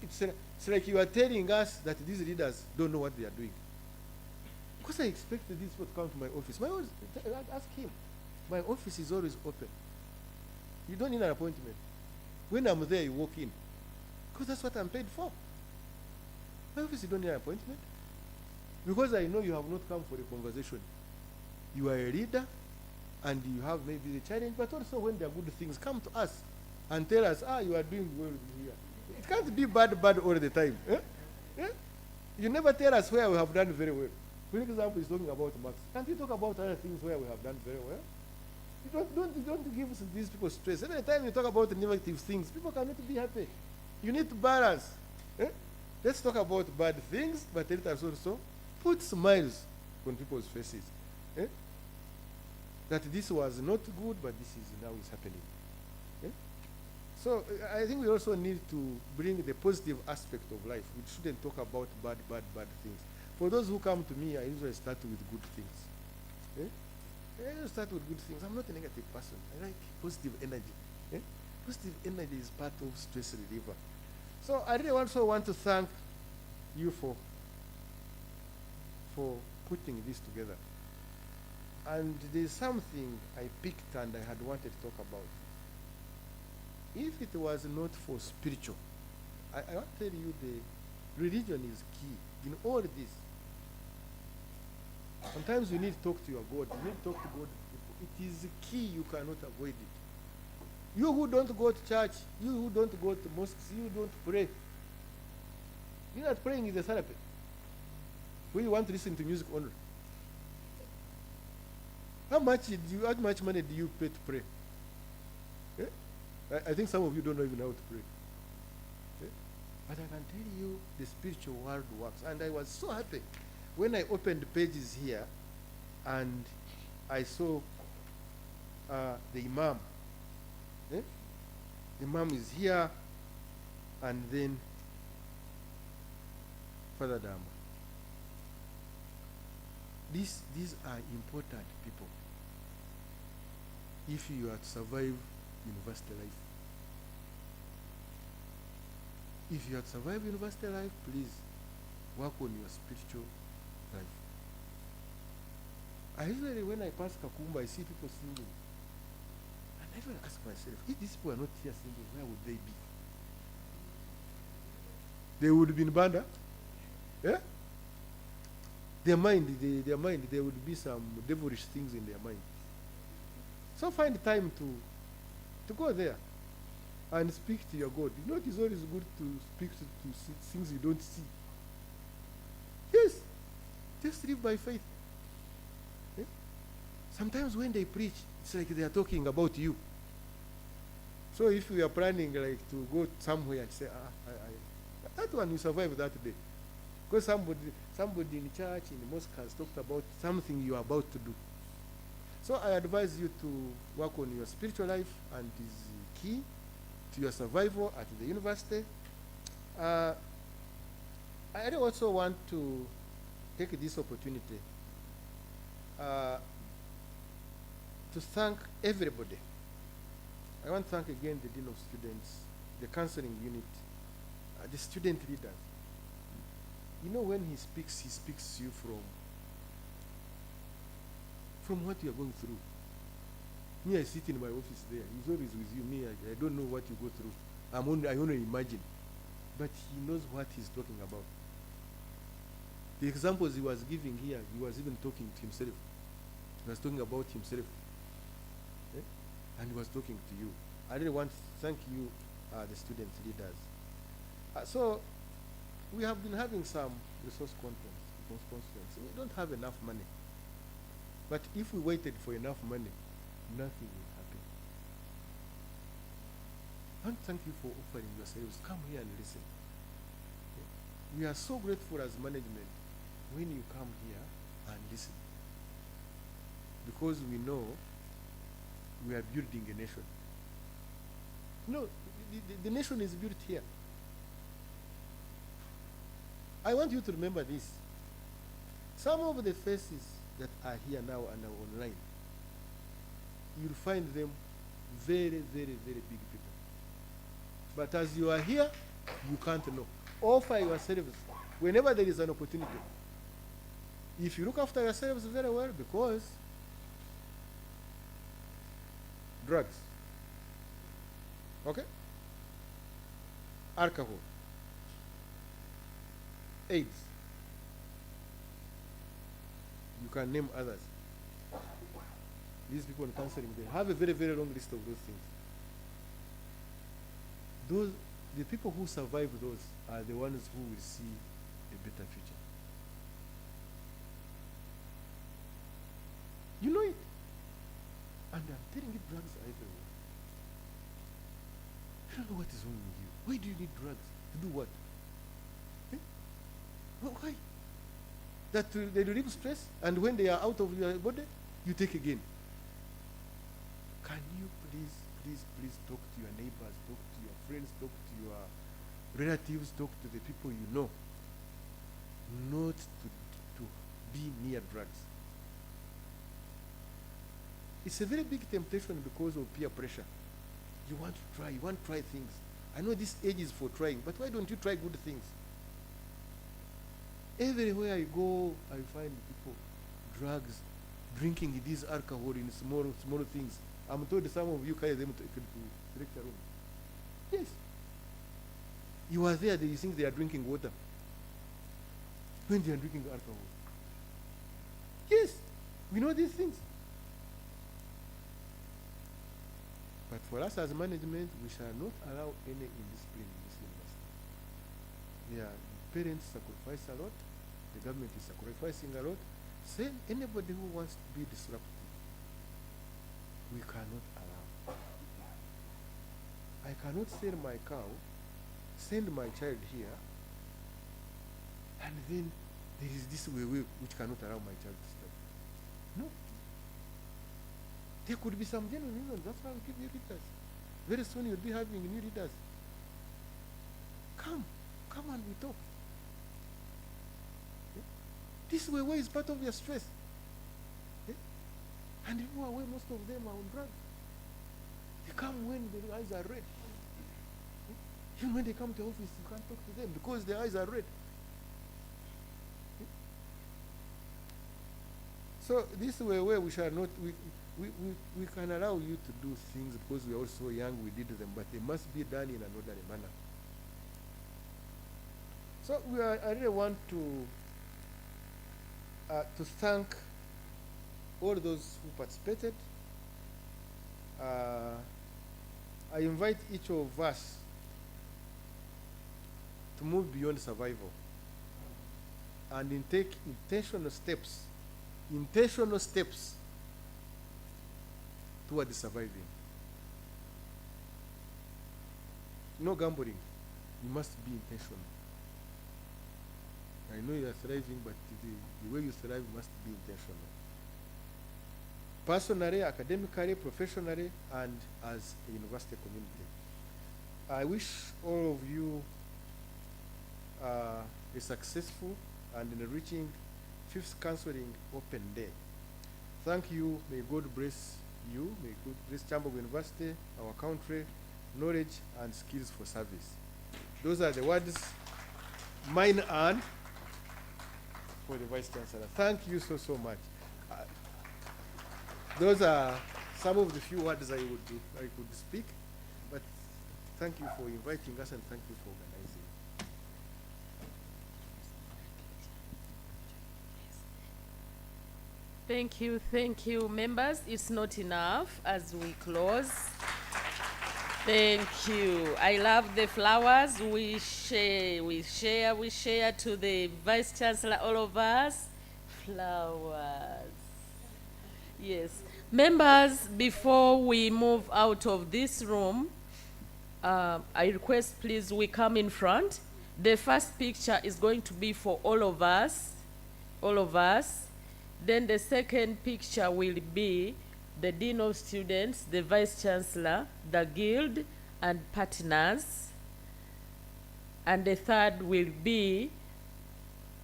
Speaker 22: it's like you are telling us that these leaders don't know what they are doing. Because I expected these people to come to my office. Ask him. My office is always open. You don't need an appointment. When I'm there, you walk in. Because that's what I'm paid for. My office, you don't need an appointment. Because I know you have not come for a conversation. You are a leader, and you have maybe the challenge, but also when there are good things, come to us and tell us, you are doing well here. It can't be bad all the time. You never tell us where we have done very well. For example, he's talking about Max. Can't you talk about other things where we have done very well? You don't give these people stress. Every time you talk about negative things, people cannot be happy. You need to balance. Let's talk about bad things, but let us also put smiles on people's faces. That this was not good, but this is now is happening. So I think we also need to bring the positive aspect of life. We shouldn't talk about bad things. For those who come to me, I usually start with good things. I usually start with good things. I'm not a negative person. I like positive energy. Positive energy is part of stress reliever. So I really also want to thank you for putting this together. And there's something I picked and I had wanted to talk about. If it was not for spiritual, I want to tell you the religion is key in all this. Sometimes you need to talk to your God. You need to talk to God. It is key. You cannot avoid it. You who don't go to church, you who don't go to mosques, you don't pray. You're not praying is a therapy. When you want to listen to music only. How much money do you pay to pray? I think some of you don't even know how to pray. But I can tell you the spiritual world works. And I was so happy when I opened the pages here and I saw the Imam. The Imam is here, and then Father Dama. These are important people if you are to survive university life. If you are to survive university life, please work on your spiritual life. I usually, when I pass Kakumba, I see people singing. And I even ask myself, if these people are not here singing, where would they be? They would be in Banda. Yeah? Their mind, there would be some devilish things in their mind. So find time to go there and speak to your God. You know, it is always good to speak to things you don't see. Yes, just live by faith. Yeah? Sometimes when they preach, it's like they are talking about you. So if we are planning like to go somewhere and say, that one you survive that day. Because somebody in church, in the mosque has talked about something you are about to do. So I advise you to work on your spiritual life, and it is key to your survival at the university. I also want to take this opportunity to thank everybody. I want to thank again the Dean of Students, the counseling unit, the student leaders. You know, when he speaks to you from what you are going through. Me, I sit in my office there. He's always with you. Me, I don't know what you go through. I only imagine. But he knows what he's talking about. The examples he was giving here, he was even talking to himself. He was talking about himself. And he was talking to you. I really want to thank you, the student leaders. So, we have been having some resource constraints. We don't have enough money. But if we waited for enough money, nothing will happen. I want to thank you for offering yourselves. Come here and listen. we are so grateful as management when you come here and listen. Because we know we are building a nation. No, the nation is built here. I want you to remember this. Some of the faces that are here now and are online, you'll find them very, very, very big people. But as you are here, you can't know. Offer yourselves whenever there is an opportunity. If you look after yourselves very well, because drugs, okay? Alcohol, AIDS, you can name others. These people in counseling, they have a very, very long list of those things. The people who survive those are the ones who will see a better future. You know it. And I'm telling you, drugs are everywhere. I don't know what is wrong with you. Why do you need drugs? To do what? Eh? Why? That they relieve stress, and when they are out of your body, you take again. Can you please talk to your neighbors, talk to your friends, talk to your relatives, talk to the people you know, not to be near drugs. It's a very big temptation because of peer pressure. You want to try things. I know this age is for trying, but why don't you try good things? Everywhere I go, I find people, drugs, drinking this alcohol in small things. I'm told some of you carry them to lecture room. Yes. You are there, you think they are drinking water. When they are drinking alcohol. Yes, we know these things. But for us as management, we shall not allow any indiscipline in this university. Yeah, parents sacrifice a lot, the government is sacrificing a lot. Say anybody who wants to be disruptive, we cannot allow. I cannot sell my cow, send my child here, and then there is this way which cannot allow my child to study. No. There could be some genuine reasons. That's why we give you leaders. Very soon you'll be having new leaders. Come and we talk. Okay? This way is part of your stress. Okay? And people are away, most of them are on drugs. They come when their eyes are red. Okay? Even when they come to office, you can't talk to them because their eyes are red. Okay? So this way we shall not, we can allow you to do things because we are also young, we did them, but they must be done in an orderly manner. So I really want to thank all those who participated. I invite each of us to move beyond survival and take intentional steps towards surviving. No gambling. You must be intentional. I know you are thriving, but the way you thrive must be intentional. Personally, academically, professionally, and as a university community. I wish all of you a successful and enriching 5th Counseling Open Day. Thank you. May God bless you. May God bless Kyambogo University, our country, knowledge and skills for service. Those are the words, mine and for the Vice Chancellor. Thank you so much. Those are some of the few words I could speak, but thank you for inviting us and thank you for organizing.
Speaker 4: Thank you, members. It's not enough as we close. Thank you. I love the flowers. We share to the Vice Chancellor, all of us. Flowers. Yes. Members, before we move out of this room, I request please we come in front The first picture is going to be for all of us. Then the second picture will be the Dean of Students, the Vice Chancellor, the Guild, and partners. And the third will be,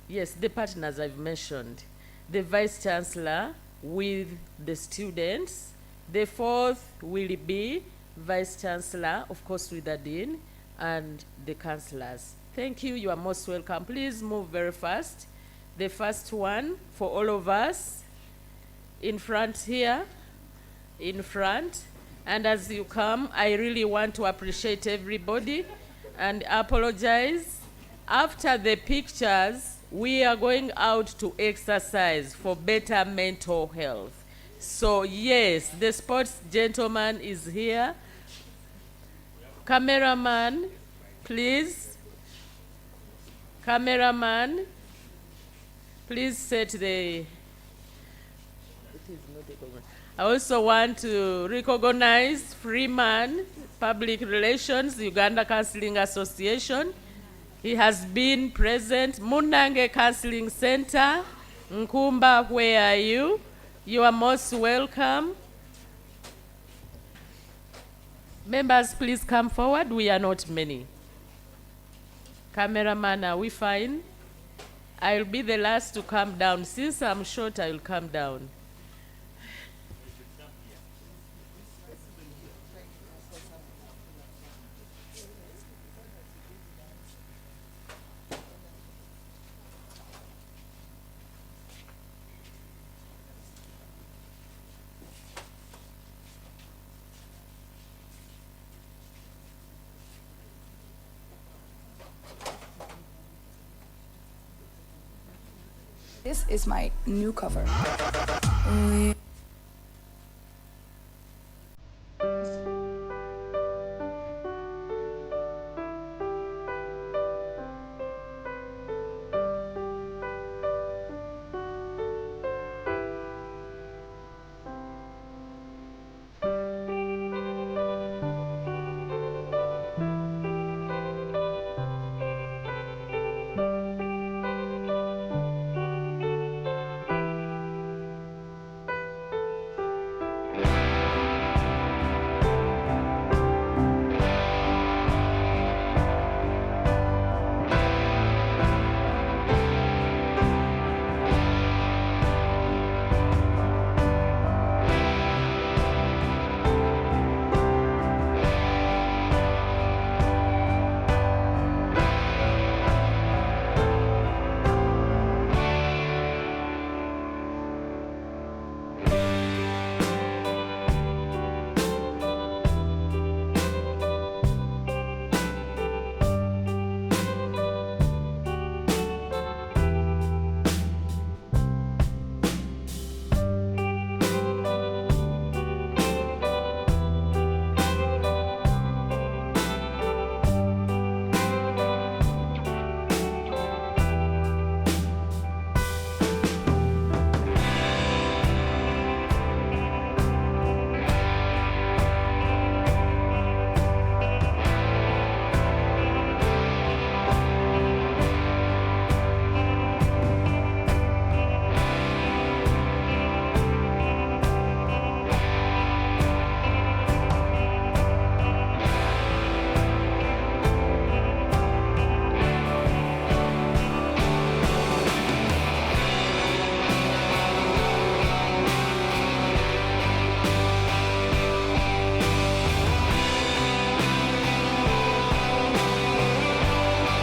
Speaker 4: yes, the partners I've mentioned. The Vice Chancellor with the students. The fourth will be Vice Chancellor, of course, with the Dean, and the councillors. Thank you. You are most welcome. Please move very fast. The first one for all of us, in front here, in front. And as you come, I really want to appreciate everybody and apologize. After the pictures, we are going out to exercise for better mental health. So yes, the sports gentleman is here. Cameraman, please. Cameraman, please set the... I also want to recognize Freeman, Public Relations, Uganda Counseling Association. He has been present. Munange Counseling Center. Nkumba, where are you? You are most welcome. Members, please come forward. We are not many. Cameraman, are we fine? I'll be the last to come down. Since I'm short, I will come down.
Speaker 6: This is my new cover.